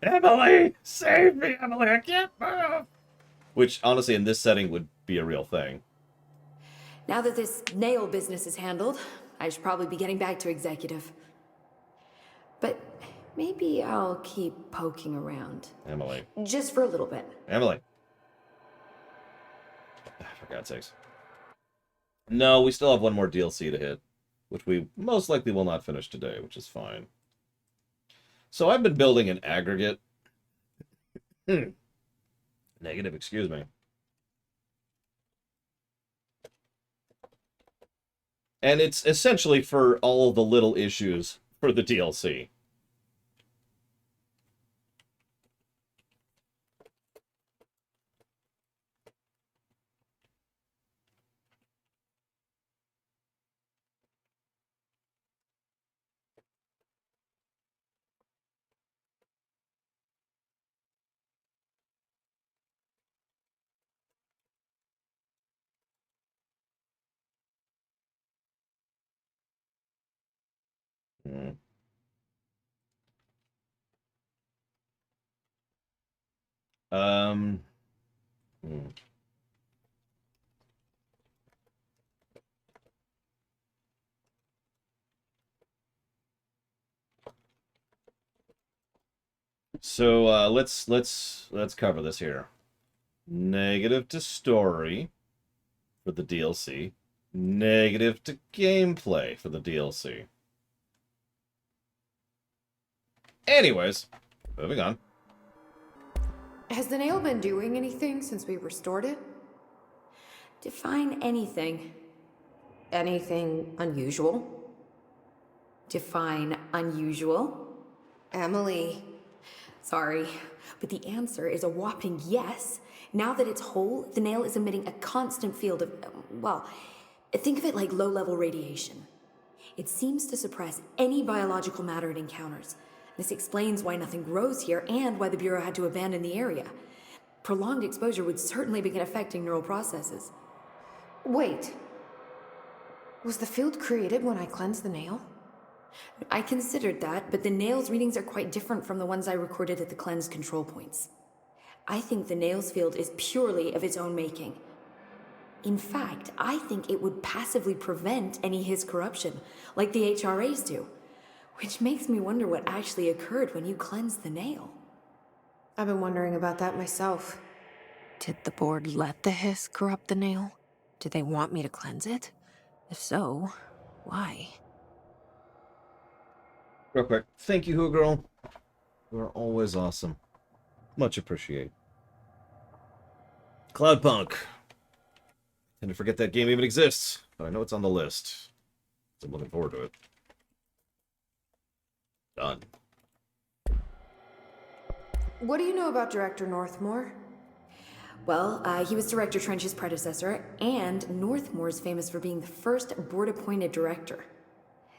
Emily! Save me, Emily! I can't move! Which, honestly, in this setting would be a real thing. Now that this nail business is handled, I should probably be getting back to executive. But maybe I'll keep poking around. Emily. Just for a little bit. Emily. For God's sakes. No, we still have one more DLC to hit, which we most likely will not finish today, which is fine. So I've been building an aggregate. Negative, excuse me. And it's essentially for all the little issues for the DLC. Hmm. Hmm. So let's cover this here. Negative to story for the DLC. Negative to gameplay for the DLC. Anyways, moving on. Has the nail been doing anything since we restored it? Define anything. Anything unusual? Define unusual. Emily. Sorry, but the answer is a whopping yes. Now that it's whole, the nail is emitting a constant field of, well, think of it like low-level radiation. It seems to suppress any biological matter it encounters. This explains why nothing grows here and why the Bureau had to abandon the area. Prolonged exposure would certainly begin affecting neural processes. Wait. Was the field created when I cleansed the nail? I considered that, but the nail's readings are quite different from the ones I recorded at the cleanse control points. I think the nail's field is purely of its own making. In fact, I think it would passively prevent any Hiss corruption, like the HRAs do. Which makes me wonder what actually occurred when you cleansed the nail. I've been wondering about that myself. Did the board let the Hiss corrupt the nail? Did they want me to cleanse it? If so, why? Real quick. Thank you, Who Girl. You are always awesome. Much appreciated. Cloudpunk. I tend to forget that game even exists, but I know it's on the list. So I'm looking forward to it. Done. What do you know about Director Northmore? Well, he was Director Trench's predecessor, and Northmore's famous for being the first board-appointed director.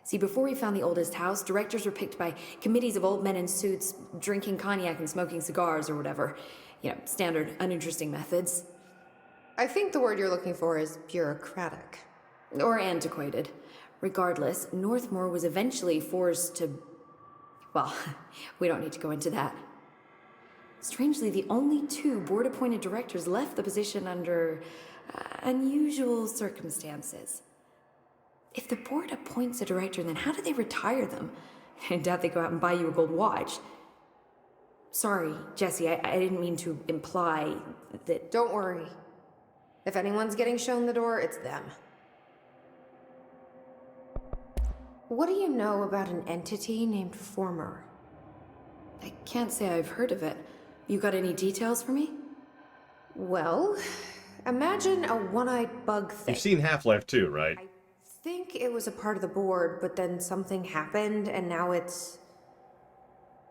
See, before we found the oldest house, directors were picked by committees of old men in suits, drinking cognac and smoking cigars or whatever. You know, standard, uninteresting methods. I think the word you're looking for is bureaucratic. Or antiquated. Regardless, Northmore was eventually forced to... Well, we don't need to go into that. Strangely, the only two board-appointed directors left the position under unusual circumstances. If the board appoints a director, then how do they retire them? I doubt they go out and buy you a gold watch. Sorry, Jesse, I didn't mean to imply that... Don't worry. If anyone's getting shown the door, it's them. What do you know about an entity named Former? I can't say I've heard of it. You got any details for me? Well, imagine a one-eyed bug thing. You've seen Half-Life 2, right? I think it was a part of the board, but then something happened, and now it's...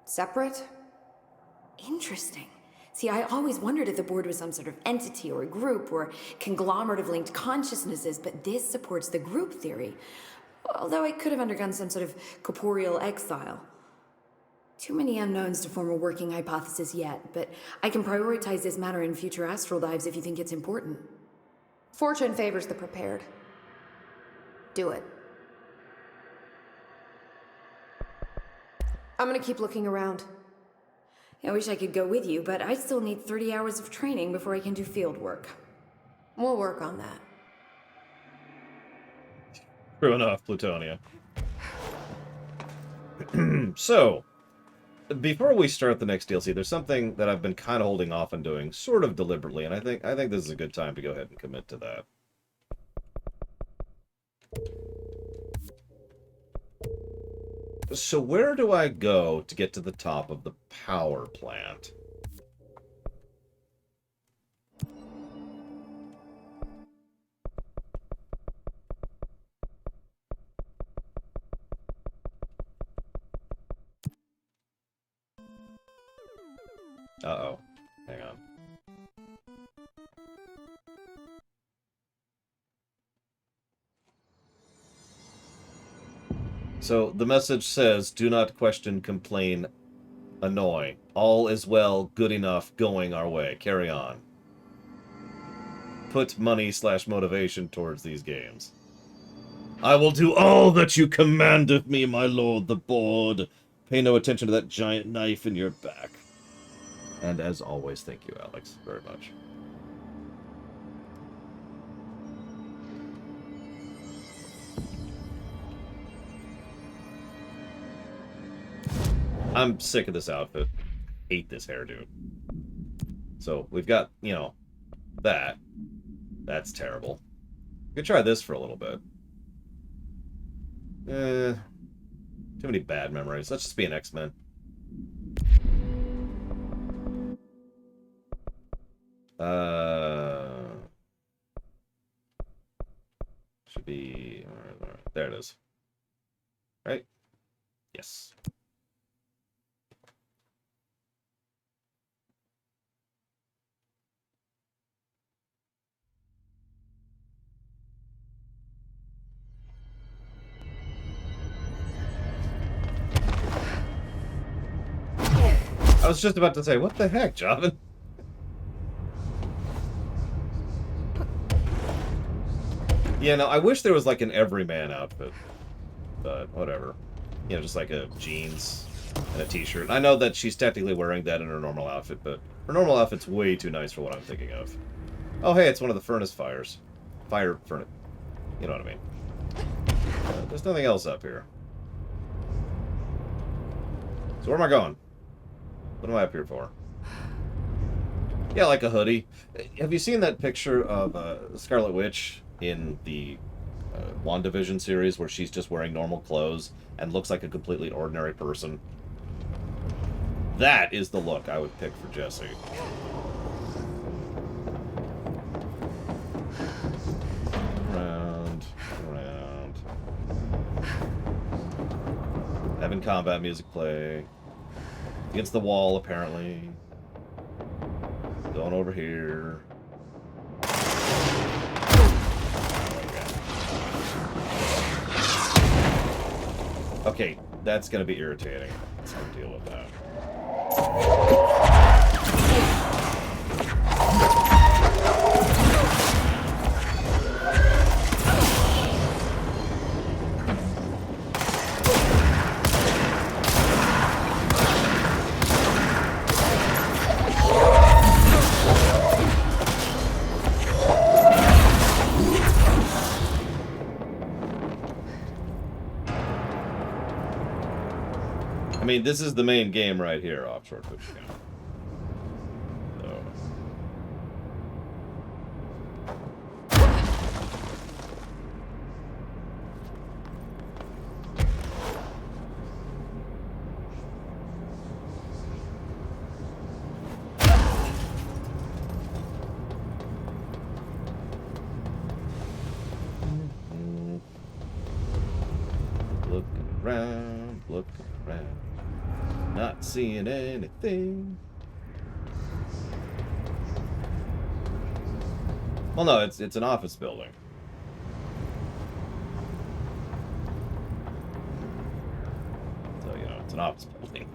separate? Interesting. See, I always wondered if the board was some sort of entity or a group or conglomerate of linked consciousnesses, but this supports the group theory. Although it could have undergone some sort of corporeal exile. Too many unknowns to form a working hypothesis yet, but I can prioritize this matter in future astral dives if you think it's important. Fortune favors the prepared. Do it. I'm gonna keep looking around. I wish I could go with you, but I still need 30 hours of training before I can do field work. We'll work on that. True enough, Plutonia. So, before we start the next DLC, there's something that I've been kind of holding off on doing, sort of deliberately, and I think this is a good time to go ahead and commit to that. So where do I go to get to the top of the power plant? Uh-oh. Hang on. So the message says, do not question, complain, annoy. All is well, good enough, going our way. Carry on. Put money/motivation towards these games. I will do all that you command of me, my lord the board. Pay no attention to that giant knife in your back. And as always, thank you, Alex, very much. I'm sick of this outfit. Hate this hairdo. So we've got, you know, that. That's terrible. We could try this for a little bit. Too many bad memories. Let's just be an X-Men. Should be... all right. There it is. Right? Yes. I was just about to say, what the heck, Joven? Yeah, no, I wish there was like an everyman outfit. But whatever. You know, just like a jeans and a t-shirt. I know that she's technically wearing that in her normal outfit, but her normal outfit's way too nice for what I'm thinking of. Oh, hey, it's one of the furnace fires. Fire furnace. You know what I mean. There's nothing else up here. So where am I going? What am I up here for? Yeah, like a hoodie. Have you seen that picture of Scarlet Witch in the WandaVision series where she's just wearing normal clothes and looks like a completely ordinary person? That is the look I would pick for Jessie. Round, round. Having combat music play. Against the wall, apparently. Going over here. Okay, that's gonna be irritating. Let's deal with that. I mean, this is the main game right here, Offshore Cookie Camp. So. Looking around, looking around. Not seeing anything. Well, no, it's an office building. So, you know, it's an office building.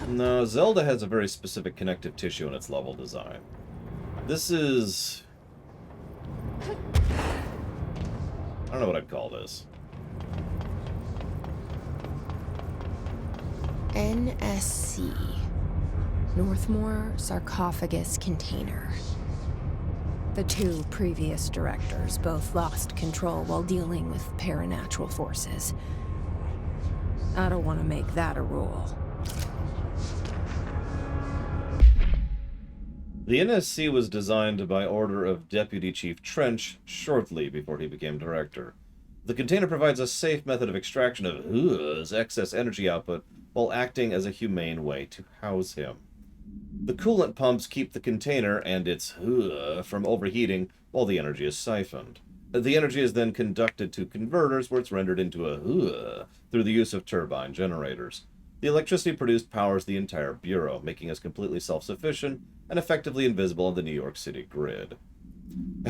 No, Zelda has a very specific connective tissue in its level design. This is... I don't know what I'd call this. NSC. Northmore Sarcophagus Container. The two previous directors both lost control while dealing with paranatural forces. I don't want to make that a rule. The NSC was designed by order of Deputy Chief Trench shortly before he became director. The container provides a safe method of extraction of Hua's excess energy output while acting as a humane way to house him. The coolant pumps keep the container and its Hua from overheating while the energy is siphoned. The energy is then conducted to converters where it's rendered into a Hua through the use of turbine generators. The electricity produced powers the entire Bureau, making us completely self-sufficient and effectively invisible in the New York City grid.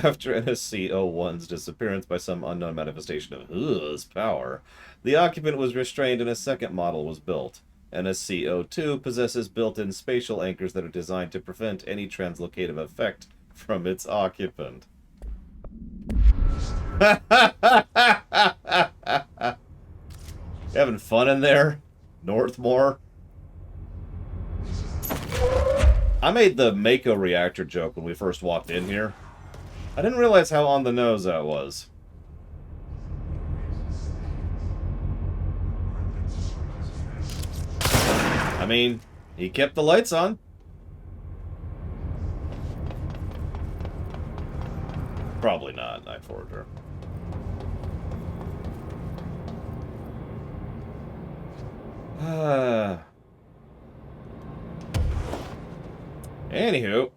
After NSC-01's disappearance by some unknown manifestation of Hua's power, the occupant was restrained and a second model was built. NSC-02 possesses built-in spatial anchors that are designed to prevent any translocative effect from its occupant. Having fun in there? Northmore? I made the Mako reactor joke when we first walked in here. I didn't realize how on the nose that was. mean, he kept the lights on. Probably not, Night Forager. Anywho.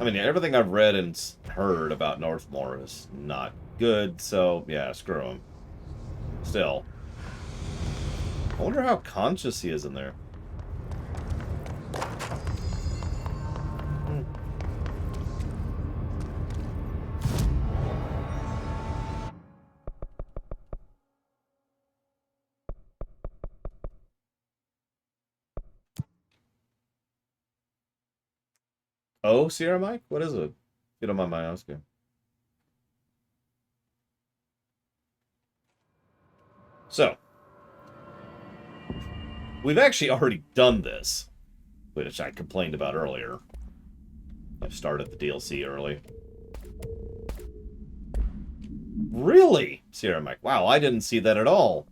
I mean, everything I've read and heard about Northmore is not good, so yeah, screw him. Still. I wonder how conscious he is in there. Oh, Sierra Mike? What is it? If you don't mind my asking. So, we've actually already done this, which I complained about earlier. I've started the DLC early. Really? Sierra Mike. Wow, I didn't see that at all.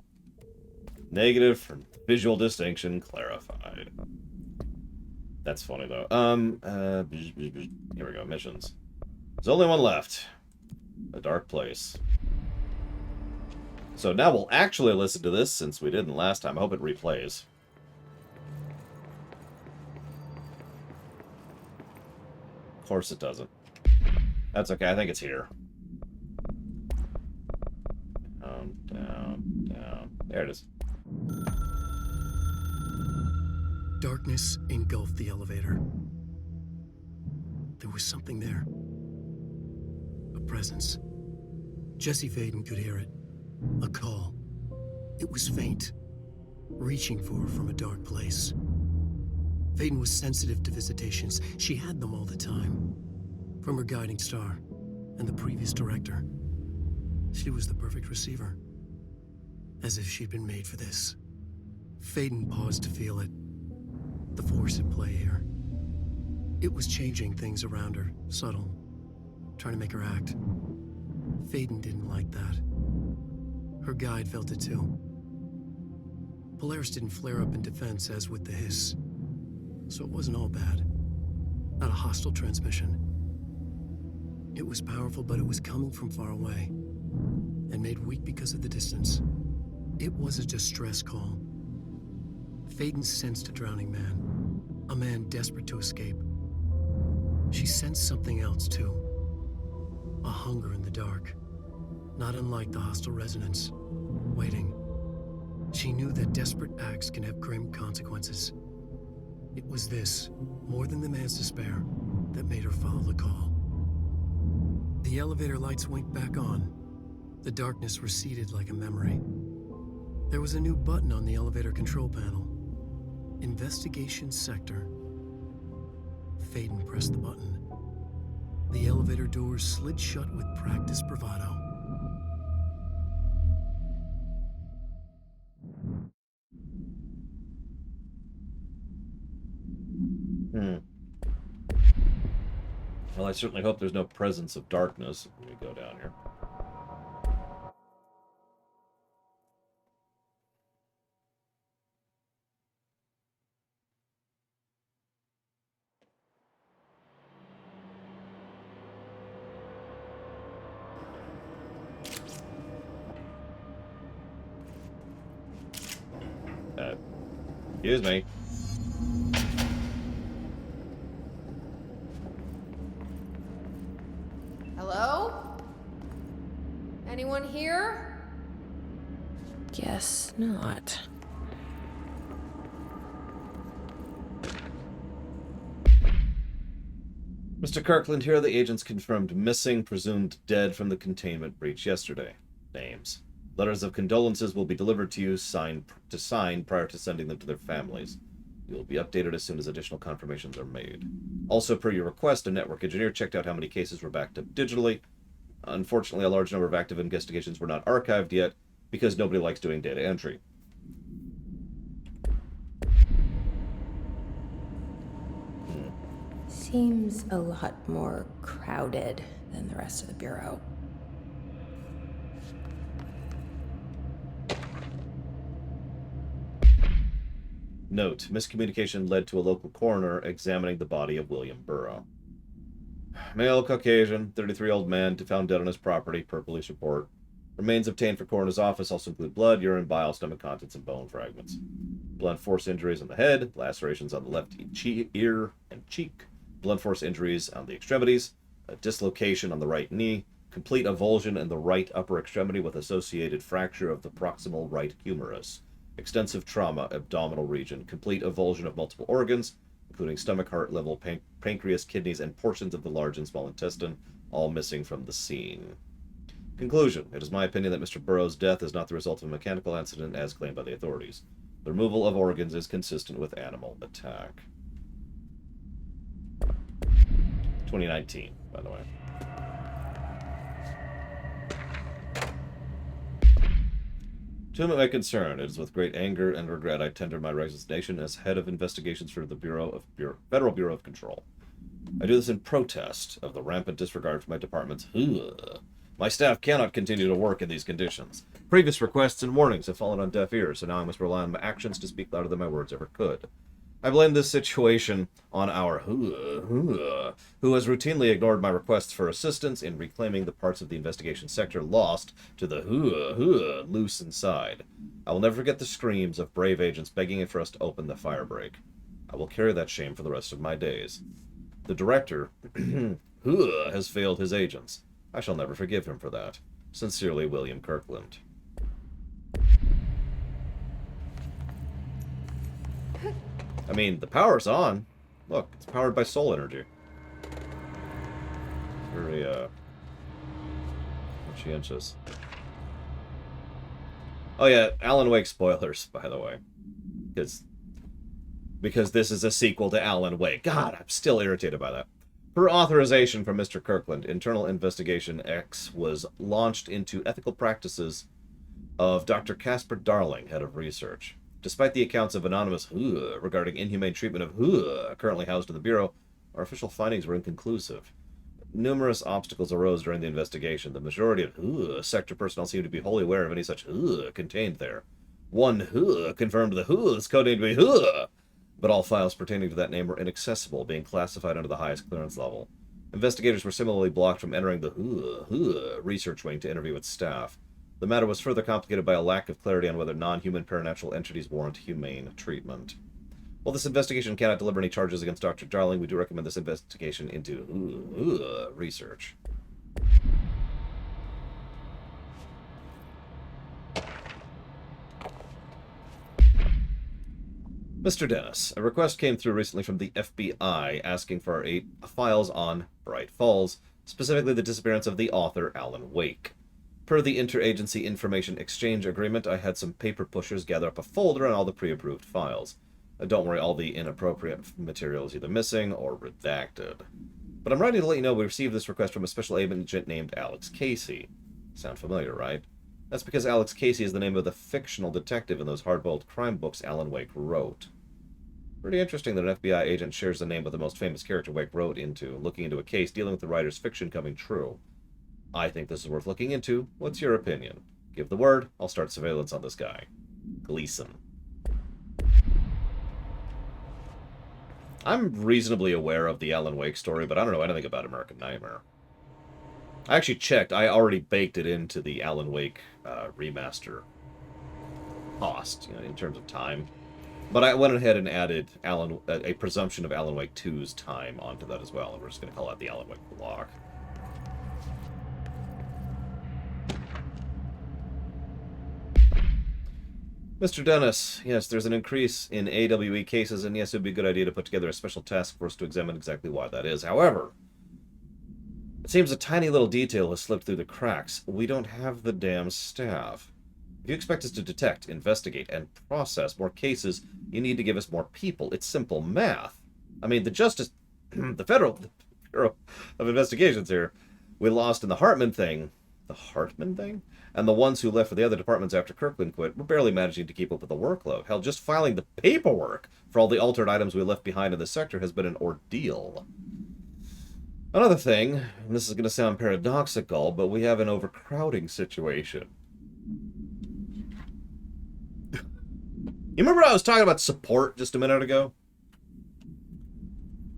Negative for visual distinction clarified. That's funny, though. Here we go. Missions. There's only one left. A dark place. So now we'll actually listen to this, since we didn't last time. I hope it replays. Of course it doesn't. That's okay. I think it's here. Down. There it is. Darkness engulfed the elevator. There was something there. A presence. Jesse Faden could hear it. A call. It was faint, reaching for her from a dark place. Faden was sensitive to visitations. She had them all the time. From her guiding star and the previous director. She was the perfect receiver. As if she'd been made for this. Faden paused to feel it. The force at play here. It was changing things around her, subtle, trying to make her act. Faden didn't like that. Her guide felt it too. Polaris didn't flare up in defense as with the hiss, so it wasn't all bad. Not a hostile transmission. It was powerful, but it was coming from far away, and made weak because of the distance. It was a distress call. Faden sensed a drowning man, a man desperate to escape. She sensed something else, too. A hunger in the dark, not unlike the hostile resonance, waiting. She knew that desperate acts can have grim consequences. It was this, more than the man's despair, that made her follow the call. The elevator lights winked back on. The darkness receded like a memory. There was a new button on the elevator control panel. Investigation Sector. Faden pressed the button. The elevator doors slid shut with practiced bravado. Well, I certainly hope there's no presence of darkness when we go down here. Excuse me. Hello? Anyone here? Guess not. Mr. Kirkland, here are the agents confirmed missing, presumed dead from the containment breach yesterday. Names. Letters of condolences will be delivered to you, sign prior to sending them to their families. You will be updated as soon as additional confirmations are made. Also, per your request, a network engineer checked out how many cases were backed up digitally. Unfortunately, a large number of active investigations were not archived yet, because nobody likes doing data entry. Seems a lot more crowded than the rest of the Bureau. Note, miscommunication led to a local coroner examining the body of William Burrow. Male, Caucasian, 33-year-old man, found dead on his property, per police report. Remains obtained for coroner's office also include blood, urine, bile, stomach contents, and bone fragments. Blunt force injuries on the head, lacerations on the left ear and cheek, blunt force injuries on the extremities, a dislocation on the right knee, complete avulsion in the right upper extremity with associated fracture of the proximal right humerus, extensive trauma, abdominal region, complete avulsion of multiple organs, including stomach, heart, liver, pancreas, kidneys, and portions of the large and small intestine, all missing from the scene. Conclusion. It is my opinion that Mr. Burrow's death is not the result of a mechanical accident as claimed by the authorities. The removal of organs is consistent with animal attack. 2019, by the way. To whom it may concern, it is with great anger and regret I tender my resignation as head of investigations for the Federal Bureau of Control. I do this in protest of the rampant disregard for my department's My staff cannot continue to work in these conditions. Previous requests and warnings have fallen on deaf ears, so now I must rely on my actions to speak louder than my words ever could. I blame this situation on our who has routinely ignored my requests for assistance in reclaiming the parts of the investigation sector lost to the loose inside. I will never forget the screams of brave agents begging for us to open the firebreak. I will carry that shame for the rest of my days. The director has failed his agents. I shall never forgive him for that. Sincerely, William Kirkland. I mean, the power's on. Look, it's powered by soul energy. Very, conscientious. Oh yeah, Alan Wake spoilers, by the way. Because this is a sequel to Alan Wake. God, I'm still irritated by that. Per authorization from Mr. Kirkland, Internal Investigation X was launched into ethical practices of Dr. Casper Darling, head of research. Despite the accounts of anonymous regarding inhumane treatment of currently housed in the Bureau, our official findings were inconclusive. Numerous obstacles arose during the investigation. The majority of sector personnel seemed to be wholly aware of any such contained there. One confirmed the is codenamed to be but all files pertaining to that name were inaccessible, being classified under the highest clearance level. Investigators were similarly blocked from entering the research wing to interview its staff. The matter was further complicated by a lack of clarity on whether non-human paranatural entities warrant humane treatment. While this investigation cannot deliver any charges against Dr. Darling, we do recommend this investigation into research. Mr. Dennis, a request came through recently from the FBI asking for 8 files on Bright Falls, specifically the disappearance of the author Alan Wake. Per the Interagency Information Exchange Agreement, I had some paper pushers gather up a folder on all the pre-approved files. Don't worry, all the inappropriate material is either missing or redacted. But I'm writing to let you know we received this request from a special agent named Alex Casey. Sound familiar, right? That's because Alex Casey is the name of the fictional detective in those hard-boiled crime books Alan Wake wrote. Pretty interesting that an FBI agent shares the name with the most famous character Wake wrote into, looking into a case dealing with the writer's fiction coming true. I think this is worth looking into. What's your opinion? Give the word, I'll start surveillance on this guy. Gleason. I'm reasonably aware of the Alan Wake story, but I don't know anything about American Nightmare. I actually checked. I already baked it into the Alan Wake remaster cost, in terms of time. But I went ahead and added a presumption of Alan Wake 2's time onto that as well, and we're just going to call that the Alan Wake block. Mr. Dennis, yes, there's an increase in AWE cases, and yes, it would be a good idea to put together a special task force to examine exactly why that is. However, it seems a tiny little detail has slipped through the cracks. We don't have the damn staff. If you expect us to detect, investigate, and process more cases, you need to give us more people. It's simple math. I mean, the Federal Bureau of Investigations here, we lost in the Hartman thing. The Hartman thing? And the ones who left for the other departments after Kirkland quit were barely managing to keep up with the workload. Hell, just filing the paperwork for all the altered items we left behind in the sector has been an ordeal. Another thing, and this is going to sound paradoxical, but we have an overcrowding situation. You remember I was talking about support just a minute ago?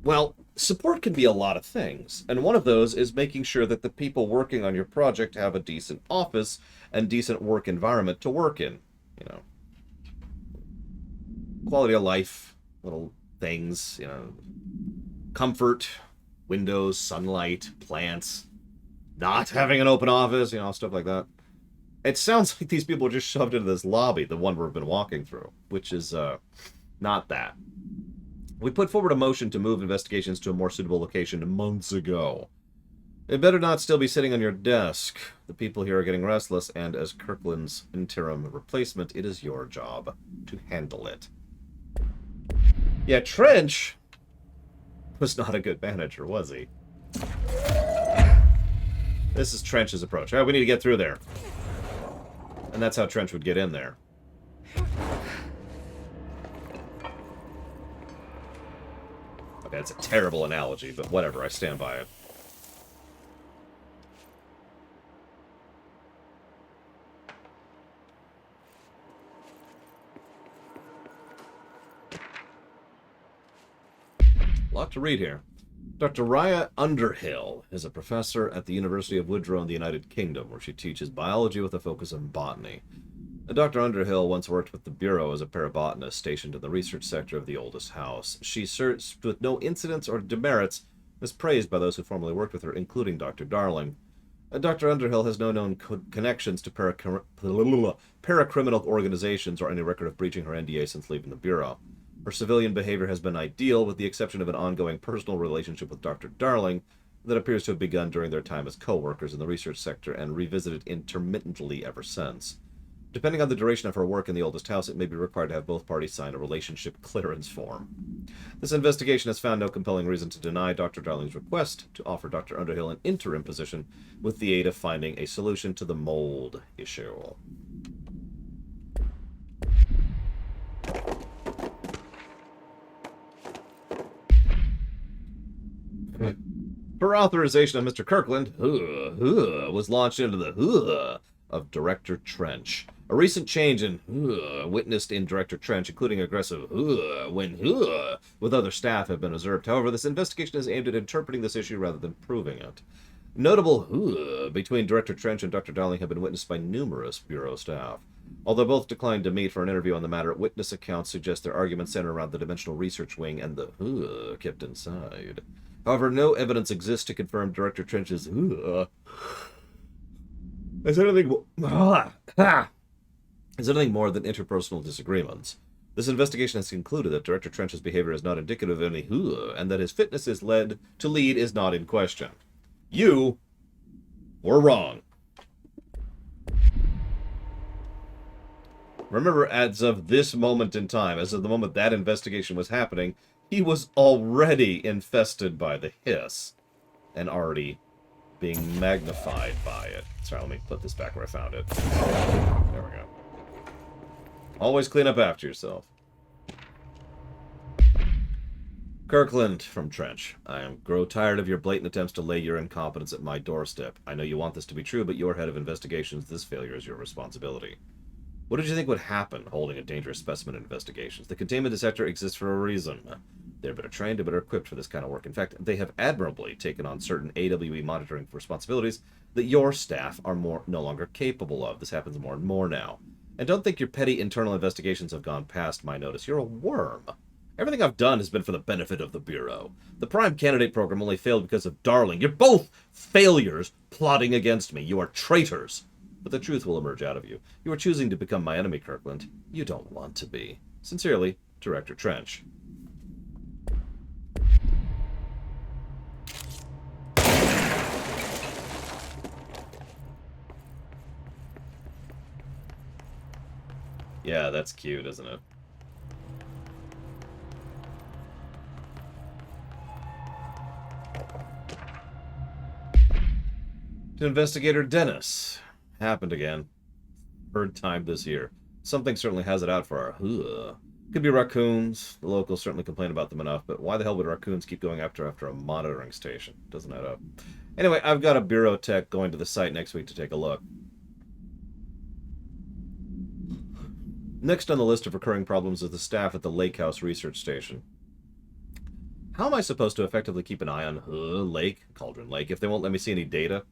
Well, support can be a lot of things, and one of those is making sure that the people working on your project have a decent office and decent work environment to work in. You know, quality of life, little things, you know, comfort, windows, sunlight, plants, not having an open office, you know, stuff like that. It sounds like these people are just shoved into this lobby, the one we've been walking through, which is not that. We put forward a motion to move investigations to a more suitable location months ago. It better not still be sitting on your desk. The people here are getting restless, and as Kirkland's interim replacement, it is your job to handle it. Yeah, Trench was not a good manager, was he? This is Trench's approach. All right, we need to get through there. And that's how Trench would get in there. Okay, that's a terrible analogy, but whatever, I stand by it. A lot to read here. Dr. Raya Underhill is a professor at the University of Woodrow in the United Kingdom, where she teaches biology with a focus on botany. Dr. Underhill once worked with the Bureau as a parabotanist stationed in the research sector of the oldest house. She searched with no incidents or demerits, was praised by those who formerly worked with her, including Dr. Darling. Dr. Underhill has no known connections to paracriminal organizations or any record of breaching her NDA since leaving the Bureau. Her civilian behavior has been ideal, with the exception of an ongoing personal relationship with Dr. Darling that appears to have begun during their time as co-workers in the research sector and revisited intermittently ever since. Depending on the duration of her work in the oldest house, it may be required to have both parties sign a relationship clearance form. This investigation has found no compelling reason to deny Dr. Darling's request to offer Dr. Underhill an interim position with the aid of finding a solution to the mold issue. Per authorization of Mr. Kirkland, was launched into the of Director Trench. A recent change in witnessed in Director Trench, including aggressive when with other staff, have been observed. However, this investigation is aimed at interpreting this issue rather than proving it. Notable between Director Trench and Dr. Darling have been witnessed by numerous Bureau staff. Although both declined to meet for an interview on the matter, witness accounts suggest their arguments center around the Dimensional Research Wing and the kept inside. However, no evidence exists to confirm Director Trench's is anything more than interpersonal disagreements. This investigation has concluded that Director Trench's behavior is not indicative of any and that his fitness is led to lead is not in question. You were wrong. Remember, as of this moment in time, as of the moment that investigation was happening, he was already infested by the hiss and already being magnified by it. Sorry, let me put this back where I found it. There we go. Always clean up after yourself. Kirkland from Trench. I grow tired of your blatant attempts to lay your incompetence at my doorstep. I know you want this to be true, but you're head of investigations. This failure is your responsibility. What did you think would happen holding a dangerous specimen in investigations? The containment detector exists for a reason. They're better trained and better equipped for this kind of work. In fact, they have admirably taken on certain AWE monitoring responsibilities that your staff are no longer capable of. This happens more and more now. And don't think your petty internal investigations have gone past my notice. You're a worm. Everything I've done has been for the benefit of the Bureau. The Prime Candidate program only failed because of Darling. You're both failures plotting against me. You are traitors. But the truth will emerge out of you. You are choosing to become my enemy, Kirkland. You don't want to be. Sincerely, Director Trench. Yeah, that's cute, isn't it? To Investigator Dennis. Happened again. Third time this year. Something certainly has it out for our Could be raccoons. The locals certainly complain about them enough, but why the hell would raccoons keep going after a monitoring station? Doesn't add up. Anyway, I've got a Bureau tech going to the site next week to take a look. Next on the list of recurring problems is the staff at the Lake House Research Station. How am I supposed to effectively keep an eye on Cauldron Lake, if they won't let me see any data?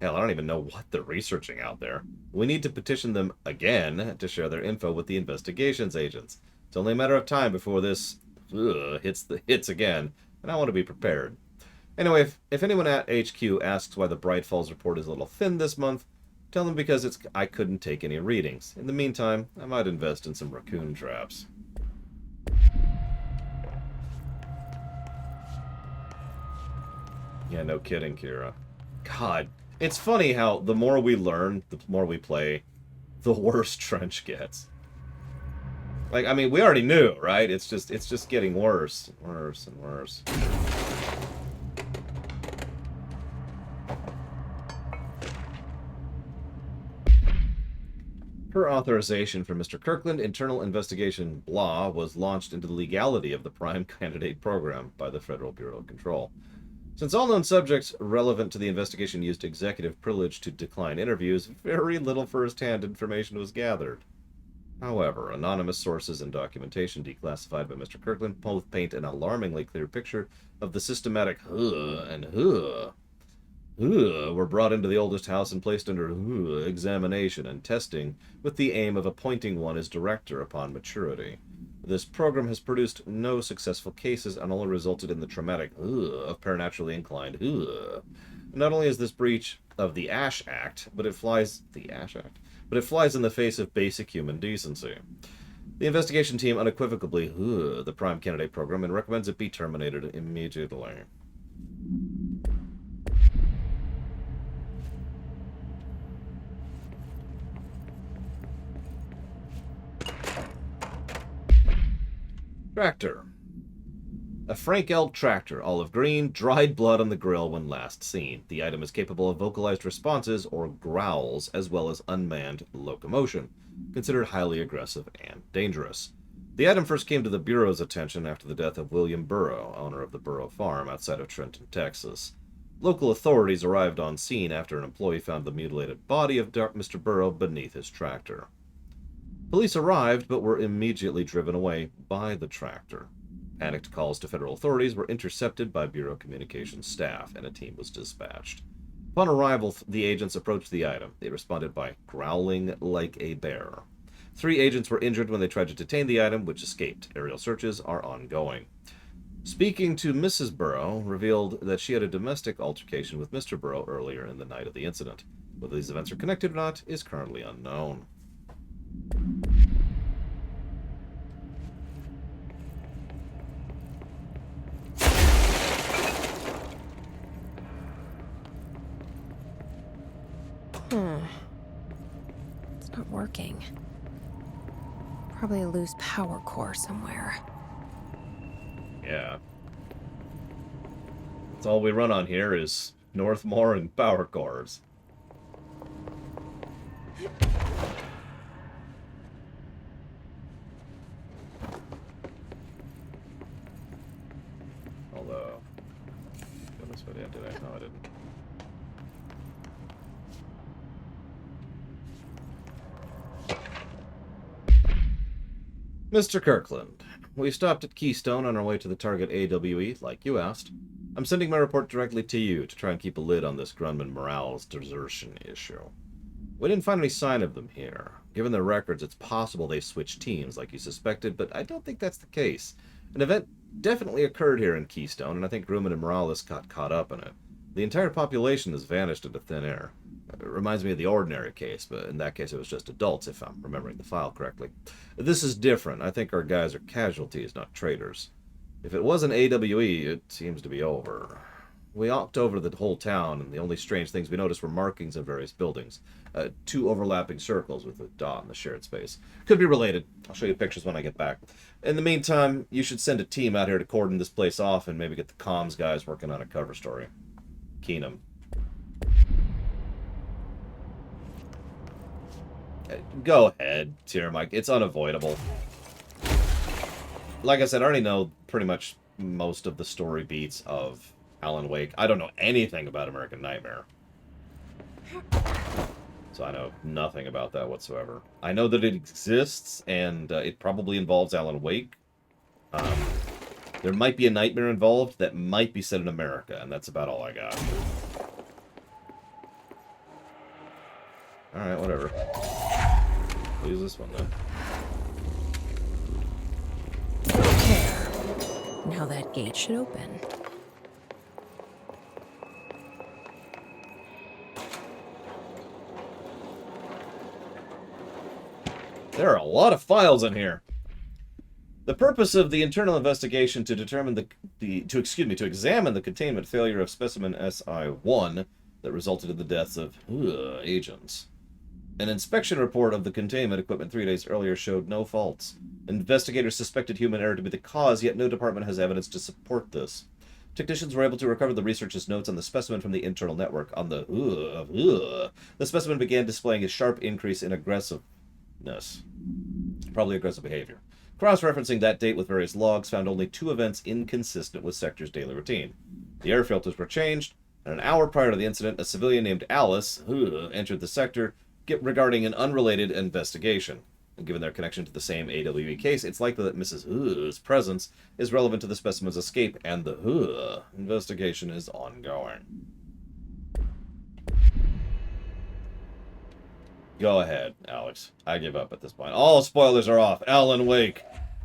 Hell, I don't even know what they're researching out there. We need to petition them again to share their info with the investigations agents. It's only a matter of time before this hits again, and I want to be prepared. Anyway, if anyone at HQ asks why the Bright Falls report is a little thin this month, tell them because I couldn't take any readings. In the meantime, I might invest in some raccoon traps. Yeah, no kidding, Kira. God, it's funny how the more we learn, the more we play, the worse Trench gets. Like, I mean, we already knew, right? It's just getting worse, worse and worse. Per authorization from Mr. Kirkland, internal investigation blah was launched into the legality of the Prime Candidate program by the Federal Bureau of Control. Since all known subjects relevant to the investigation used executive privilege to decline interviews, very little first-hand information was gathered. However, anonymous sources and documentation declassified by Mr. Kirkland both paint an alarmingly clear picture of the systematic were brought into the oldest house and placed under examination and testing with the aim of appointing one as director upon maturity. This program has produced no successful cases and only resulted in the traumatic of paranaturally inclined. Not only is this breach of the Ash Act, but it flies in the face of basic human decency. The investigation team unequivocally the Prime Candidate program and recommends it be terminated immediately. Tractor. A Frank Elk tractor, olive green, dried blood on the grill when last seen. The item is capable of vocalized responses, or growls, as well as unmanned locomotion, considered highly aggressive and dangerous. The item first came to the Bureau's attention after the death of William Burrow, owner of the Burrow Farm outside of Trenton, Texas. Local authorities arrived on scene after an employee found the mutilated body of Mr. Burrow beneath his tractor. Police arrived, but were immediately driven away by the tractor. Panicked calls to federal authorities were intercepted by Bureau communications staff, and a team was dispatched. Upon arrival, the agents approached the item. They responded by growling like a bear. 3 agents were injured when they tried to detain the item, which escaped. Aerial searches are ongoing. Speaking to Mrs. Burrow, revealed that she had a domestic altercation with Mr. Burrow earlier in the night of the incident. Whether these events are connected or not is currently unknown. It's not working. Probably a loose power core somewhere. Yeah. That's all we run on here is Northmore and power cores. Although, got this video, did I? No, I didn't. Mr. Kirkland, we stopped at Keystone on our way to the target AWE, like you asked. I'm sending my report directly to you to try and keep a lid on this Grumman Morales desertion issue. We didn't find any sign of them here. Given their records, it's possible they switched teams like you suspected, but I don't think that's the case. An event definitely occurred here in Keystone, and I think Grumman and Morales got caught up in it. The entire population has vanished into thin air. It reminds me of the Ordinary case, but in that case it was just adults, if I'm remembering the file correctly. This is different. I think our guys are casualties, not traitors. If it was an AWE, it seems to be over. We walked over the whole town, and the only strange things we noticed were markings in various buildings. 2 overlapping circles with a dot in the shared space. Could be related. I'll show you pictures when I get back. In the meantime, you should send a team out here to cordon this place off and maybe get the comms guys working on a cover story. Keenum. Go ahead, Tier Mike. It's unavoidable. Like I said, I already know pretty much most of the story beats of Alan Wake. I don't know anything about American Nightmare. So I know nothing about that whatsoever. I know that it exists, and it probably involves Alan Wake. There might be a nightmare involved that might be set in America, and that's about all I got. Alright, whatever. We'll use this one, then. There. Now that gate should open. There are a lot of files in here. The purpose of the internal investigation to determine to examine the containment failure of specimen SI-1 that resulted in the deaths of agents. An inspection report of the containment equipment 3 days earlier showed no faults. Investigators suspected human error to be the cause, yet no department has evidence to support this. Technicians were able to recover the researchers' notes on the specimen from the internal network. On the specimen began displaying a sharp increase in aggressiveness. Probably aggressive behavior. Cross-referencing that date with various logs found only 2 events inconsistent with Sector's daily routine. The air filters were changed, and an hour prior to the incident, a civilian named Alice entered the sector regarding an unrelated investigation. And given their connection to the same AWE case, it's likely that Mrs. presence is relevant to the specimen's escape, and the investigation is ongoing. Go ahead, Alex. I give up at this point. All spoilers are off. Alan Wake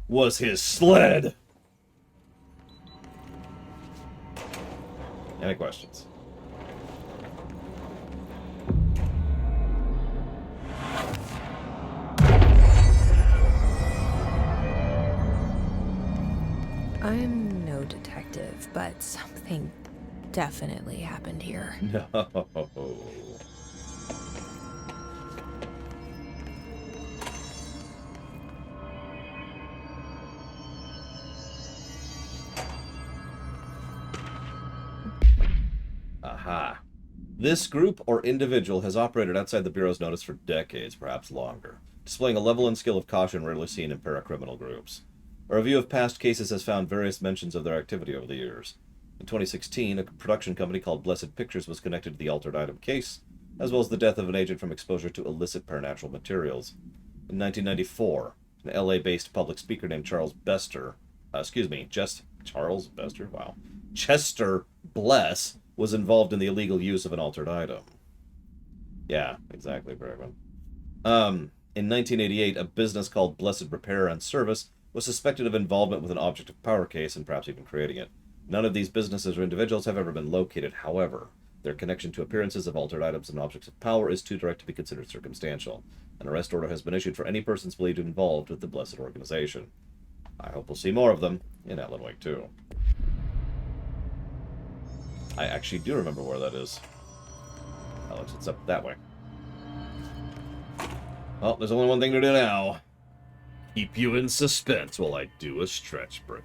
was his sled. Any questions? I'm no detective, but something definitely happened here. No. Aha. This group or individual has operated outside the Bureau's notice for decades, perhaps longer, displaying a level and skill of caution rarely seen in paracriminal groups. A review of past cases has found various mentions of their activity over the years. In 2016, a production company called Blessed Pictures was connected to the altered item case, as well as the death of an agent from exposure to illicit paranatural materials. In 1994, an LA-based public speaker named Charles Bester, Chester Bless, was involved in the illegal use of an altered item. Yeah, exactly, Bergman. In 1988, a business called Blessed Repair and Service was suspected of involvement with an object of power case and perhaps even creating it. None of these businesses or individuals have ever been located. However, their connection to appearances of altered items and objects of power is too direct to be considered circumstantial. An arrest order has been issued for any persons believed involved with the Blessed organization. I hope we'll see more of them in Alan Wake 2. I actually do remember where that is. Alex, it's up that way. Well, there's only one thing to do now. Keep you in suspense while I do a stretch break.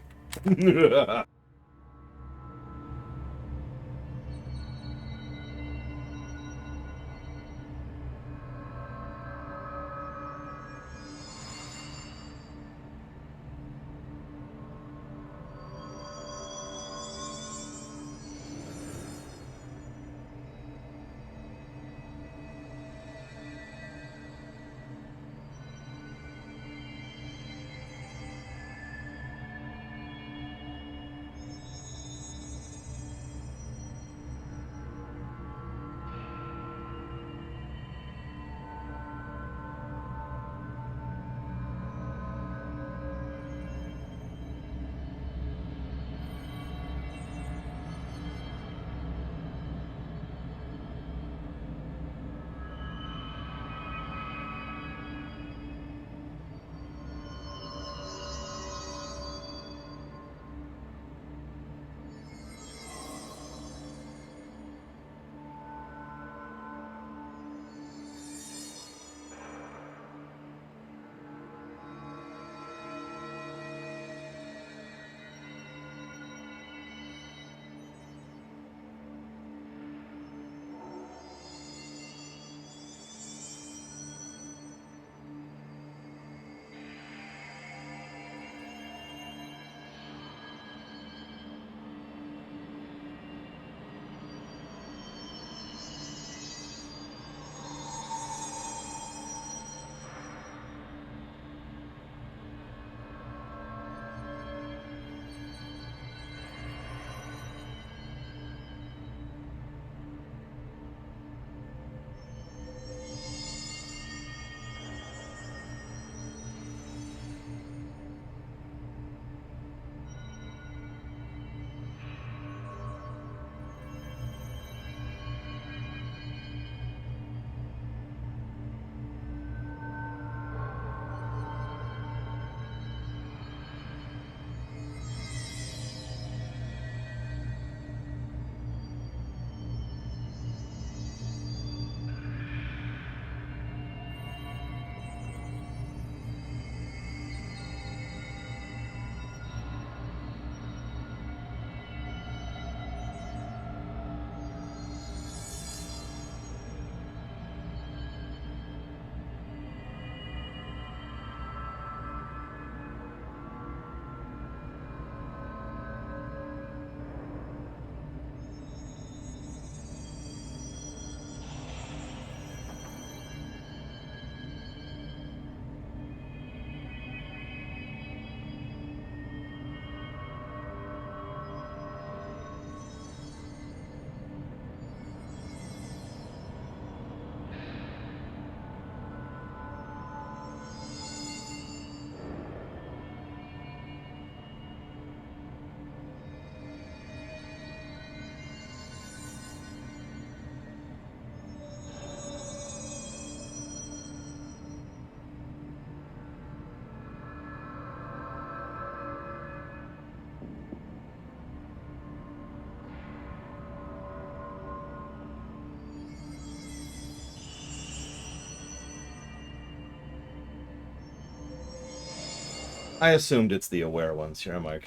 I assumed it's the aware ones here, Mike.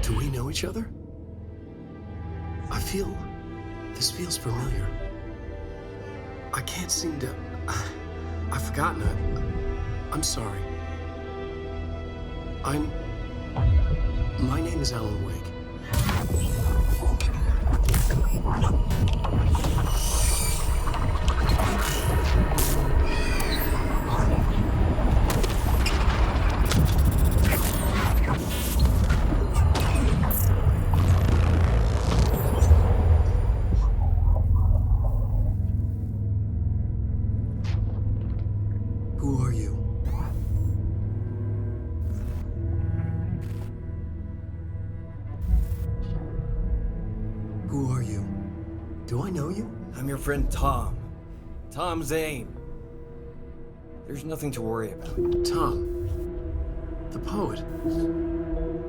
Do we know each other? This feels familiar. I can't seem to... I've forgotten it. I'm sorry. My name is Alan Wake. Who are you? Who are you? Do I know you? I'm your friend Tom. Tom Zane. There's nothing to worry about. Tom. The poet.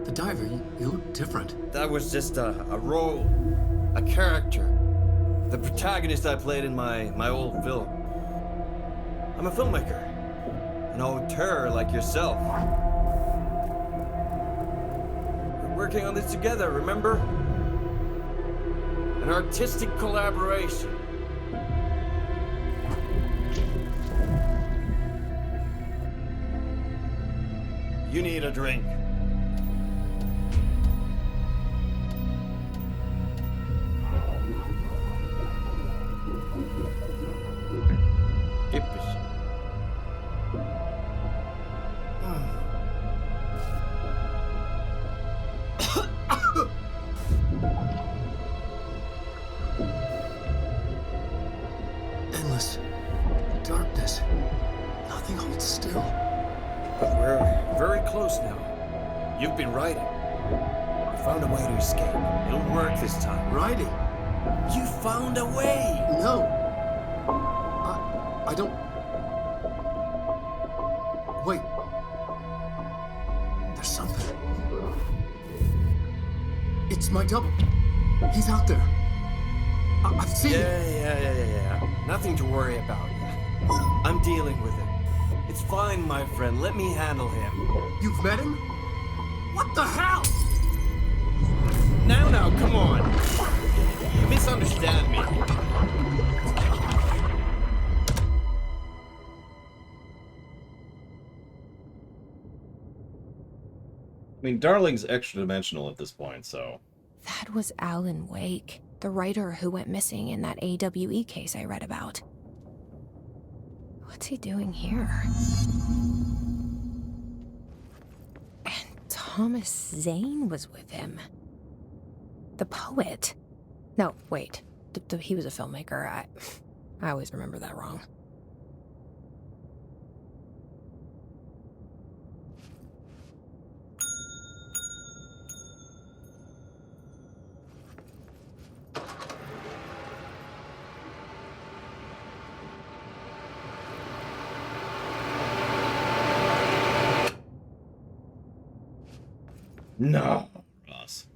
The diver. You look different. That was just a role. A character. The protagonist I played in my old film. I'm a filmmaker. An auteur like yourself. We're working on this together, remember? An artistic collaboration. You need a drink. Gippisch. Endless darkness. Nothing holds still. But we're very close now. You've been writing. You found a way to escape. It'll work this time. Writing? You found a way! No. I don't... Wait. There's something. It's my double. He's out there. I've seen him. Yeah. Nothing to worry about. I'm dealing with it. It's fine, my friend. Let me handle him. You've met him? What the hell? Now, come on. You misunderstand me. I mean, Darling's extra-dimensional at this point, so... That was Alan Wake, the writer who went missing in that AWE case I read about. What's he doing here? And Thomas Zane was with him. The poet. No, wait. He was a filmmaker. I always remember that wrong. No, Ross.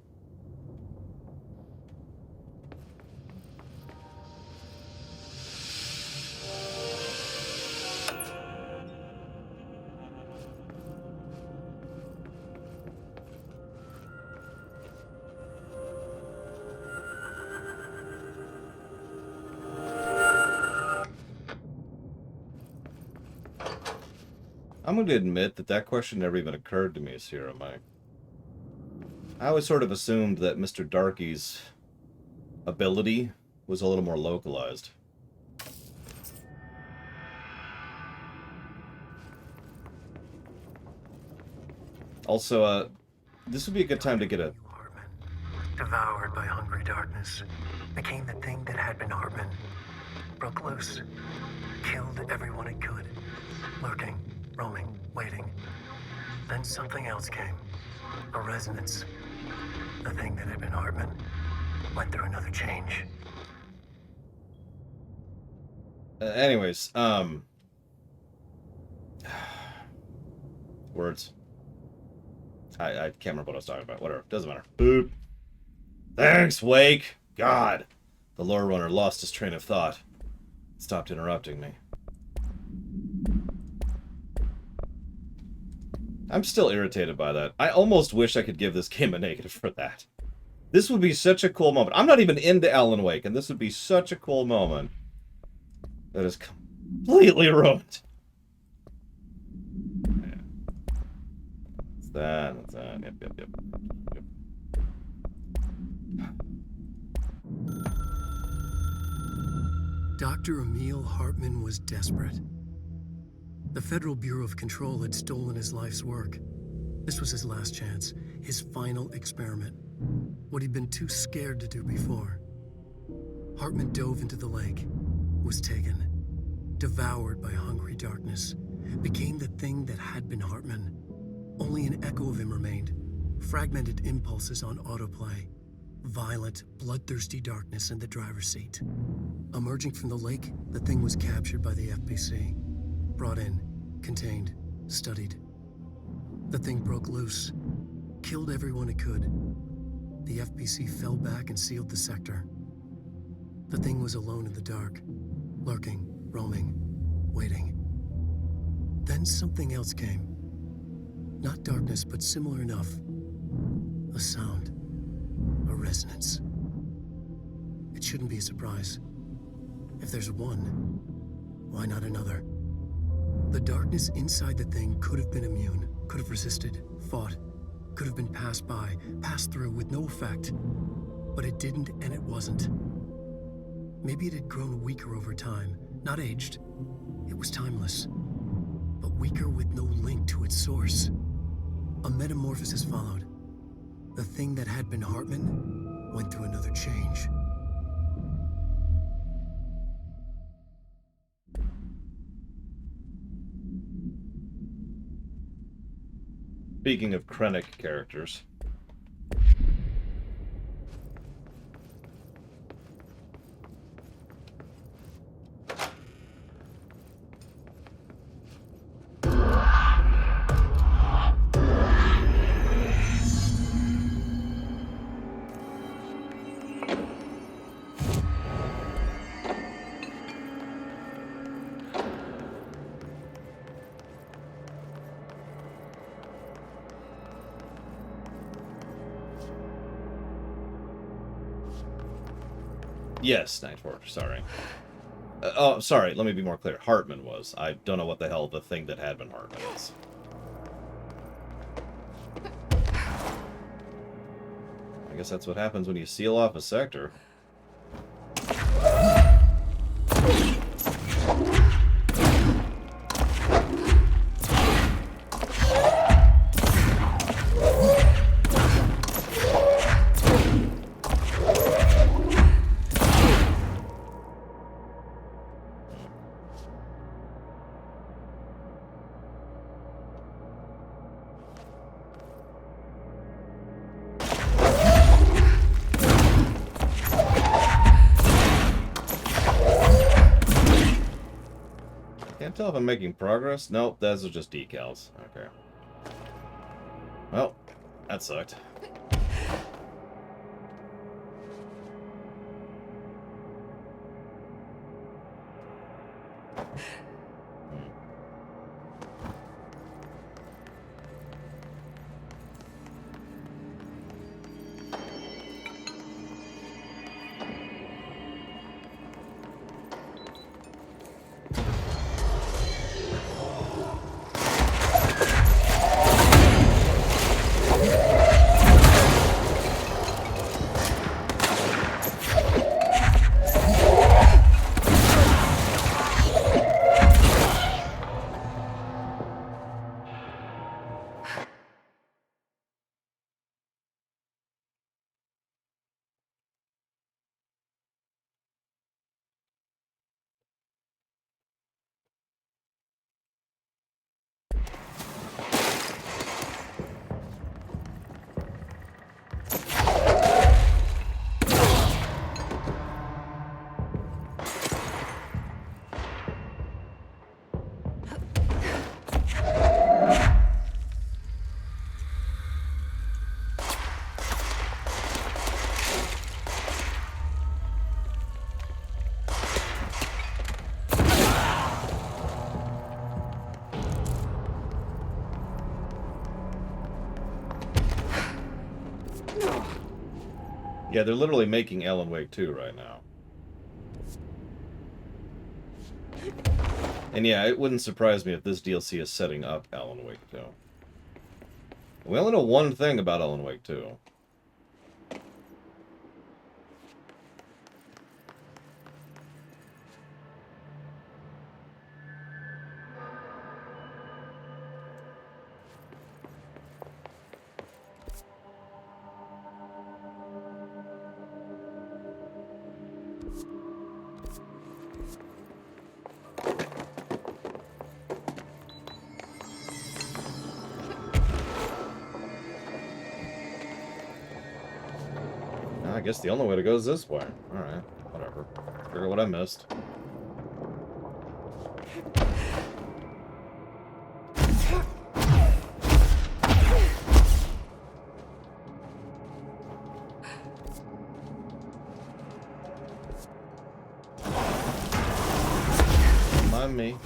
I'm going to admit that question never even occurred to me, Sierra Mike. I always sort of assumed that Mr. Darky's ability was a little more localized. Also, this would be a good time to get a... Devoured by hungry darkness, became the thing that had been Hartman. Broke loose, killed everyone it could. Lurking, roaming, waiting. Then something else came. A resonance. The thing that had been Hartman went through another change. Anyways, words. I can't remember what I was talking about. Whatever. Doesn't matter. Boop. Thanks, Wake. God. The lore runner lost his train of thought. Stopped interrupting me. I'm still irritated by that. I almost wish I could give this game a negative for that. This would be such a cool moment. I'm not even into Alan Wake, and this would be such a cool moment that is completely ruined. Yeah. That's that. Yep. Dr. Emil Hartman was desperate. The Federal Bureau of Control had stolen his life's work. This was his last chance, his final experiment, what he'd been too scared to do before. Hartman dove into the lake, was taken, devoured by hungry darkness, became the thing that had been Hartman. Only an echo of him remained, fragmented impulses on autoplay, violent, bloodthirsty darkness in the driver's seat. Emerging from the lake, the thing was captured by the FBC, brought in, contained, studied. The thing broke loose, killed everyone it could. The FBC fell back and sealed the sector. The thing was alone in the dark, lurking, roaming, waiting. Then something else came. Not darkness, but similar enough. A sound. A resonance. It shouldn't be a surprise. If there's one, why not another? The darkness inside the thing could have been immune, could have resisted, fought, could have been passed by, passed through with no effect. But it didn't, and it wasn't. Maybe it had grown weaker over time, not aged. It was timeless, but weaker with no link to its source. A metamorphosis followed. The thing that had been Hartman went through another change. Speaking of Krennic characters. Yes, Nightforge, sorry. Oh, sorry, let me be more clear. Hartman was. I don't know what the hell the thing that had been Hartman is. I guess that's what happens when you seal off a sector. Can't tell if I'm making progress. Nope, those are just decals. Okay. Well, that sucked. Yeah, they're literally making Alan Wake 2 right now. And yeah, it wouldn't surprise me if this DLC is setting up Alan Wake 2. We only know one thing about Alan Wake 2. I guess the only way to go is this way. Alright, whatever. Figure what I missed. Don't mind me.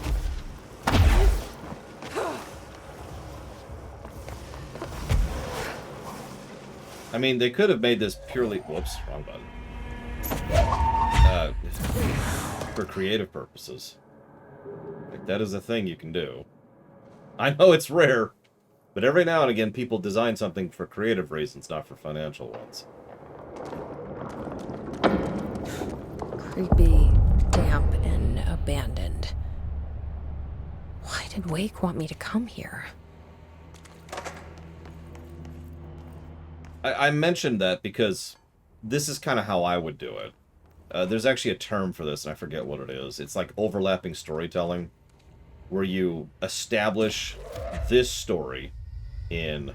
I mean, they could have made this purely... Whoops, wrong button. For creative purposes. Like, that is a thing you can do. I know it's rare, but every now and again people design something for creative reasons, not for financial ones. Creepy, damp, and abandoned. Why did Wake want me to come here? I mentioned that because this is kind of how I would do it. There's actually a term for this, and I forget what it is. It's like overlapping storytelling, where you establish this story in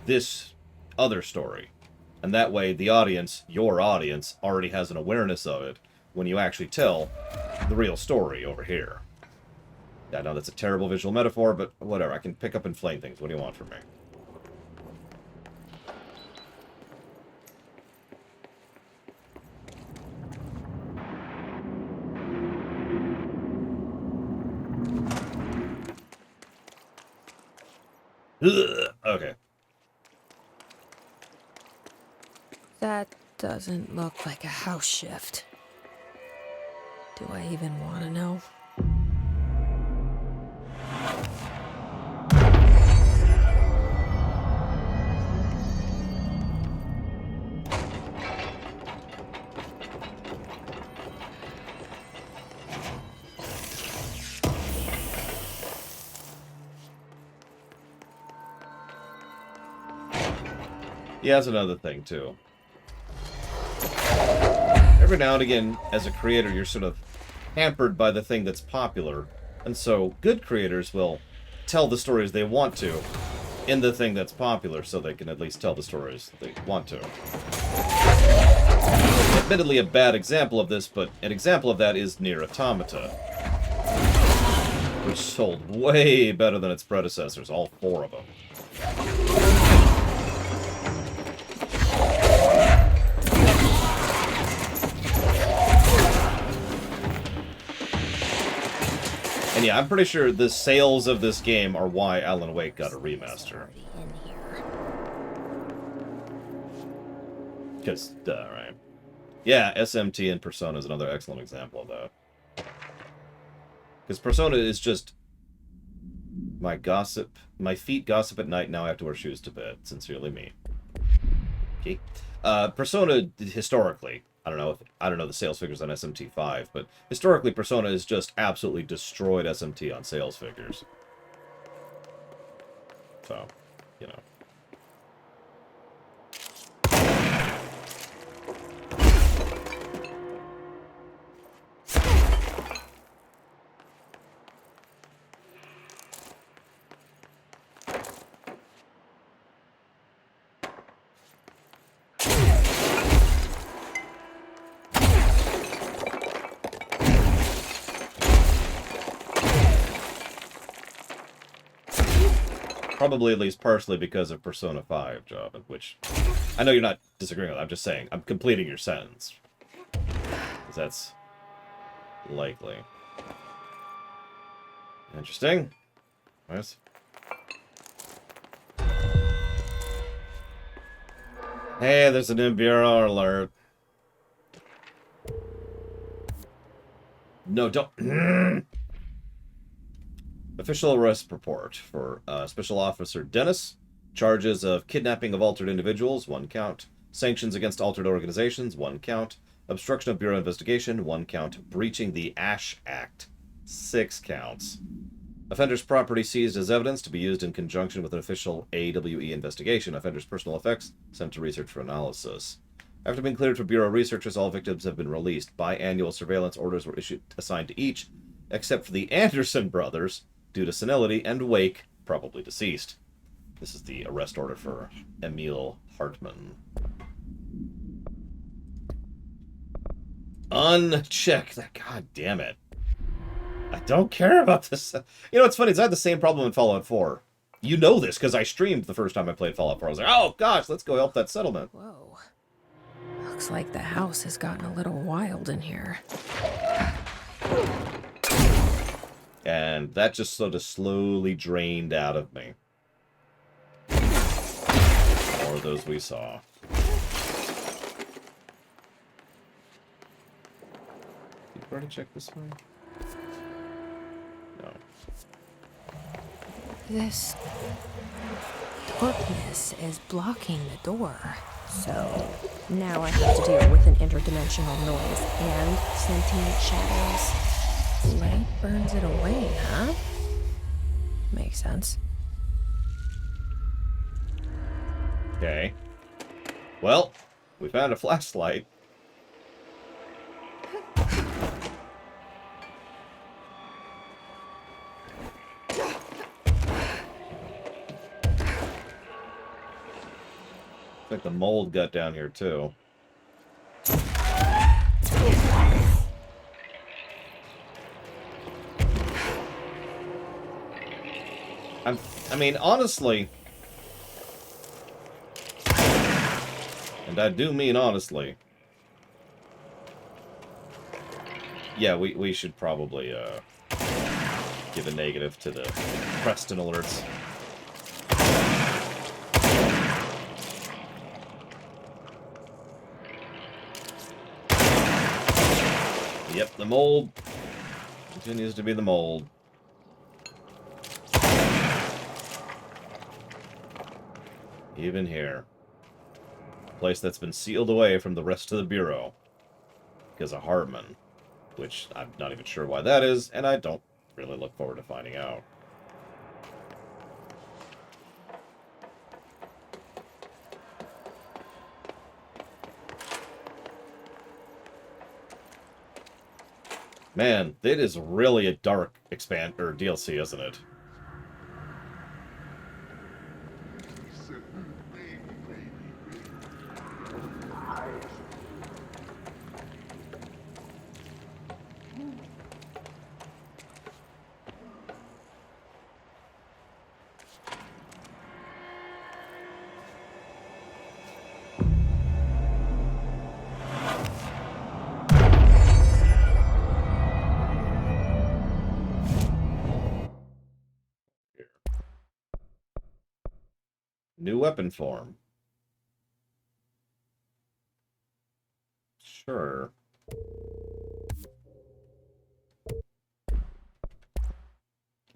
this other story. And that way the audience, your audience, already has an awareness of it when you actually tell the real story over here. Yeah, I know that's a terrible visual metaphor, but whatever. I can pick up and flame things. What do you want from me? Ugh, okay. That doesn't look like a house shift. Do I even want to know? Yeah, that's another thing, too. Every now and again, as a creator, you're sort of hampered by the thing that's popular. And so, good creators will tell the stories they want to in the thing that's popular, so they can at least tell the stories they want to. Admittedly a bad example of this, but an example of that is Nier Automata, which sold way better than its predecessors, all 4 of them. And yeah, I'm pretty sure the sales of this game are why Alan Wake got a remaster. Because, right? Yeah, SMT and Persona is another excellent example of that. Because Persona is just... My feet gossip at night, now I have to wear shoes to bed. Sincerely me. Okay. Persona, historically... I don't know the sales figures on SMT5, but historically Persona has just absolutely destroyed SMT on sales figures. So, you know. Probably at least partially because of Persona 5, Job, which I know you're not disagreeing with. I'm just saying, I'm completing your sentence. Because that's likely. Interesting. Nice. Hey, there's an Bureau alert. No, don't. Official arrest report for Special Officer Dennis. Charges of kidnapping of altered individuals, 1 count. Sanctions against altered organizations, 1 count. Obstruction of Bureau investigation, 1 count. Breaching the Ash Act, 6 counts. Offender's property seized as evidence to be used in conjunction with an official AWE investigation. Offender's personal effects sent to research for analysis. After being cleared for Bureau researchers, all victims have been released. Biannual surveillance orders were assigned to each, except for the Anderson brothers, due to senility, and Wake, probably deceased. This is the arrest order for Emil Hartman. Uncheck that. God damn it. I don't care about this. You know, it's funny. I had the same problem in Fallout 4. You know this, because I streamed the first time I played Fallout 4. I was like, oh, gosh, let's go help that settlement. Whoa. Looks like the house has gotten a little wild in here. And that just sort of slowly drained out of me. More of those we saw. Did you already check this one? No. This darkness is blocking the door. So now I have to deal with an interdimensional noise and sentient shadows. Light burns it away, huh? Makes sense. Okay. Well, we found a flashlight. Looks like the mold got down here too. I mean, honestly, and I do mean honestly, yeah, we should probably give a negative to the Preston alerts. Yep, the mold continues to be the mold. Even here. A place that's been sealed away from the rest of the Bureau. Because of Hartman. Which I'm not even sure why that is, and I don't really look forward to finding out. Man, it is really a dark expand or DLC, isn't it? New weapon form. Sure.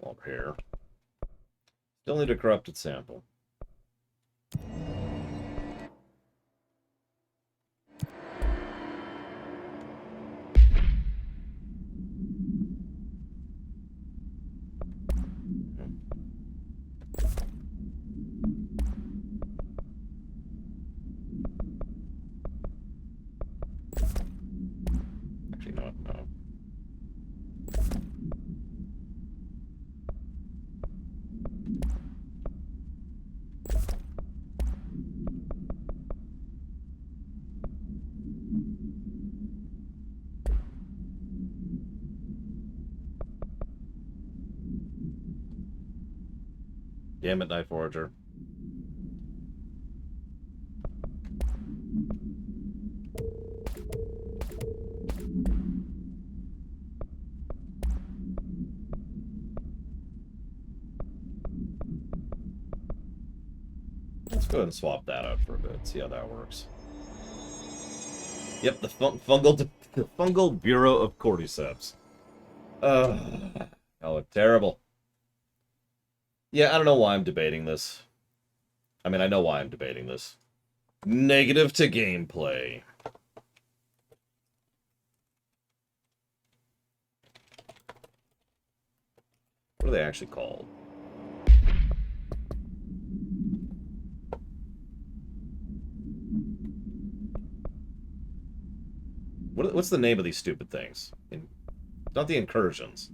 Up here. Still need a corrupted sample. Actually, no. Damn it, Night Forager. That's go ahead and swap that out for a bit, see how that works. Yep, the fungal Bureau of Cordyceps. Oh, terrible. Yeah, I don't know why I'm debating this. I mean, I know why I'm debating this. Negative to gameplay. What are they actually called? What's the name of these stupid things? Not the incursions.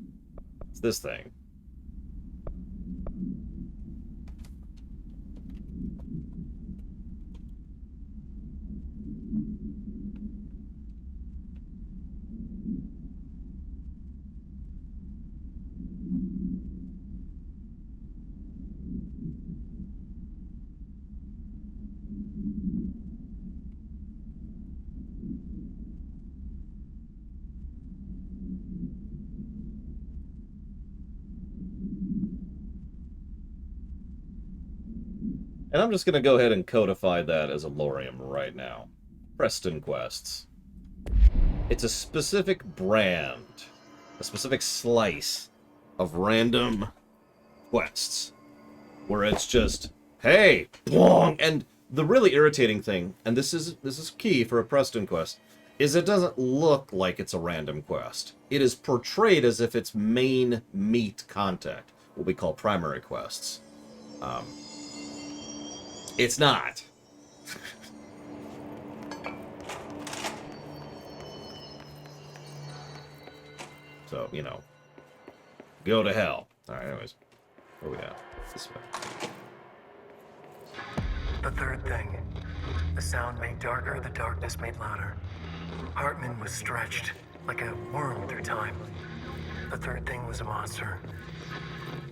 It's this thing. And I'm just going to go ahead and codify that as a Lorium right now. Preston Quests. It's a specific brand, a specific slice of random quests, where it's just, hey, bong! And the really irritating thing, and this is key for a Preston Quest, is it doesn't look like it's a random quest. It is portrayed as if it's main meat content, what we call primary quests. It's not. So, you know, go to hell. Alright, anyways. Where we at? This way. The third thing. The sound made darker, the darkness made louder. Hartman was stretched, like a worm through time. The third thing was a monster.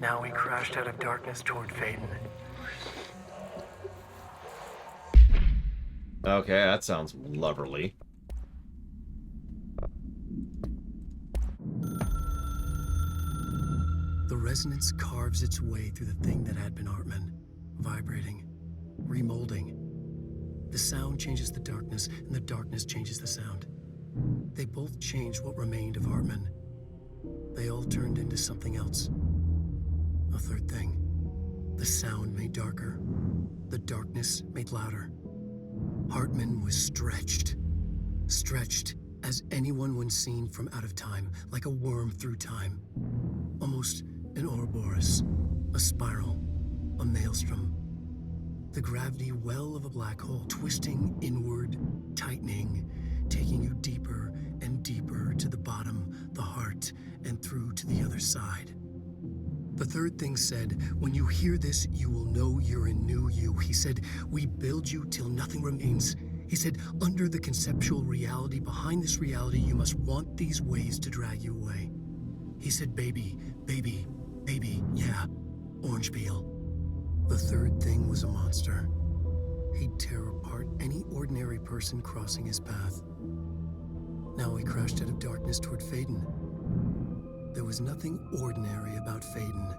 Now he crashed out of darkness toward Faden. Okay, that sounds loverly. The resonance carves its way through the thing that had been Hartman, vibrating, remolding. The sound changes the darkness, and the darkness changes the sound. They both changed what remained of Hartman. They all turned into something else. A third thing. The sound made darker. The darkness made louder. Hartman was stretched. Stretched as anyone when seen from out of time, like a worm through time. Almost an Ouroboros, a spiral, a maelstrom. The gravity well of a black hole, twisting inward, tightening, taking you deeper and deeper to the bottom, the heart, and through to the other side. The third thing said, when you hear this, you will know you're in new you. He said, we build you till nothing remains. He said, under the conceptual reality, behind this reality, you must want these ways to drag you away. He said, baby, baby, baby, yeah, orange peel. The third thing was a monster. He'd tear apart any ordinary person crossing his path. Now he crashed out of darkness toward Faden. There was nothing ordinary about Faden.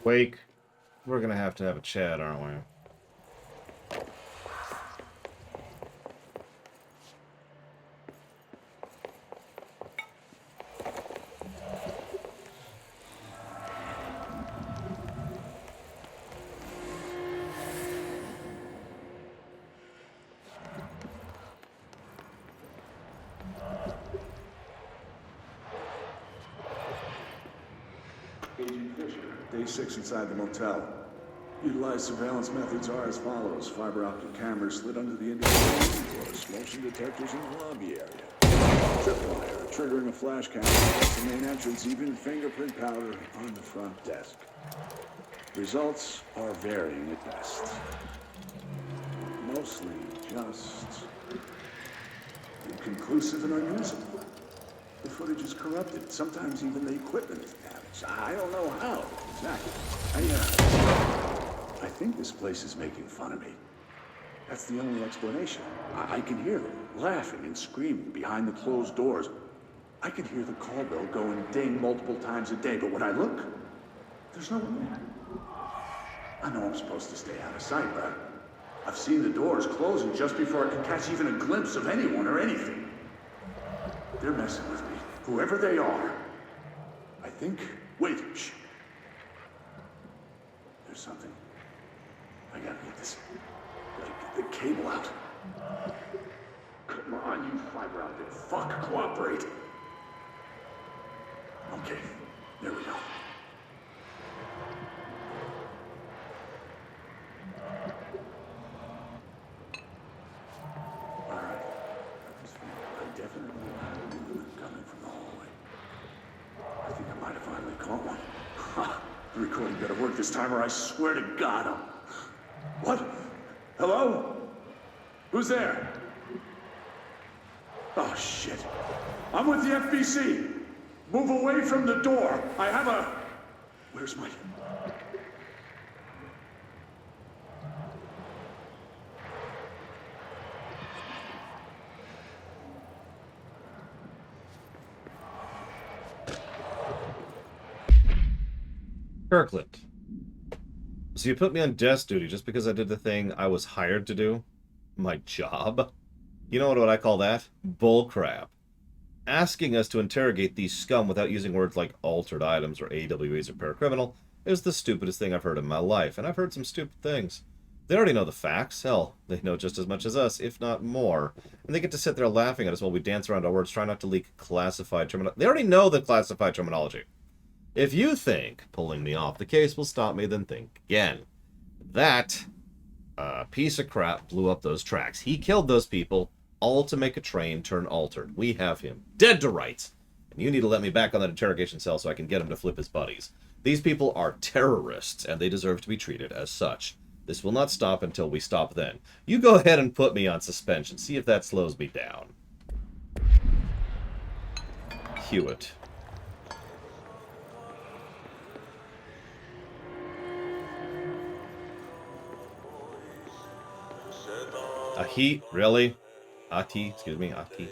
Wake, we're gonna have a chat, aren't we? Agent Fisher, day 6 inside the motel. Utilized surveillance methods are as follows. Fiber optic cameras slid under the individual doors, motion detectors in the lobby area. Tripwire, triggering a flash camera at the main entrance, even fingerprint powder on the front desk. Results are varying at best. Mostly just inconclusive and unusable. The footage is corrupted. Sometimes even the equipment is damaged. I don't know how exactly. I think this place is making fun of me. That's the only explanation. I can hear them laughing and screaming behind the closed doors. I can hear the call bell go and ding multiple times a day, but when I look, there's no one there. I know I'm supposed to stay out of sight, but I've seen the doors closing just before I can catch even a glimpse of anyone or anything. They're messing with me, whoever they are. I think... Wait, shh. There's something. I gotta get this... Gotta get the cable out. Come on, you fiber optic fuck, cooperate. Okay, there we go. Alright. I definitely had a movement coming from the hallway. I think I might have finally caught one. Ha! The recording better work this time or I swear to God I'm... What? Hello? Who's there? Oh, shit. I'm with the FBC. Move away from the door. I have a... Where's my... Kirkland. So you put me on desk duty just because I did the thing I was hired to do? My job? You know what I call that? Bullcrap. Asking us to interrogate these scum without using words like altered items or AWEs or paracriminal is the stupidest thing I've heard in my life, and I've heard some stupid things. They already know the facts. Hell, they know just as much as us, if not more. And they get to sit there laughing at us while we dance around our words, trying not to leak classified terminology. They already know the classified terminology. If you think pulling me off the case will stop me, then think again. That piece of crap blew up those tracks. He killed those people, all to make a train turn altered. We have him dead to rights. And you need to let me back on that interrogation cell so I can get him to flip his buddies. These people are terrorists, and they deserve to be treated as such. This will not stop until we stop then. You go ahead and put me on suspension. See if that slows me down. Hewitt. Ahi, really? Ati, excuse me, Ati.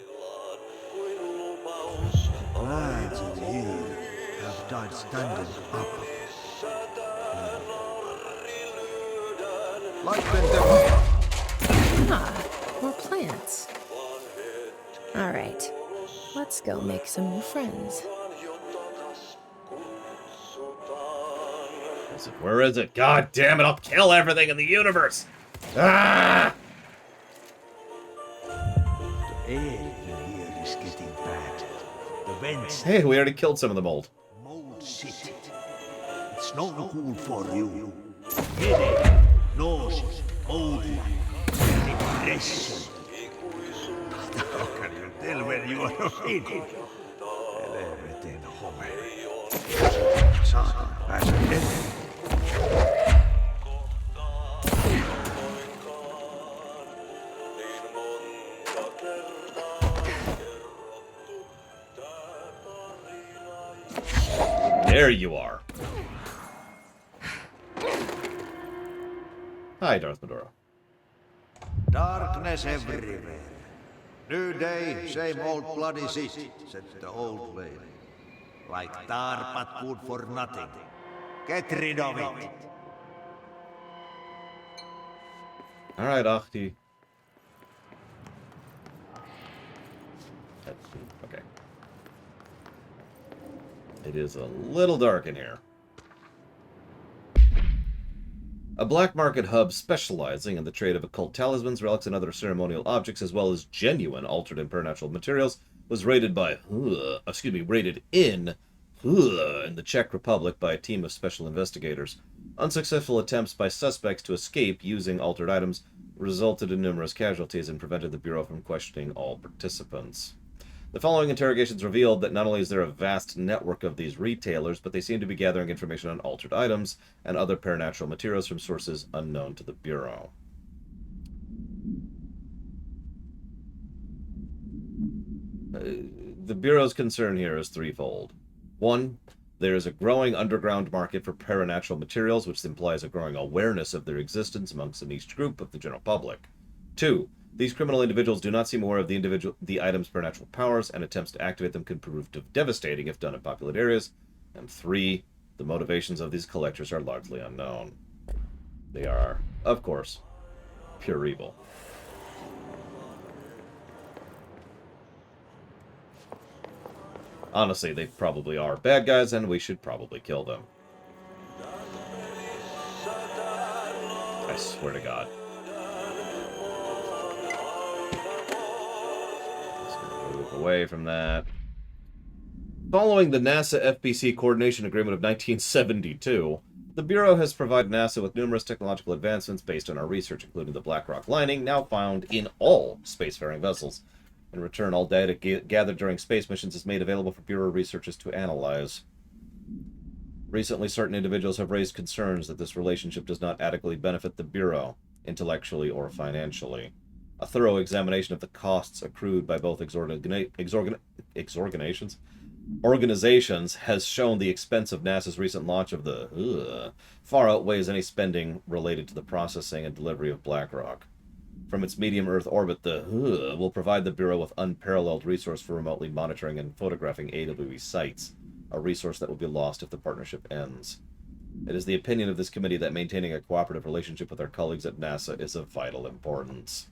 Lads in here have died standing up. Like More plants. Alright, let's go make some new friends. Where is it? God damn it, I'll kill everything in the universe! Ah! The air in here is getting bad. The vents... Hey, we already killed some of the mold. Mold city. It's not cool for you. Headache, nausea, mold depression. How can you tell when you are feeding? Everything home. Saatan pääse eteen. There you are. Hi, Darth Medora. Darkness everywhere. New day, same old bloody city, said the old lady. Like tar but good for nothing. Get rid of it. All right, Ahti. Okay. It is a little dark in here. A black market hub specializing in the trade of occult talismans, relics, and other ceremonial objects, as well as genuine altered and supernatural materials, was raided in the Czech Republic by a team of special investigators. Unsuccessful attempts by suspects to escape using altered items resulted in numerous casualties and prevented the Bureau from questioning all participants. The following interrogations revealed that not only is there a vast network of these retailers, but they seem to be gathering information on altered items and other paranatural materials from sources unknown to the Bureau. The Bureau's concern here is threefold. One, there is a growing underground market for paranatural materials, which implies a growing awareness of their existence amongst a niche group of the general public. 2. These criminal individuals do not seem aware of the item's supernatural powers, and attempts to activate them can prove devastating if done in populated areas. And 3. The motivations of these collectors are largely unknown. They are, of course, pure evil. Honestly, they probably are bad guys, and we should probably kill them. I swear to God. Let's move away from that. Following the NASA-FBC Coordination Agreement of 1972, the Bureau has provided NASA with numerous technological advancements based on our research, including the Blackrock lining, now found in all spacefaring vessels. In return, all data gathered during space missions is made available for Bureau researchers to analyze. Recently, certain individuals have raised concerns that this relationship does not adequately benefit the Bureau, intellectually or financially. A thorough examination of the costs accrued by both organizations has shown the expense of NASA's recent launch of the far outweighs any spending related to the processing and delivery of Blackrock. From its medium Earth orbit, the will provide the Bureau with unparalleled resource for remotely monitoring and photographing AWE sites, a resource that will be lost if the partnership ends. It is the opinion of this committee that maintaining a cooperative relationship with our colleagues at NASA is of vital importance.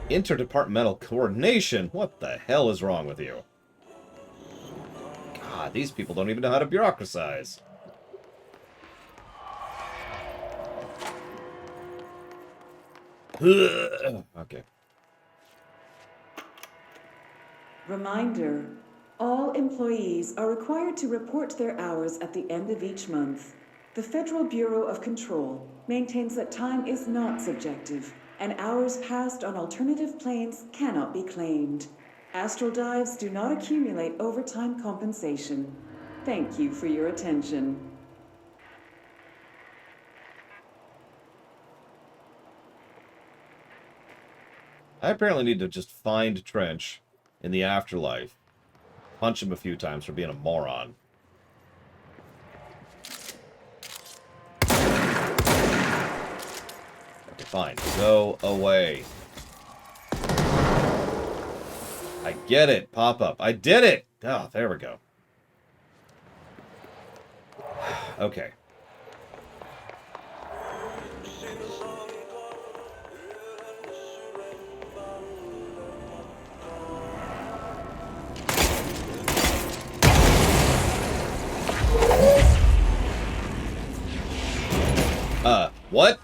Interdepartmental coordination? What the hell is wrong with you? God, these people don't even know how to bureaucratize. Okay. Reminder, all employees are required to report their hours at the end of each month. The Federal Bureau of Control maintains that time is not subjective, and hours passed on alternative planes cannot be claimed. Astral dives do not accumulate overtime compensation. Thank you for your attention. I apparently need to just find Trench in the afterlife. Punch him a few times for being a moron. Okay, fine. Go away. I get it. Pop up. I did it! Oh, there we go. Okay. What?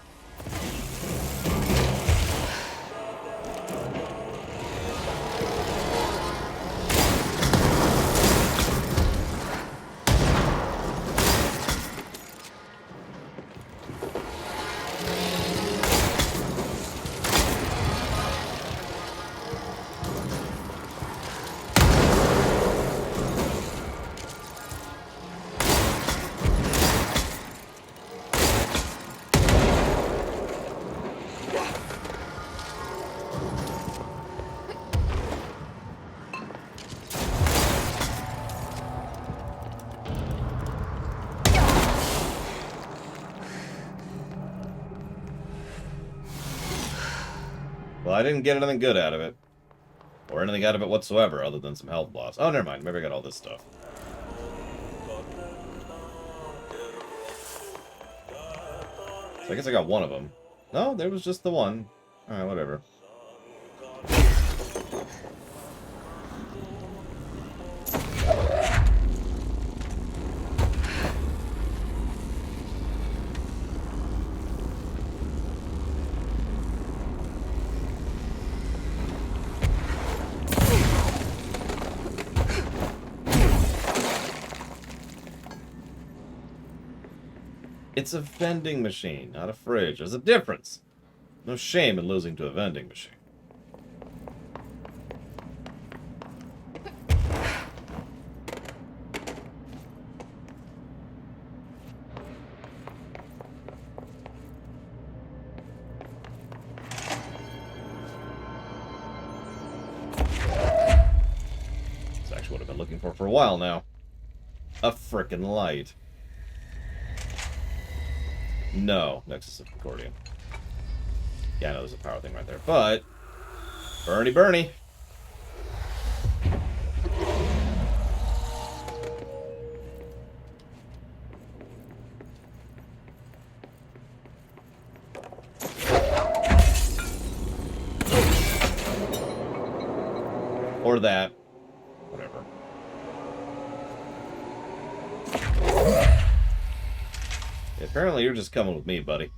Well, I didn't get anything good out of it. Or anything out of it whatsoever, other than some health loss. Oh, never mind. Maybe I got all this stuff. So I guess I got one of them. No, there was just the one. Alright, whatever. It's a vending machine, not a fridge. There's a difference. No shame in losing to a vending machine. It's actually what I've been looking for a while now. A frickin' light. No, Nexus of Concordia. Yeah, I know there's a power thing right there. But, Bernie. Or that. Whatever. Apparently you're just coming with me, buddy.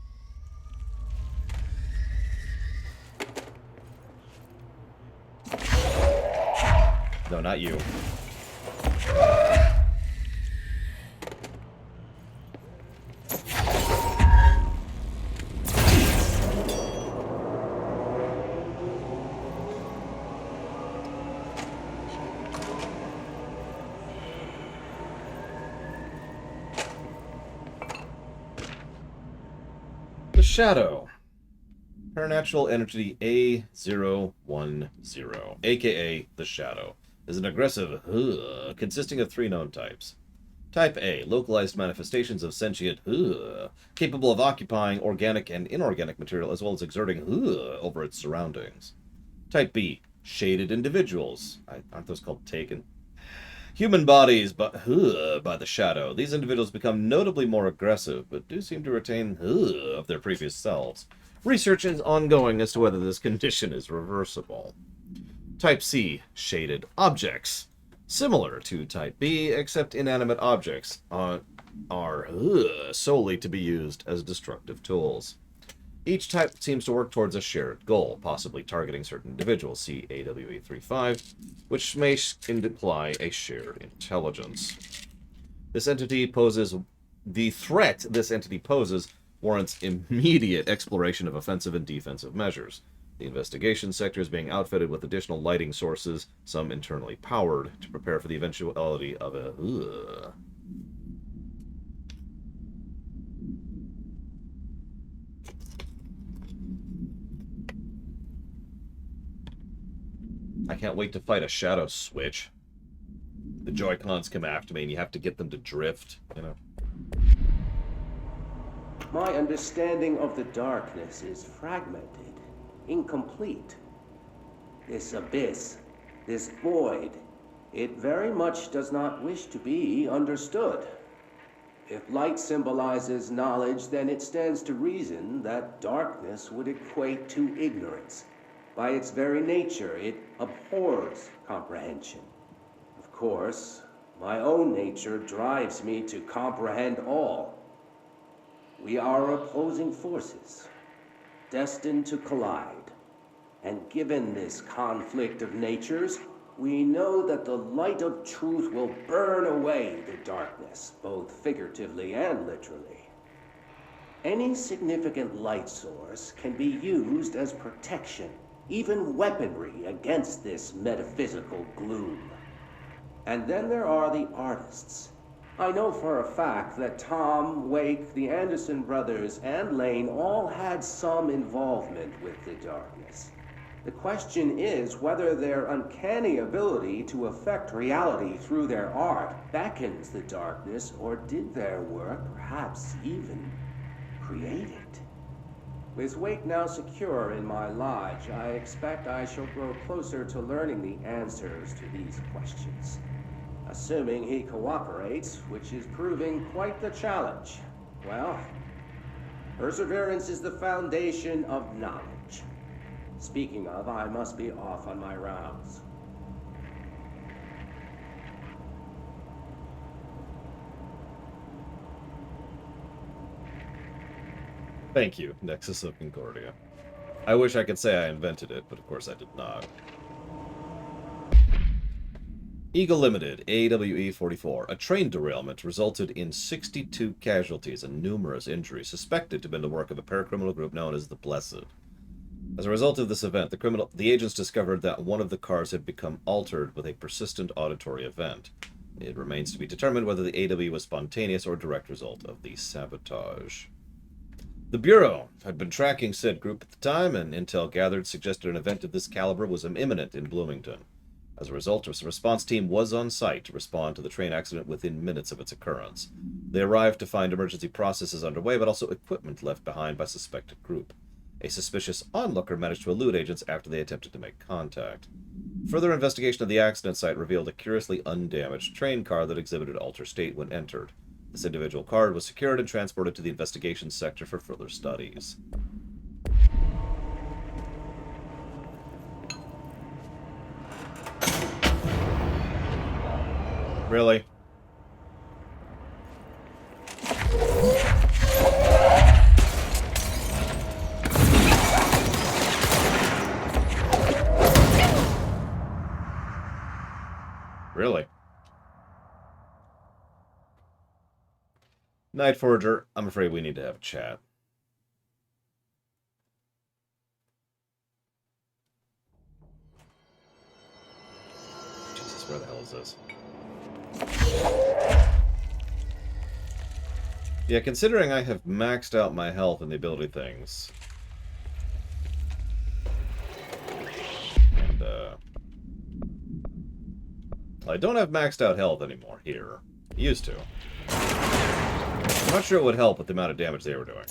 No, not you. The Shadow. Paranatural entity A010, aka the Shadow, is an aggressive consisting of 3 known types. Type A, localized manifestations of sentient capable of occupying organic and inorganic material as well as exerting over its surroundings. Type B, shaded individuals. Aren't those called Taken? Human bodies by the Shadow. These individuals become notably more aggressive, but do seem to retain of their previous selves. Research is ongoing as to whether this condition is reversible. Type C, shaded objects. Similar to Type B, except inanimate objects are solely to be used as destructive tools. Each type seems to work towards a shared goal, possibly targeting certain individuals, see AWE-35, which may imply a shared intelligence. The threat this entity poses warrants immediate exploration of offensive and defensive measures. The investigation sector is being outfitted with additional lighting sources, some internally powered, to prepare for the eventuality of a I can't wait to fight a Shadow Switch. The Joy-Cons come after me and you have to get them to drift, you know. My understanding of the darkness is fragmented, incomplete. This abyss, this void, it very much does not wish to be understood. If light symbolizes knowledge, then it stands to reason that darkness would equate to ignorance. By its very nature, it abhors comprehension. Of course, my own nature drives me to comprehend all. We are opposing forces, destined to collide. And given this conflict of natures, we know that the light of truth will burn away the darkness, both figuratively and literally. Any significant light source can be used as protection, even weaponry, against this metaphysical gloom. And then there are the artists. I know for a fact that Tom, Wake, the Anderson brothers, and Lane all had some involvement with the darkness. The question is whether their uncanny ability to affect reality through their art beckons the darkness, or did their work perhaps even create it? With Wake now secure in my lodge, I expect I shall grow closer to learning the answers to these questions. Assuming he cooperates, which is proving quite the challenge. Well, perseverance is the foundation of knowledge. Speaking of, I must be off on my rounds. Thank you, Nexus of Concordia. I wish I could say I invented it, but of course I did not. Eagle Limited, AWE-44. A train derailment resulted in 62 casualties and numerous injuries, suspected to have been the work of a paracriminal group known as the Blessed. As a result of this event, the agents discovered that one of the cars had become altered with a persistent auditory event. It remains to be determined whether the AWE was spontaneous or a direct result of the sabotage. The Bureau had been tracking said group at the time, and intel gathered suggested an event of this caliber was imminent in Bloomington. As a result, a response team was on site to respond to the train accident within minutes of its occurrence. They arrived to find emergency processes underway, but also equipment left behind by suspected group. A suspicious onlooker managed to elude agents after they attempted to make contact. Further investigation of the accident site revealed a curiously undamaged train car that exhibited altered state when entered. This individual car was secured and transported to the investigation sector for further studies. Really? Really? Night Forger, I'm afraid we need to have a chat. Jesus, where the hell is this? Yeah, considering I have maxed out my health and the ability things. And, I don't have maxed out health anymore here. I used to. I'm not sure it would help with the amount of damage they were doing.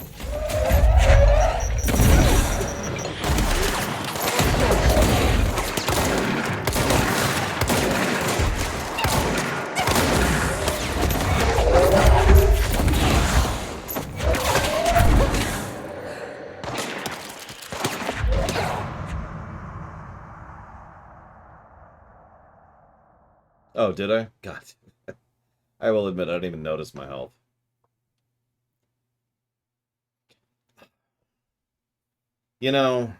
Oh, did I? God. I will admit I didn't even notice my health. You know,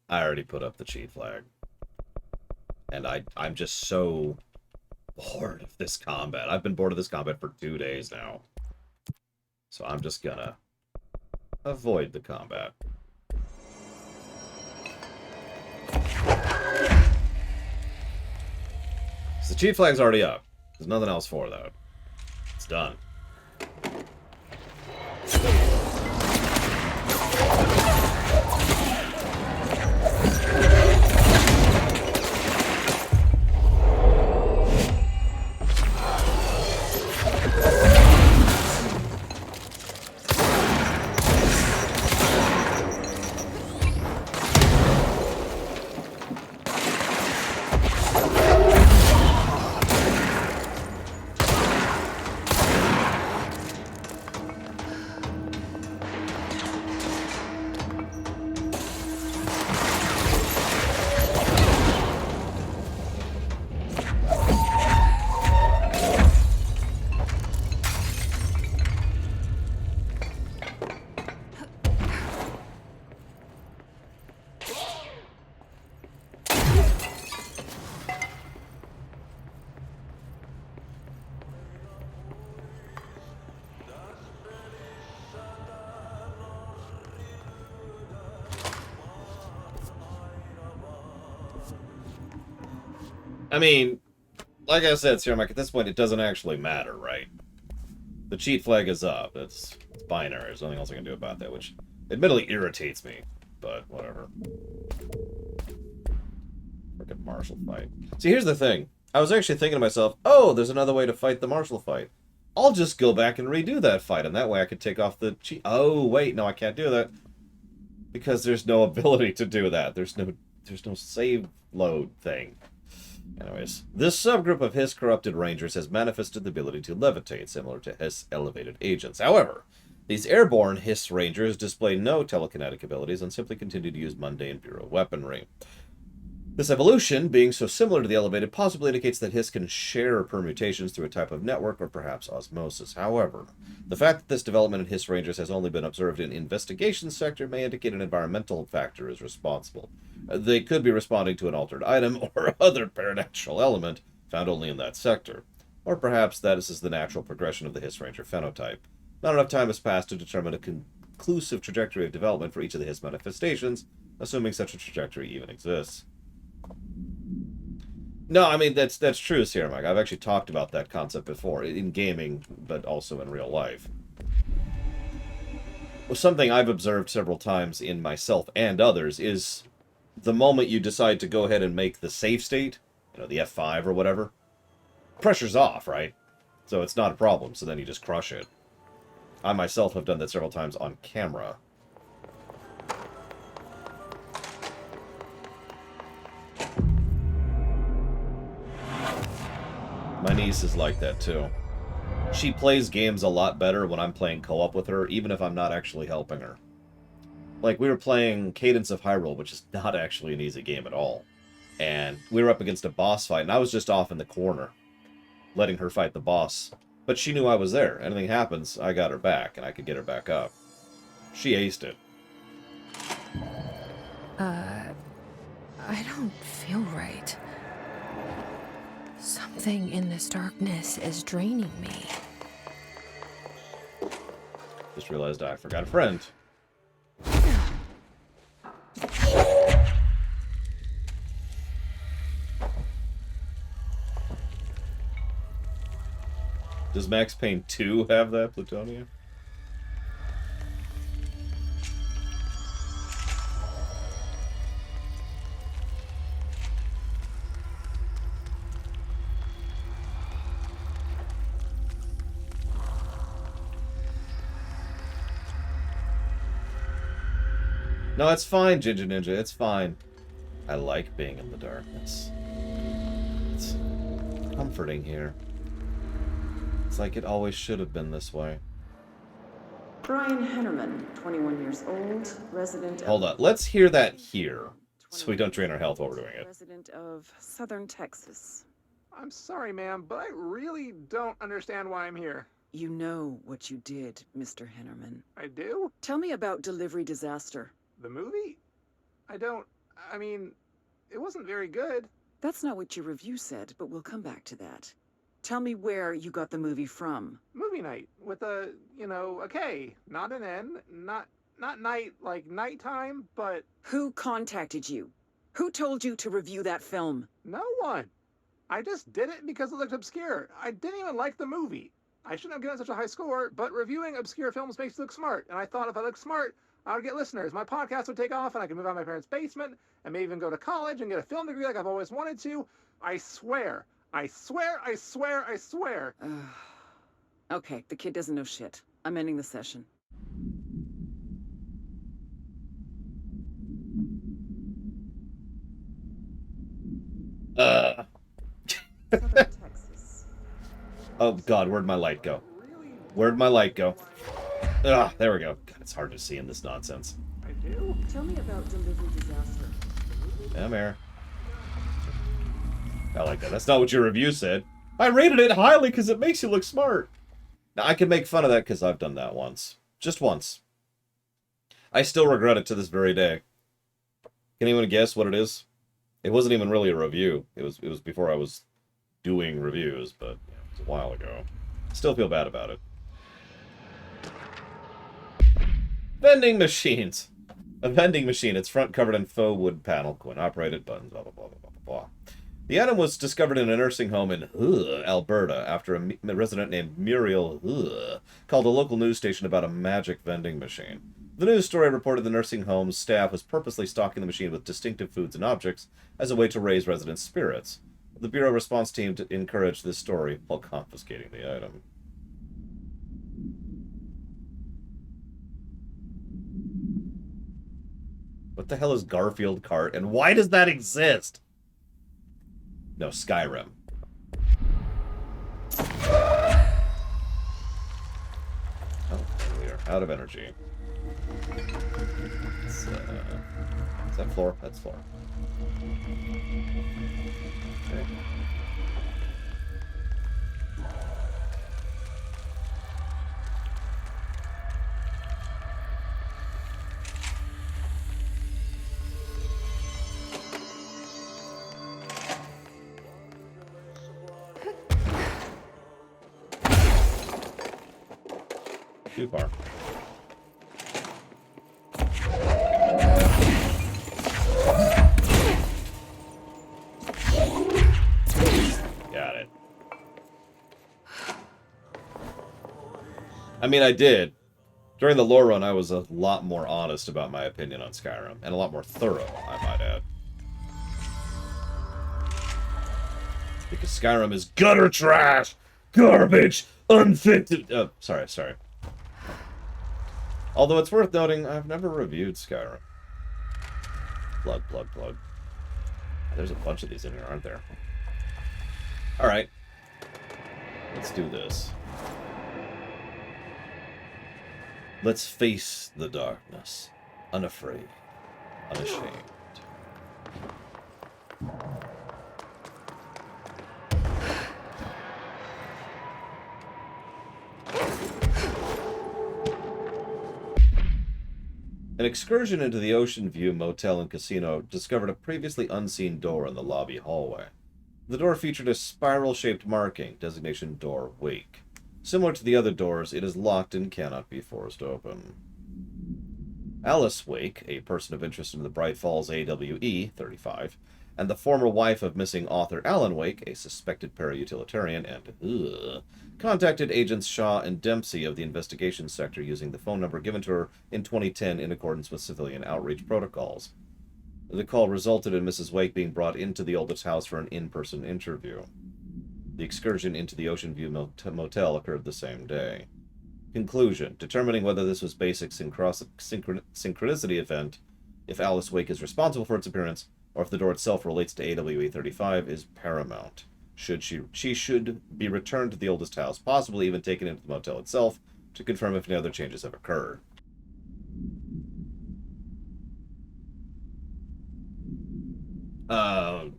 I already put up the cheat flag. And I'm just so bored of this combat. I've been bored of this combat for 2 days now. So I'm just gonna avoid the combat. So the cheat flag's already up. There's nothing else for that. It's done. I mean, like I said, Sierra, at this point, it doesn't actually matter, right? The cheat flag is up. It's binary. There's nothing else I can do about that, which admittedly irritates me, but whatever. Frickin' martial fight. See, here's the thing. I was actually thinking to myself, oh, there's another way to fight the martial fight. I'll just go back and redo that fight, and that way I could take off the cheat. Oh, wait, no, I can't do that. Because there's no ability to do that. There's no save load thing. Anyways, this subgroup of Hiss corrupted rangers has manifested the ability to levitate, similar to Hiss elevated agents. However, these airborne Hiss rangers display no telekinetic abilities and simply continue to use mundane Bureau weaponry. This evolution, being so similar to the elevated, possibly indicates that Hiss can share permutations through a type of network or perhaps osmosis. However, the fact that this development in Hiss rangers has only been observed in investigation sector may indicate an environmental factor is responsible. They could be responding to an altered item or other paranatural element found only in that sector. Or perhaps that this is the natural progression of the Hiss ranger phenotype. Not enough time has passed to determine a conclusive trajectory of development for each of the Hiss manifestations, assuming such a trajectory even exists. No, I mean, that's true, Sierra Mike. I've actually talked about that concept before, in gaming, but also in real life. Well, something I've observed several times in myself and others is the moment you decide to go ahead and make the save state, you know, the F5 or whatever, pressure's off, right? So it's not a problem, so then you just crush it. I myself have done that several times on camera. My niece is like that, too. She plays games a lot better when I'm playing co-op with her, even if I'm not actually helping her. Like, we were playing Cadence of Hyrule, which is not actually an easy game at all. And we were up against a boss fight, and I was just off in the corner, letting her fight the boss. But she knew I was there. Anything happens, I got her back, and I could get her back up. She aced it. I don't feel right. Something in this darkness is draining me. Just realized I forgot a friend. Does Max Payne 2 have that, Plutonia? No, it's fine, Ginger Ninja. It's fine. I like being in the darkness. It's comforting here. It's like it always should have been this way. Brian Hennerman, 21 years old, resident of... Hold on. Let's hear that here, so we don't drain our health while we're doing it. Resident of Southern Texas. I'm sorry, ma'am, but I really don't understand why I'm here. You know what you did, Mr. Hennerman. I do? Tell me about Delivery Disaster. The movie? I mean, it wasn't very good. That's not what your review said, but we'll come back to that. Tell me where you got the movie from. Movie night with a, a K, not an N, not night like nighttime, but... Who contacted you? Who told you to review that film? No one. I just did it because it looked obscure. I didn't even like the movie. I shouldn't have given such a high score, but reviewing obscure films makes you look smart, and I thought if I looked smart, I would get listeners. My podcast would take off, and I could move out of my parents' basement, and maybe even go to college and get a film degree like I've always wanted to. I swear. I swear, I swear, I swear. Okay, the kid doesn't know shit. I'm ending the session. Oh god, where'd my light go? Where'd my light go? Ugh, there we go. God, it's hard to see in this nonsense. I do? Tell me about Delivery Disaster. I'm here. I like that. That's not what your review said. I rated it highly because it makes you look smart. Now, I can make fun of that because I've done that once. Just once. I still regret it to this very day. Can anyone guess what it is? It wasn't even really a review. It was before I was doing reviews, but it was a while ago. Still feel bad about it. Vending machines. A vending machine. Its front covered in faux wood panel. Coin-operated buttons. Blah, blah, blah, blah, blah, blah. The item was discovered in a nursing home in Alberta after a resident named Muriel called a local news station about a magic vending machine. The news story reported the nursing home's staff was purposely stocking the machine with distinctive foods and objects as a way to raise residents' spirits. The Bureau response team encouraged this story while confiscating the item. What the hell is Garfield Kart, and why does that exist? No, Skyrim. Oh, we are out of energy. Is that floor? That's floor. Okay. Too far. Got it. I mean, I did. During the lore run, I was a lot more honest about my opinion on Skyrim, and a lot more thorough, I might add. Because Skyrim is gutter trash! Garbage! Unfit to... sorry. Although it's worth noting, I've never reviewed Skyrim. Plug. There's a bunch of these in here, aren't there? Alright. Let's do this. Let's face the darkness, unafraid, unashamed. An excursion into the Ocean View Motel and Casino discovered a previously unseen door in the lobby hallway. The door featured a spiral-shaped marking, designation Door Wake. Similar to the other doors, it is locked and cannot be forced open. Alice Wake, a person of interest in the Bright Falls AWE, 35, and the former wife of missing author Alan Wake, a suspected para-utilitarian, and contacted agents Shaw and Dempsey of the investigation sector using the phone number given to her in 2010 in accordance with civilian outreach protocols. The call resulted in Mrs. Wake being brought into the oldest house for an in-person interview. The excursion into the Ocean View Motel occurred the same day. Conclusion: determining whether this was basic synchronicity event, if Alice Wake is responsible for its appearance, or if the door itself relates to AWE 35, is paramount. She should be returned to the oldest house, possibly even taken into the motel itself, to confirm if any other changes have occurred.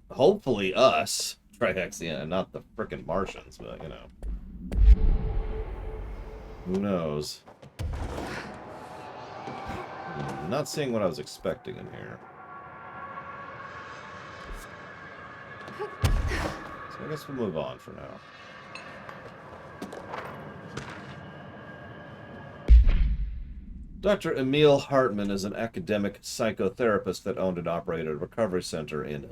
Hopefully us. Trihex, not the frickin' Martians, but, you know. Who knows? Not seeing what I was expecting in here. So I guess we'll move on for now. Dr. Emil Hartman is an academic psychotherapist that owned and operated a recovery center in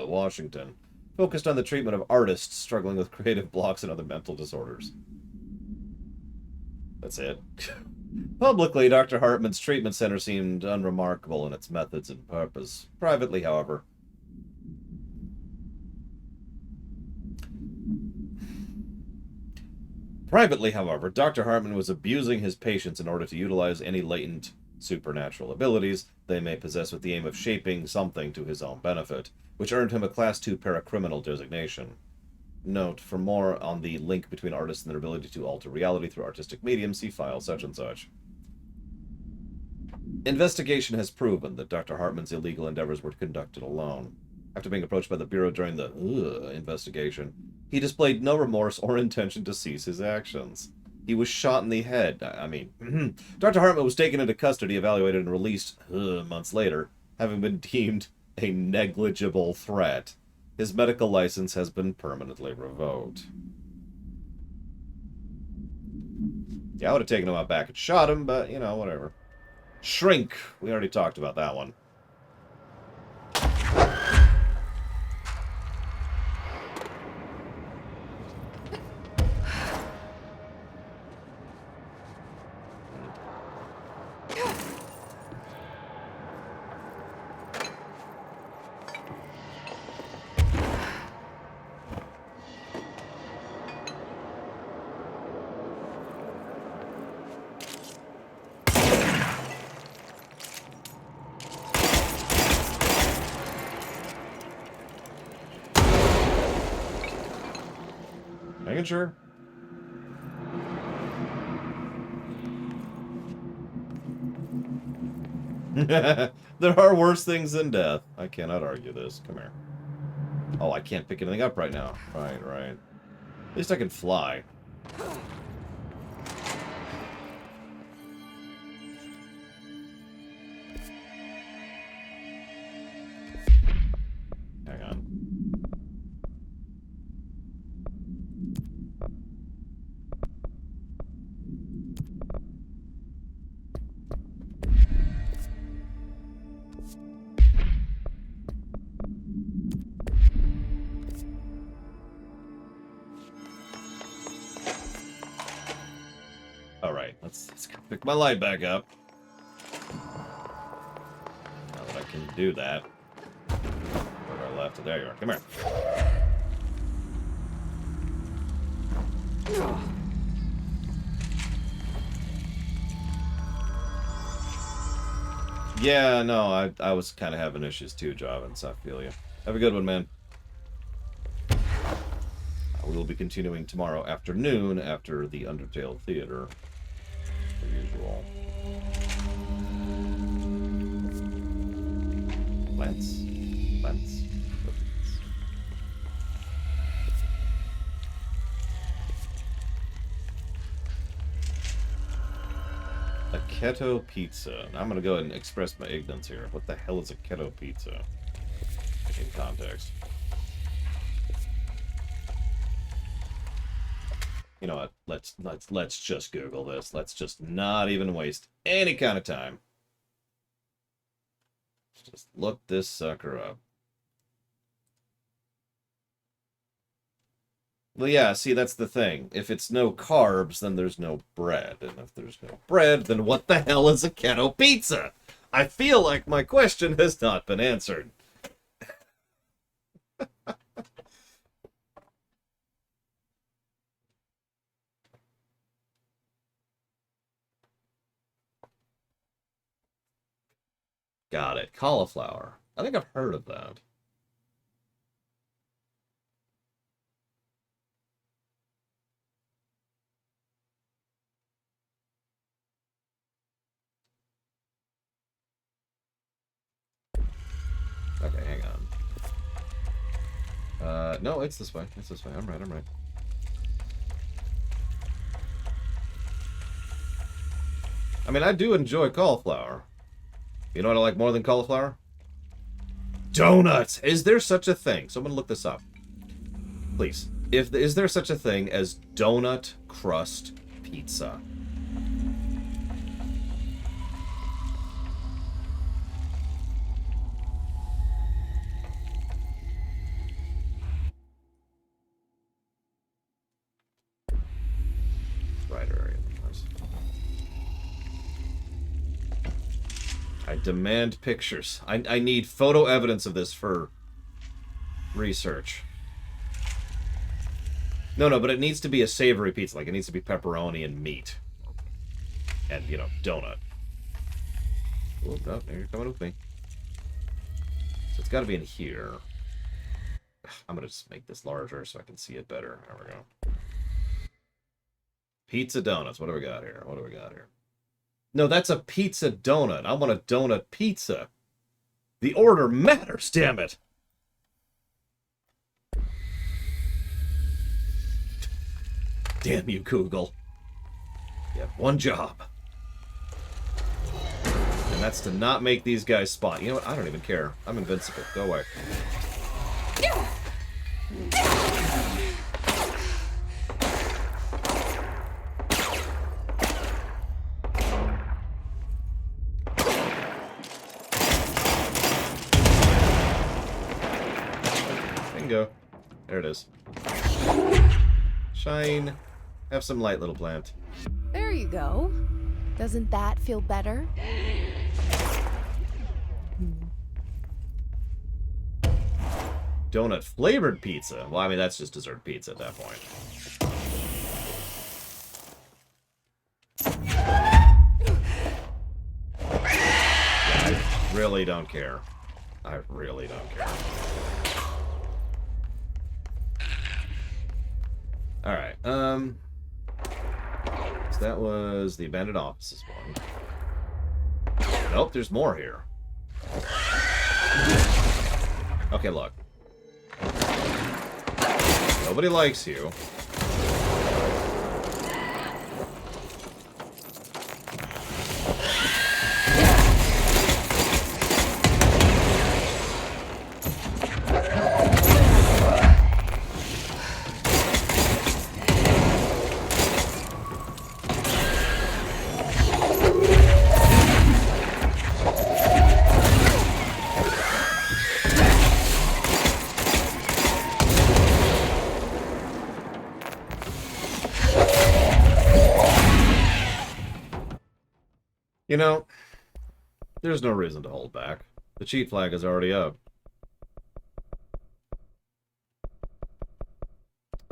Washington, focused on the treatment of artists struggling with creative blocks and other mental disorders. That's it. Publicly, Dr. Hartman's treatment center seemed unremarkable in its methods and purpose. Privately, however, Dr. Hartman was abusing his patients in order to utilize any latent supernatural abilities they may possess with the aim of shaping something to his own benefit, which earned him a Class 2 paracriminal designation. Note, for more on the link between artists and their ability to alter reality through artistic mediums, see file such and such. Investigation has proven that Dr. Hartman's illegal endeavors were conducted alone. After being approached by the Bureau during the investigation, he displayed no remorse or intention to cease his actions. He was shot in the head. Dr. Hartman was taken into custody, evaluated, and released months later, having been deemed a negligible threat. His medical license has been permanently revoked. Yeah, I would have taken him out back and shot him, but, whatever. Shrink. We already talked about that one. Making sure. There are worse things than death. I cannot argue this. Come here. Oh, I can't pick anything up right now. Right. At least I can fly. Hang on. Alright, let's pick my light back up. Now that I can do that. Where I left it. There you are. Come here. Yeah, no, I was kind of having issues too, Javin, so I feel you. Have a good one, man. We will be continuing tomorrow afternoon after the Undertale Theater, as usual. Plants. A keto pizza. Now I'm gonna go ahead and express my ignorance here. What the hell is a keto pizza? In context. You know what? Let's just Google this. Let's just not even waste any kind of time. Just look this sucker up. Well, yeah, see, that's the thing. If it's no carbs, then there's no bread. And if there's no bread, then what the hell is a keto pizza? I feel like my question has not been answered. Got it. Cauliflower. I think I've heard of that. Okay, hang on. No, it's this way. It's this way. I'm right. I mean, I do enjoy cauliflower. You know what I like more than cauliflower? Donuts! Is there such a thing? Someone look this up. Please. Is there such a thing as donut crust pizza? I demand pictures. I need photo evidence of this for research. No, but it needs to be a savory pizza. Like, it needs to be pepperoni and meat. And, you know, donut. Oh, no, you're coming with me. So it's got to be in here. I'm going to just make this larger so I can see it better. There we go. Pizza donuts. What do we got here? No, that's a pizza donut. I want a donut pizza. The order matters, damn it. Damn you, Google. You have one job. And that's to not make these guys spot. You know what? I don't even care. I'm invincible. Go away. Bingo. There it is. Shine. Have some light, little plant. There you go. Doesn't that feel better? Donut flavored pizza. Well, I mean, that's just dessert pizza at that point. Yeah, I really don't care. I really don't care. Alright, so that was the abandoned offices one. Nope, there's more here. Okay, look. Nobody likes you. You know, there's no reason to hold back. The cheat flag is already up.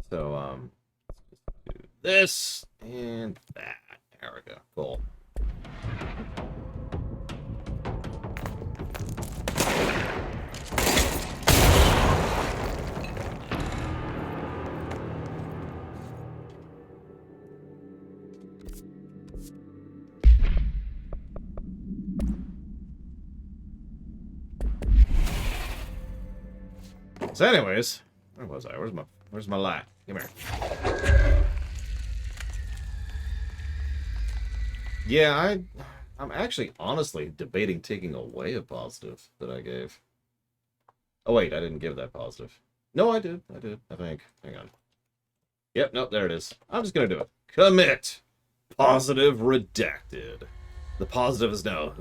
So, let's just do this and that. There we go. Cool. So anyways, where was I? Where's my light? Come here. Yeah, I'm actually honestly debating taking away a positive that I gave. Oh wait, I didn't give that positive. No, I did, I think. Hang on. Yep, nope, there it is. I'm just gonna do it. Commit! Positive redacted. The positive is now...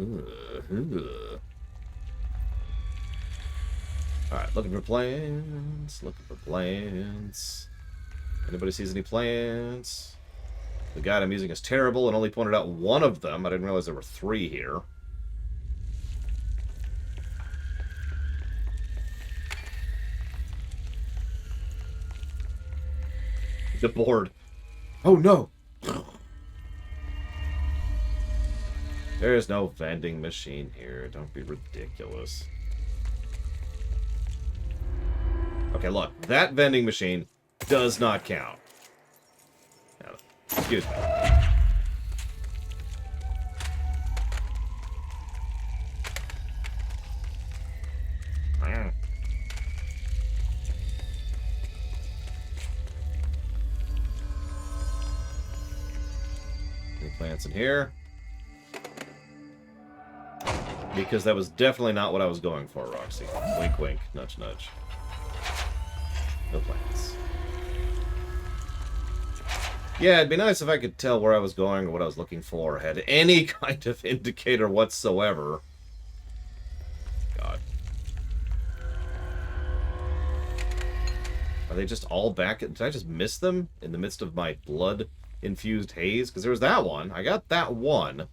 Alright, looking for plants. Looking for plants. Anybody sees any plants? The guide I'm using is terrible and only pointed out one of them. I didn't realize there were 3 here. The board. Oh no! There's no vending machine here. Don't be ridiculous. Okay, look. That vending machine does not count. Now, excuse me. Any plants in here? Because that was definitely not what I was going for, Roxy. Wink, wink. Nudge, nudge. No plants. Yeah, it'd be nice if I could tell where I was going or what I was looking for, or had any kind of indicator whatsoever. God. Are they just all back? Did I just miss them in the midst of my blood-infused haze? Because there was that one. I got that one.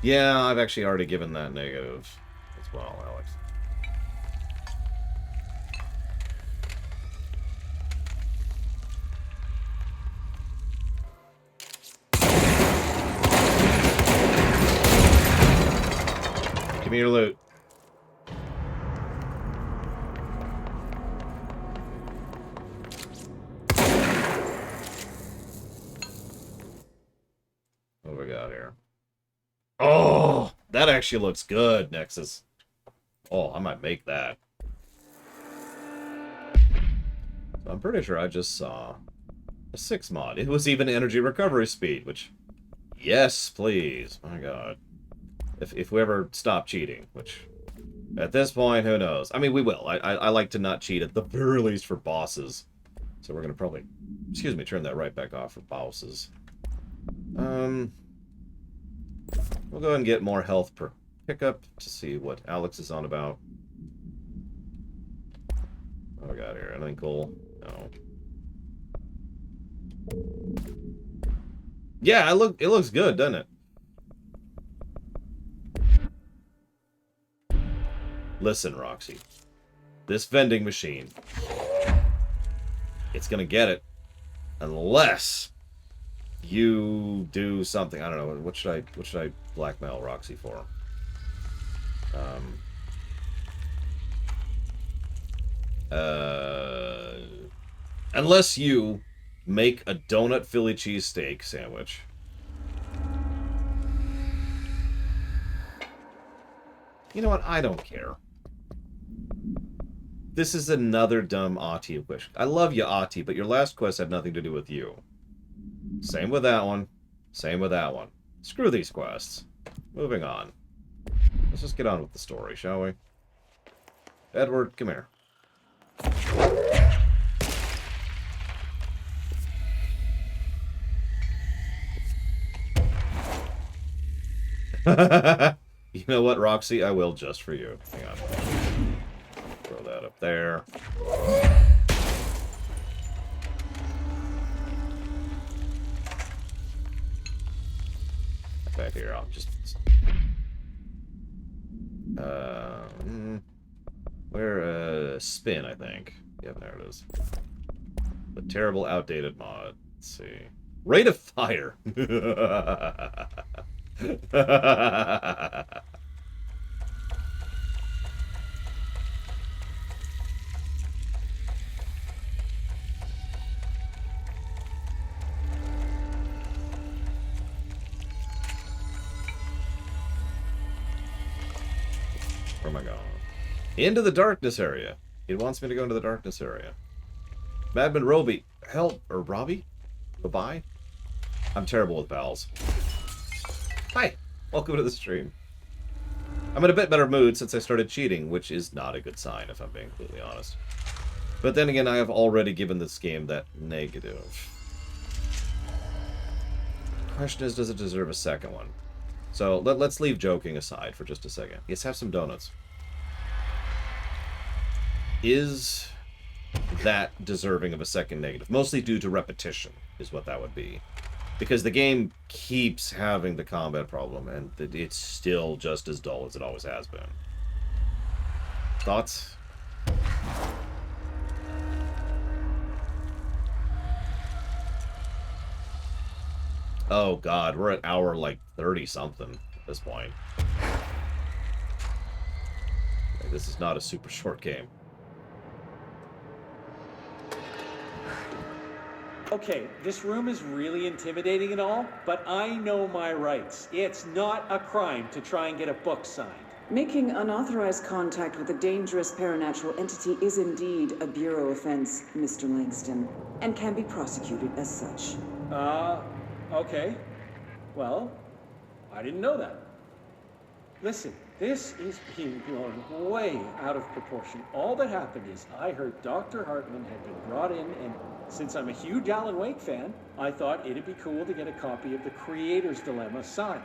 Yeah, I've actually already given that negative as well, Alex. Give me your loot. What do we got here? Oh, that actually looks good, Nexus. Oh, I might make that. So I'm pretty sure I just saw a 6 mod. It was even energy recovery speed, which... Yes, please. My god. If we ever stop cheating, which... At this point, who knows? I mean, we will. I like to not cheat, at the very least for bosses. So we're gonna probably... Excuse me, turn that right back off for bosses. We'll go ahead and get more health per pickup to see what Alex is on about. What do we got here? Anything cool? No. Yeah, it looks good, doesn't it? Listen, Roxy. This vending machine. It's gonna get it. Unless you do something. I don't know. What should I blackmail Roxy for? Unless you make a donut Philly cheesesteak sandwich. You know what? I don't care. This is another dumb Ahti wish. I love you, Ahti, but your last quest had nothing to do with you. Same with that one. Same with that one. Screw these quests. Moving on. Let's just get on with the story, shall we? Edward, come here. You know what, Roxy? I will just for you. Hang on. Throw that up there. Back here, I'll just... Spin, I think. Yeah, there it is. The terrible, outdated mod. Let's see. Rate of fire! am I going? Into the darkness area. It wants me to go into the darkness area. Madman Roby. Help. Or Robbie? Bye-bye? I'm terrible with vowels. Hi. Welcome to the stream. I'm in a bit better mood since I started cheating, which is not a good sign, if I'm being completely honest. But then again, I have already given this game that negative. Question is, does it deserve a second one? So, let's leave joking aside for just a second. Yes, have some donuts. Is that deserving of a second negative? Mostly due to repetition, is what that would be. Because the game keeps having the combat problem, and it's still just as dull as it always has been. Thoughts? Oh god, we're at hour like 30-something at this point. Like, this is not a super short game. Okay, this room is really intimidating and all, but I know my rights. It's not a crime to try and get a book signed. Making unauthorized contact with a dangerous paranatural entity is indeed a Bureau offense, Mr. Langston, and can be prosecuted as such. Okay. Well, I didn't know that. Listen, this is being blown way out of proportion. All that happened is I heard Dr. Hartman had been brought in, and since I'm a huge Alan Wake fan, I thought it'd be cool to get a copy of The Creator's Dilemma signed.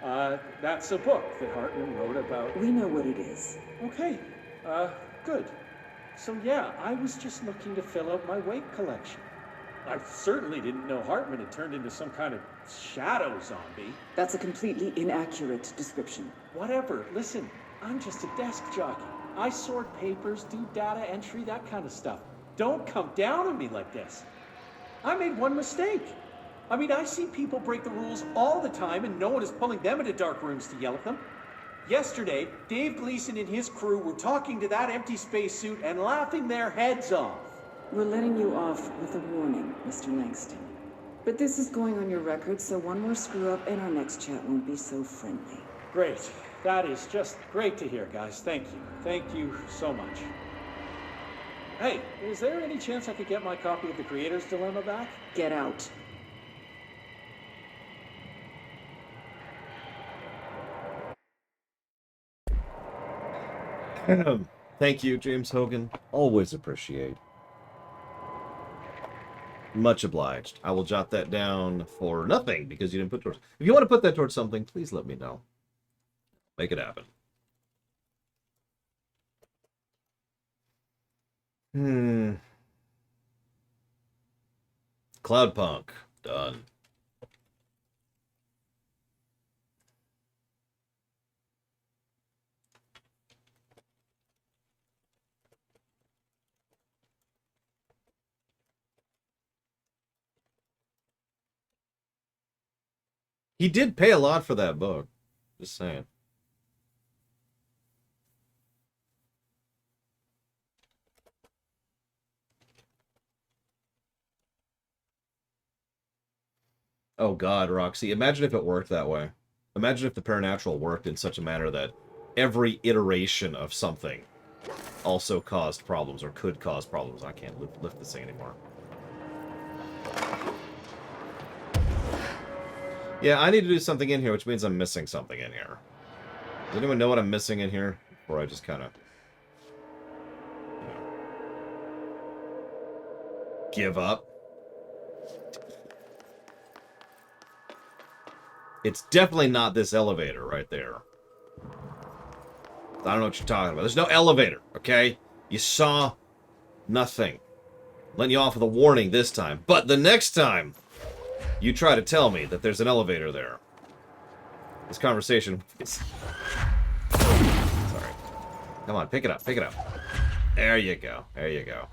That's a book that Hartman wrote about. We know what it is. Okay, good. So yeah, I was just looking to fill out my Wake collection. I certainly didn't know Hartman had turned into some kind of shadow zombie. That's a completely inaccurate description. Whatever. Listen, I'm just a desk jockey. I sort papers, do data entry, that kind of stuff. Don't come down on me like this. I made one mistake. I mean, I see people break the rules all the time and no one is pulling them into dark rooms to yell at them. Yesterday, Dave Gleason and his crew were talking to that empty spacesuit and laughing their heads off. We're letting you off with a warning, Mr. Langston. But this is going on your record, so one more screw-up and our next chat won't be so friendly. Great. That is just great to hear, guys. Thank you. Thank you so much. Hey, is there any chance I could get my copy of The Creator's Dilemma back? Get out. Thank you, James Hogan. Always appreciate. Much obliged. I will jot that down for nothing because you didn't put towards. If you want to put that towards something, please let me know. Make it happen. Cloudpunk. Done. He did pay a lot for that book. Just saying. Oh god, Roxy. Imagine if it worked that way. Imagine if the Paranatural worked in such a manner that every iteration of something also caused problems or could cause problems. I can't lift this thing anymore. Yeah, I need to do something in here, which means I'm missing something in here. Does anyone know what I'm missing in here? Or I just kind of... give up? It's definitely not this elevator right there. I don't know what you're talking about. There's no elevator, okay? You saw nothing. Letting you off with a warning this time. But the next time you try to tell me that there's an elevator there, this conversation is... Sorry. Come on, pick it up, pick it up. There you go, there you go.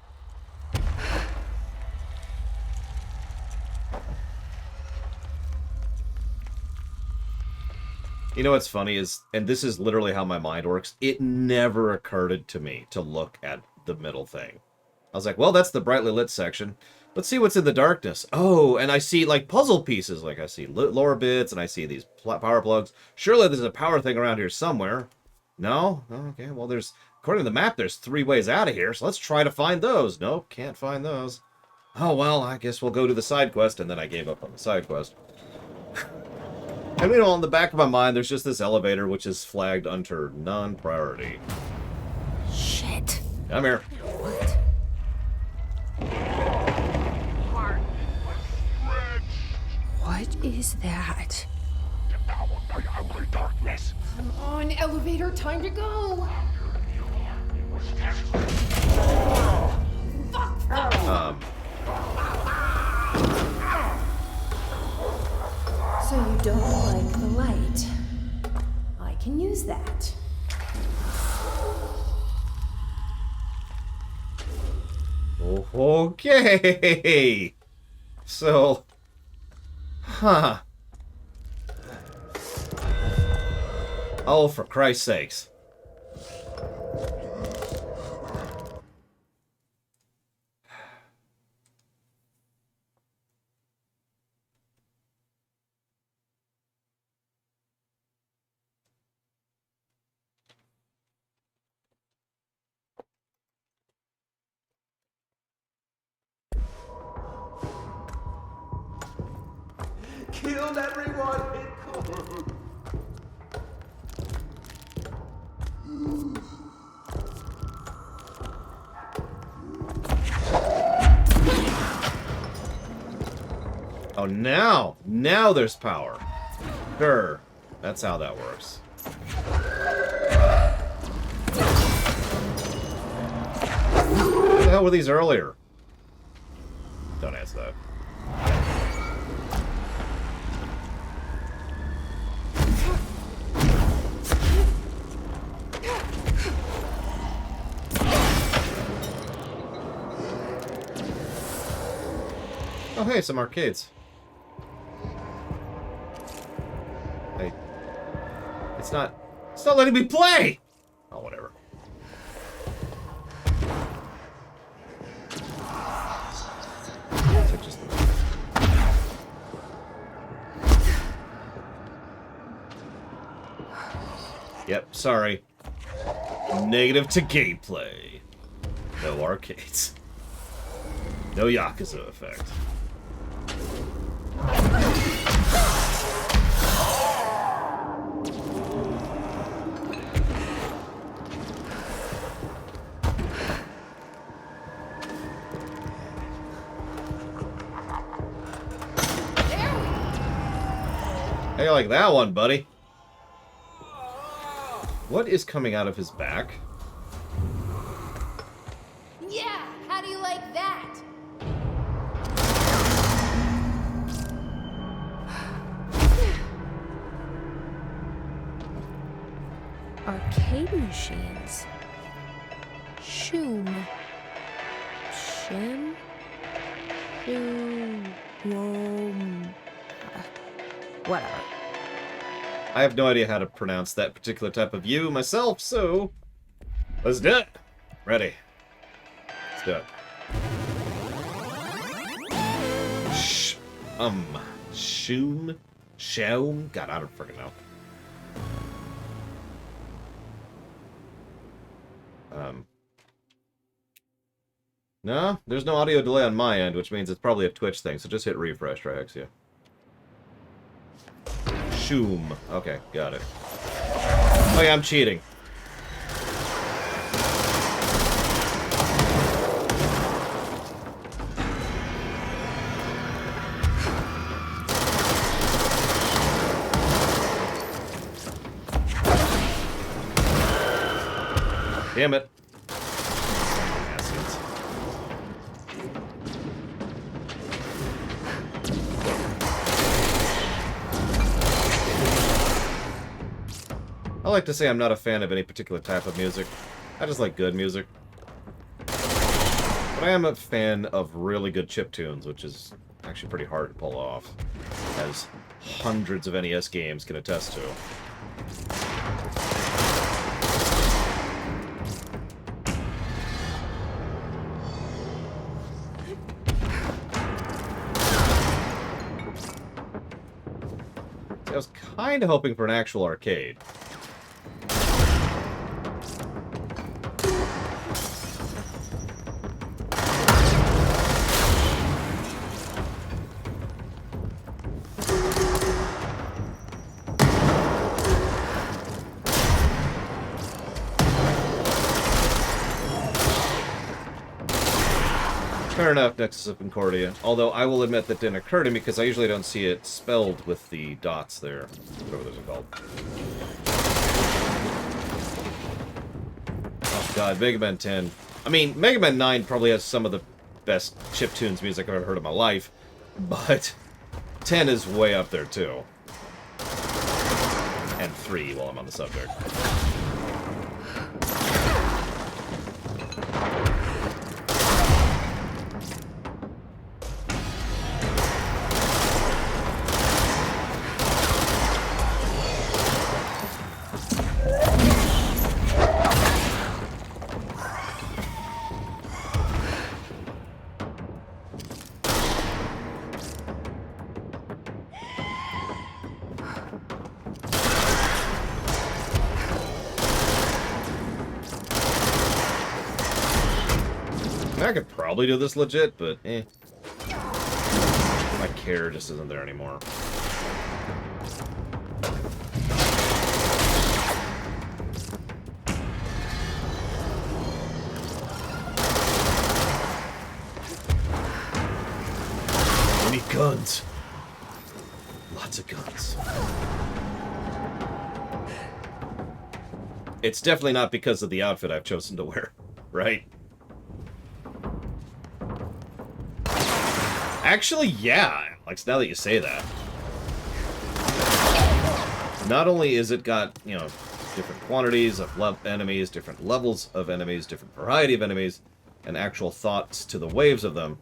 You know what's funny is, and this is literally how my mind works, it never occurred to me to look at the middle thing. I was like, well, that's the brightly lit section. Let's see what's in the darkness. Oh, and I see, like, puzzle pieces. Like, I see lore bits, and I see these power plugs. Surely there's a power thing around here somewhere. No? Okay, well, according to the map, there's 3 ways out of here, so let's try to find those. Nope, can't find those. Oh, well, I guess we'll go to the side quest, and then I gave up on the side quest. And meanwhile, in the back of my mind, there's just this elevator, which is flagged under non-priority. Shit. Come here. What is that? Devoured by hungry darkness. Come on, elevator, time to go. So you don't like the light? I can use that. Okay. So, huh. Oh, for Christ's sakes. Killed everyone! Oh, now there's power. Sure. That's how that works. What the hell were these earlier? Don't answer that. Oh, hey, some arcades. Hey. It's not letting me play! Oh, whatever. So just... Yep, sorry. Negative to gameplay. No arcades. No Yakuza effect. Hey, like that one, buddy. What is coming out of his back? Yeah, how do you like that? Arcade machines. Shoom. Shim? Shoom. Whatever. I have no idea how to pronounce that particular type of U myself, so let's do it. Ready. Let's do it. Shoom? Shoom? God, I don't freaking know. No, there's no audio delay on my end, which means it's probably a Twitch thing, so just hit refresh, Triaxia. Shoom. Okay, got it. Oh yeah, I'm cheating. Damn it. Bastards. I like to say I'm not a fan of any particular type of music. I just like good music. But I am a fan of really good chiptunes, which is actually pretty hard to pull off, as hundreds of NES games can attest to. I was kind of hoping for an actual arcade. Fair enough, Nexus of Concordia. Although I will admit that didn't occur to me because I usually don't see it spelled with the dots there. Whatever those are called. Oh god, Mega Man 10. I mean, Mega Man 9 probably has some of the best chiptunes music I've ever heard in my life. But 10 is way up there too. And 3 while I'm on the subject. I could probably do this legit, but eh. My care just isn't there anymore. We need guns. Lots of guns. It's definitely not because of the outfit I've chosen to wear, right? Actually, yeah, Alex, now that you say that. Not only is it got, you know, different quantities of enemies, different levels of enemies, different variety of enemies, and actual thoughts to the waves of them,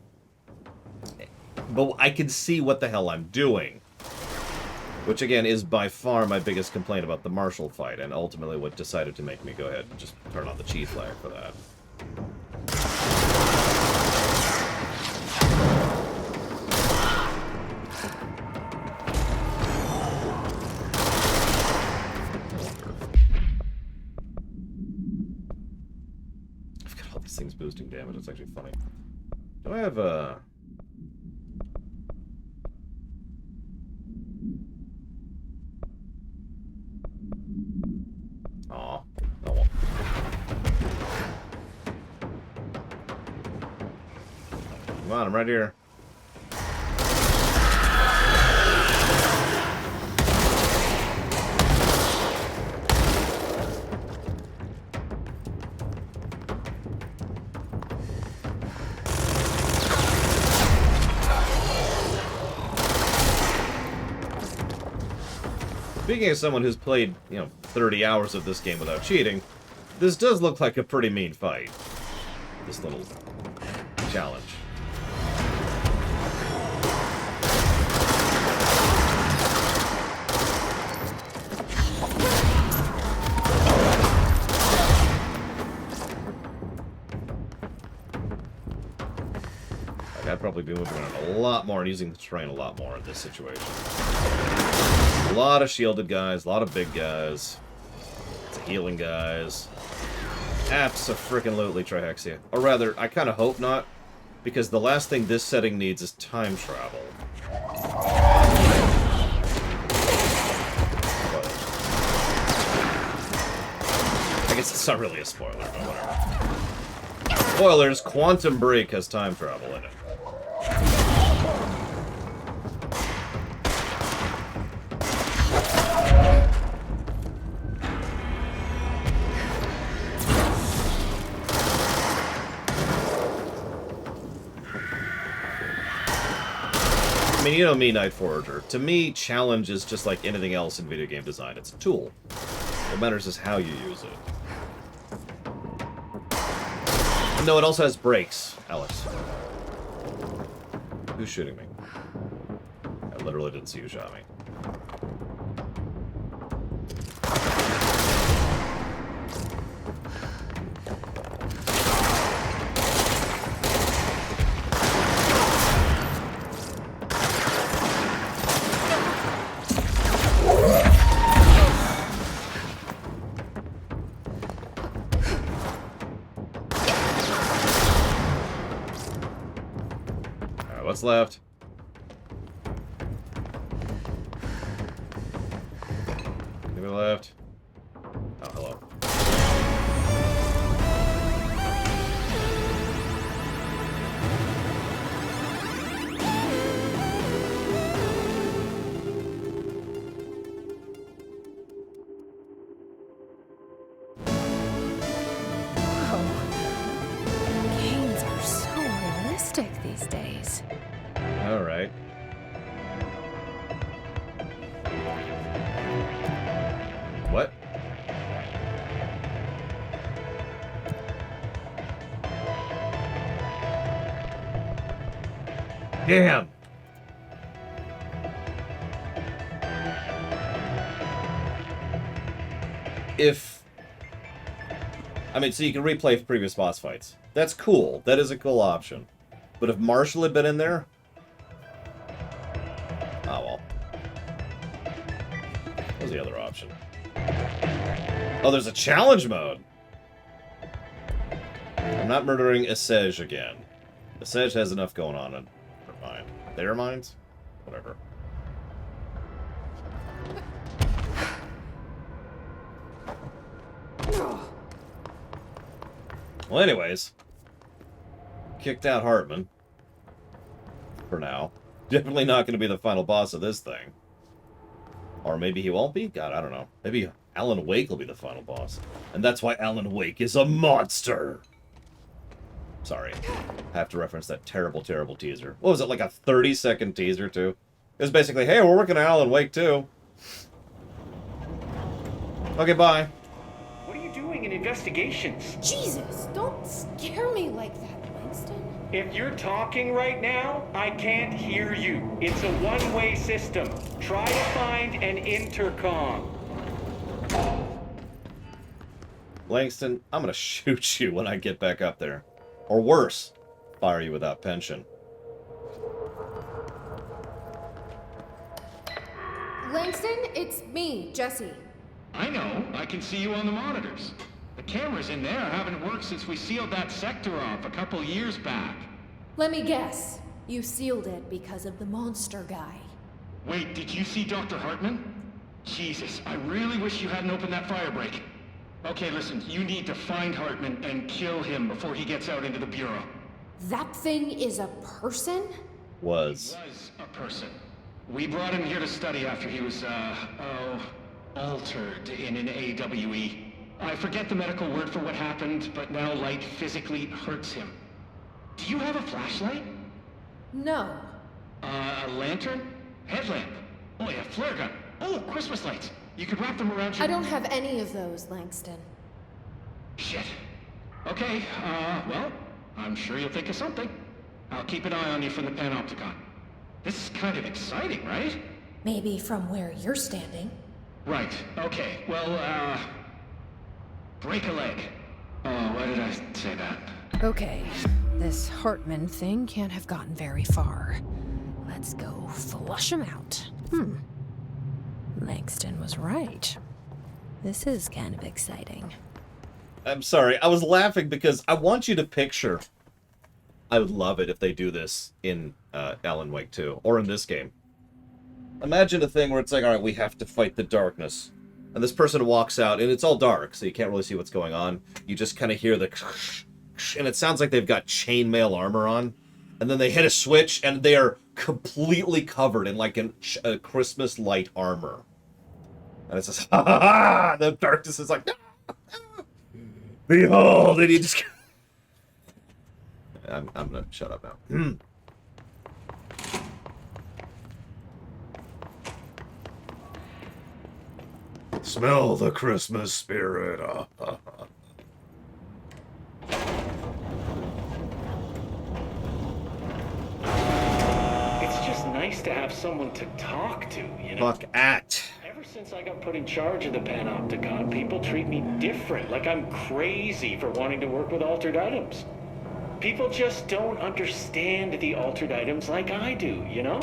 but I can see what the hell I'm doing. Which, again, is by far my biggest complaint about the Marshall fight, and ultimately what decided to make me go ahead and just turn on the Chi flag for that. Things boosting damage. It's actually funny. Do I have a... Aw. Oh well. Come on, I'm right here. Speaking as someone who's played, 30 hours of this game without cheating, this does look like a pretty mean fight. This little challenge. I'd probably be moving around a lot more and using the terrain a lot more in this situation. A lot of shielded guys, a lot of big guys, lots of healing guys. Abso-frickin-lutely Trihexia. Or rather, I kind of hope not, because the last thing this setting needs is time travel. But I guess it's not really a spoiler, but whatever. Spoilers, Quantum Break has time travel in it. I mean, you know me, Night Forager. To me, challenge is just like anything else in video game design. It's a tool. What matters is how you use it. And no, it also has brakes, Alex. Who's shooting me? I literally didn't see who shot me. What's left? Anybody left? Oh, hello. Damn! So you can replay previous boss fights. That's cool. That is a cool option. But if Marshall had been in there... Oh, well. What was the other option? Oh, there's a challenge mode! I'm not murdering Asej again. Asej has enough going on in her mind. Their minds? Whatever. Well, anyways. Kicked out Hartman. For now. Definitely not going to be the final boss of this thing. Or maybe he won't be? God, I don't know. Maybe Alan Wake will be the final boss. And that's why Alan Wake is a monster! Sorry. I have to reference that terrible, terrible teaser. What was it, like a 30-second teaser, too? It was basically, hey, we're working on Alan Wake, too. Okay, bye. What are you doing in investigations? Jesus, don't scare me like that, Langston. If you're talking right now, I can't hear you. It's a one-way system. Try to find an intercom. Langston, I'm gonna shoot you when I get back up there. Or worse, fire you without pension. Langston, it's me, Jesse. I know. I can see you on the monitors. The cameras in there haven't worked since we sealed that sector off a couple years back. Let me guess. You sealed it because of the monster guy. Wait, did you see Dr. Hartman? Jesus, I really wish you hadn't opened that fire break. Okay, listen, you need to find Hartman and kill him before he gets out into the Bureau. That thing is a person? Was a person. We brought him here to study after he was, altered in an AWE. I forget the medical word for what happened, but now light physically hurts him. Do you have a flashlight? No. A lantern? Headlamp? Oh yeah, flare gun. Oh, Christmas lights. You could wrap them around your... I don't have any of those, Langston. Shit. Okay, well, I'm sure you'll think of something. I'll keep an eye on you from the Panopticon. This is kind of exciting, right? Maybe from where you're standing. Right, okay. Well, break a leg. Oh, why did I say that? Okay, this Hartman thing can't have gotten very far. Let's go flush him out. Langston was right. This is kind of exciting. I'm sorry, I was laughing because I want you to picture... I would love it if they do this in Alan Wake 2, or in this game. Imagine a thing where it's like, alright, we have to fight the darkness. And this person walks out, and it's all dark, so you can't really see what's going on. You just kind of hear the... And it sounds like they've got chainmail armor on. And then they hit a switch, and they are completely covered in, like, a Christmas light armor. And it says, ha ha ha! The darkness is like, ah, ah, behold! And you just... I'm gonna shut up now. Smell the Christmas spirit. It's just nice to have someone to talk to, you know? Fuck at. Ever since I got put in charge of the Panopticon, people treat me different, like I'm crazy for wanting to work with altered items. People just don't understand the altered items like I do, you know?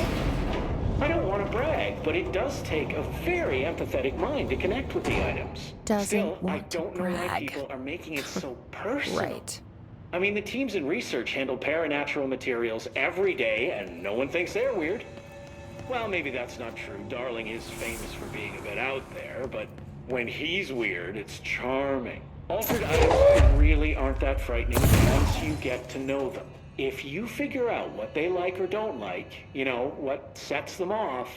I don't want to brag, but it does take a very empathetic mind to connect with the items. Still, I don't know why people are making it so personal. Right. I mean, the teams in research handle paranatural materials every day, and no one thinks they're weird. Well, maybe that's not true. Darling is famous for being a bit out there, but when he's weird, it's charming. Altered items really aren't that frightening once you get to know them. If you figure out what they like or don't like, you know, what sets them off,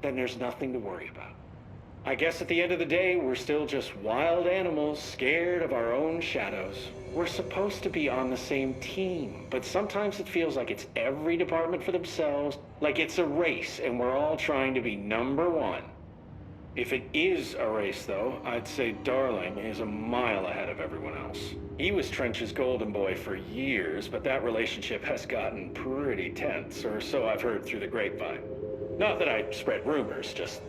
then there's nothing to worry about. I guess at the end of the day, we're still just wild animals scared of our own shadows. We're supposed to be on the same team, but sometimes it feels like it's every department for themselves, like it's a race and we're all trying to be number one. If it is a race, though, I'd say Darling is a mile ahead of everyone else. He was Trench's golden boy for years, but that relationship has gotten pretty tense, or so I've heard through the grapevine. Not that I spread rumors, just,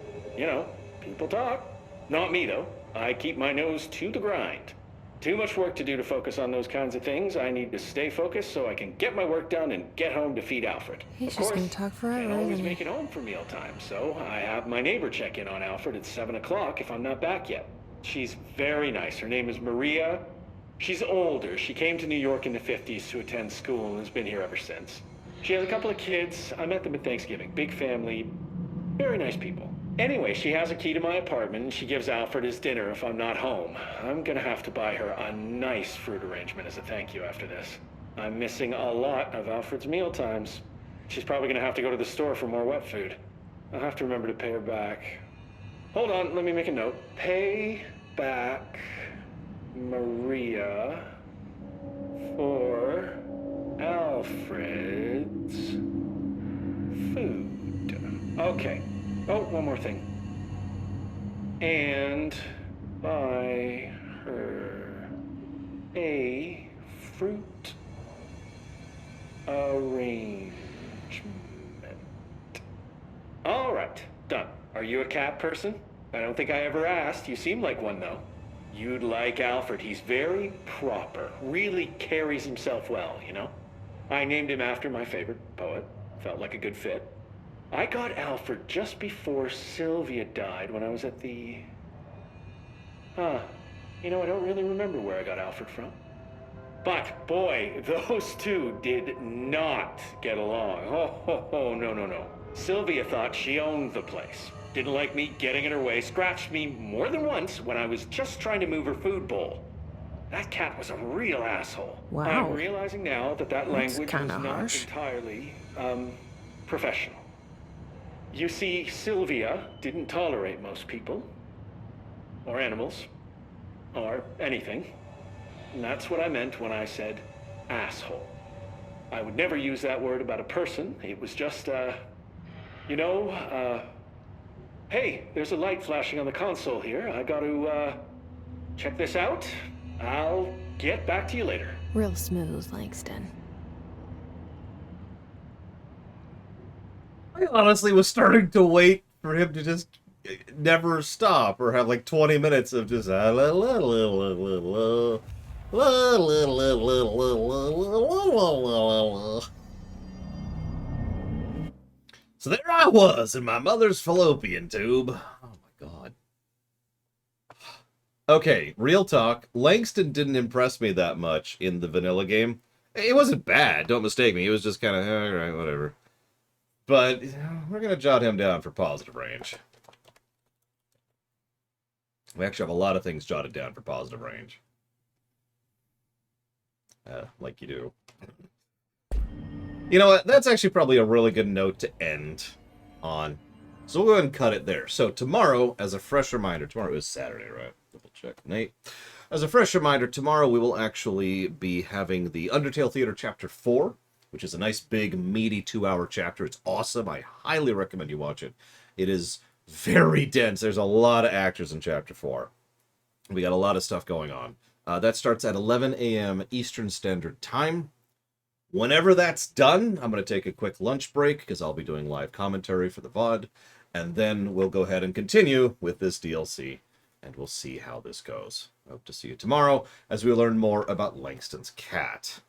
people talk. Not me, though. I keep my nose to the grind. Too much work to do to focus on those kinds of things. I need to stay focused so I can get my work done and get home to feed Alfred. He's just gonna talk forever, Can't always isn't he? make it home for mealtime, so I have my neighbor check in on Alfred at 7 o'clock if I'm not back yet. She's very nice. Her name is Maria. She's older. She came to New York in the 50s to attend school and has been here ever since. She has a couple of kids. I met them at Thanksgiving. Big family. Very nice people. Anyway, she has a key to my apartment, and she gives Alfred his dinner if I'm not home. I'm gonna have to buy her a nice fruit arrangement as a thank you after this. I'm missing a lot of Alfred's meal times. She's probably gonna have to go to the store for more wet food. I'll have to remember to pay her back. Hold on, let me make a note. Pay back Maria for Alfred's food. Okay. Oh, one more thing. And buy her a fruit arrangement. All right, done. Are you a cat person? I don't think I ever asked. You seem like one, though. You'd like Alfred. He's very proper. Really carries himself well, I named him after my favorite poet. Felt like a good fit. I got Alfred just before Sylvia died when I was at the... I don't really remember where I got Alfred from. But, boy, those two did not get along. Oh, no. Sylvia thought she owned the place. Didn't like me getting in her way, scratched me more than once when I was just trying to move her food bowl. That cat was a real asshole. Wow. I'm realizing now that language was kinda not harsh. entirely, professional. You see, Sylvia didn't tolerate most people, or animals, or anything. And that's what I meant when I said asshole. I would never use that word about a person. It was just, hey, there's a light flashing on the console here. I gotta, check this out. I'll get back to you later. Real smooth, Langston. I honestly was starting to wait for him to just never stop or have like 20 minutes of just la la la la la la la la la. So there I was in my mother's fallopian tube. Oh my god. Okay, real talk. Langston didn't impress me that much in the vanilla game. It wasn't bad, don't mistake me. It was just kind of, alright, whatever. But we're going to jot him down for positive range. We actually have a lot of things jotted down for positive range. Like you do. You know what? That's actually probably a really good note to end on. So we'll go ahead and cut it there. So tomorrow, as a fresh reminder, tomorrow is Saturday, right? Double check, Nate. As a fresh reminder, tomorrow we will actually be having the Undertale Theater Chapter 4, which is a nice, big, meaty 2-hour chapter. It's awesome. I highly recommend you watch it. It is very dense. There's a lot of actors in Chapter 4. We got a lot of stuff going on. That starts at 11 a.m. Eastern Standard Time. Whenever that's done, I'm going to take a quick lunch break because I'll be doing live commentary for the VOD. And then we'll go ahead and continue with this DLC. And we'll see how this goes. I hope to see you tomorrow as we learn more about Langston's cat.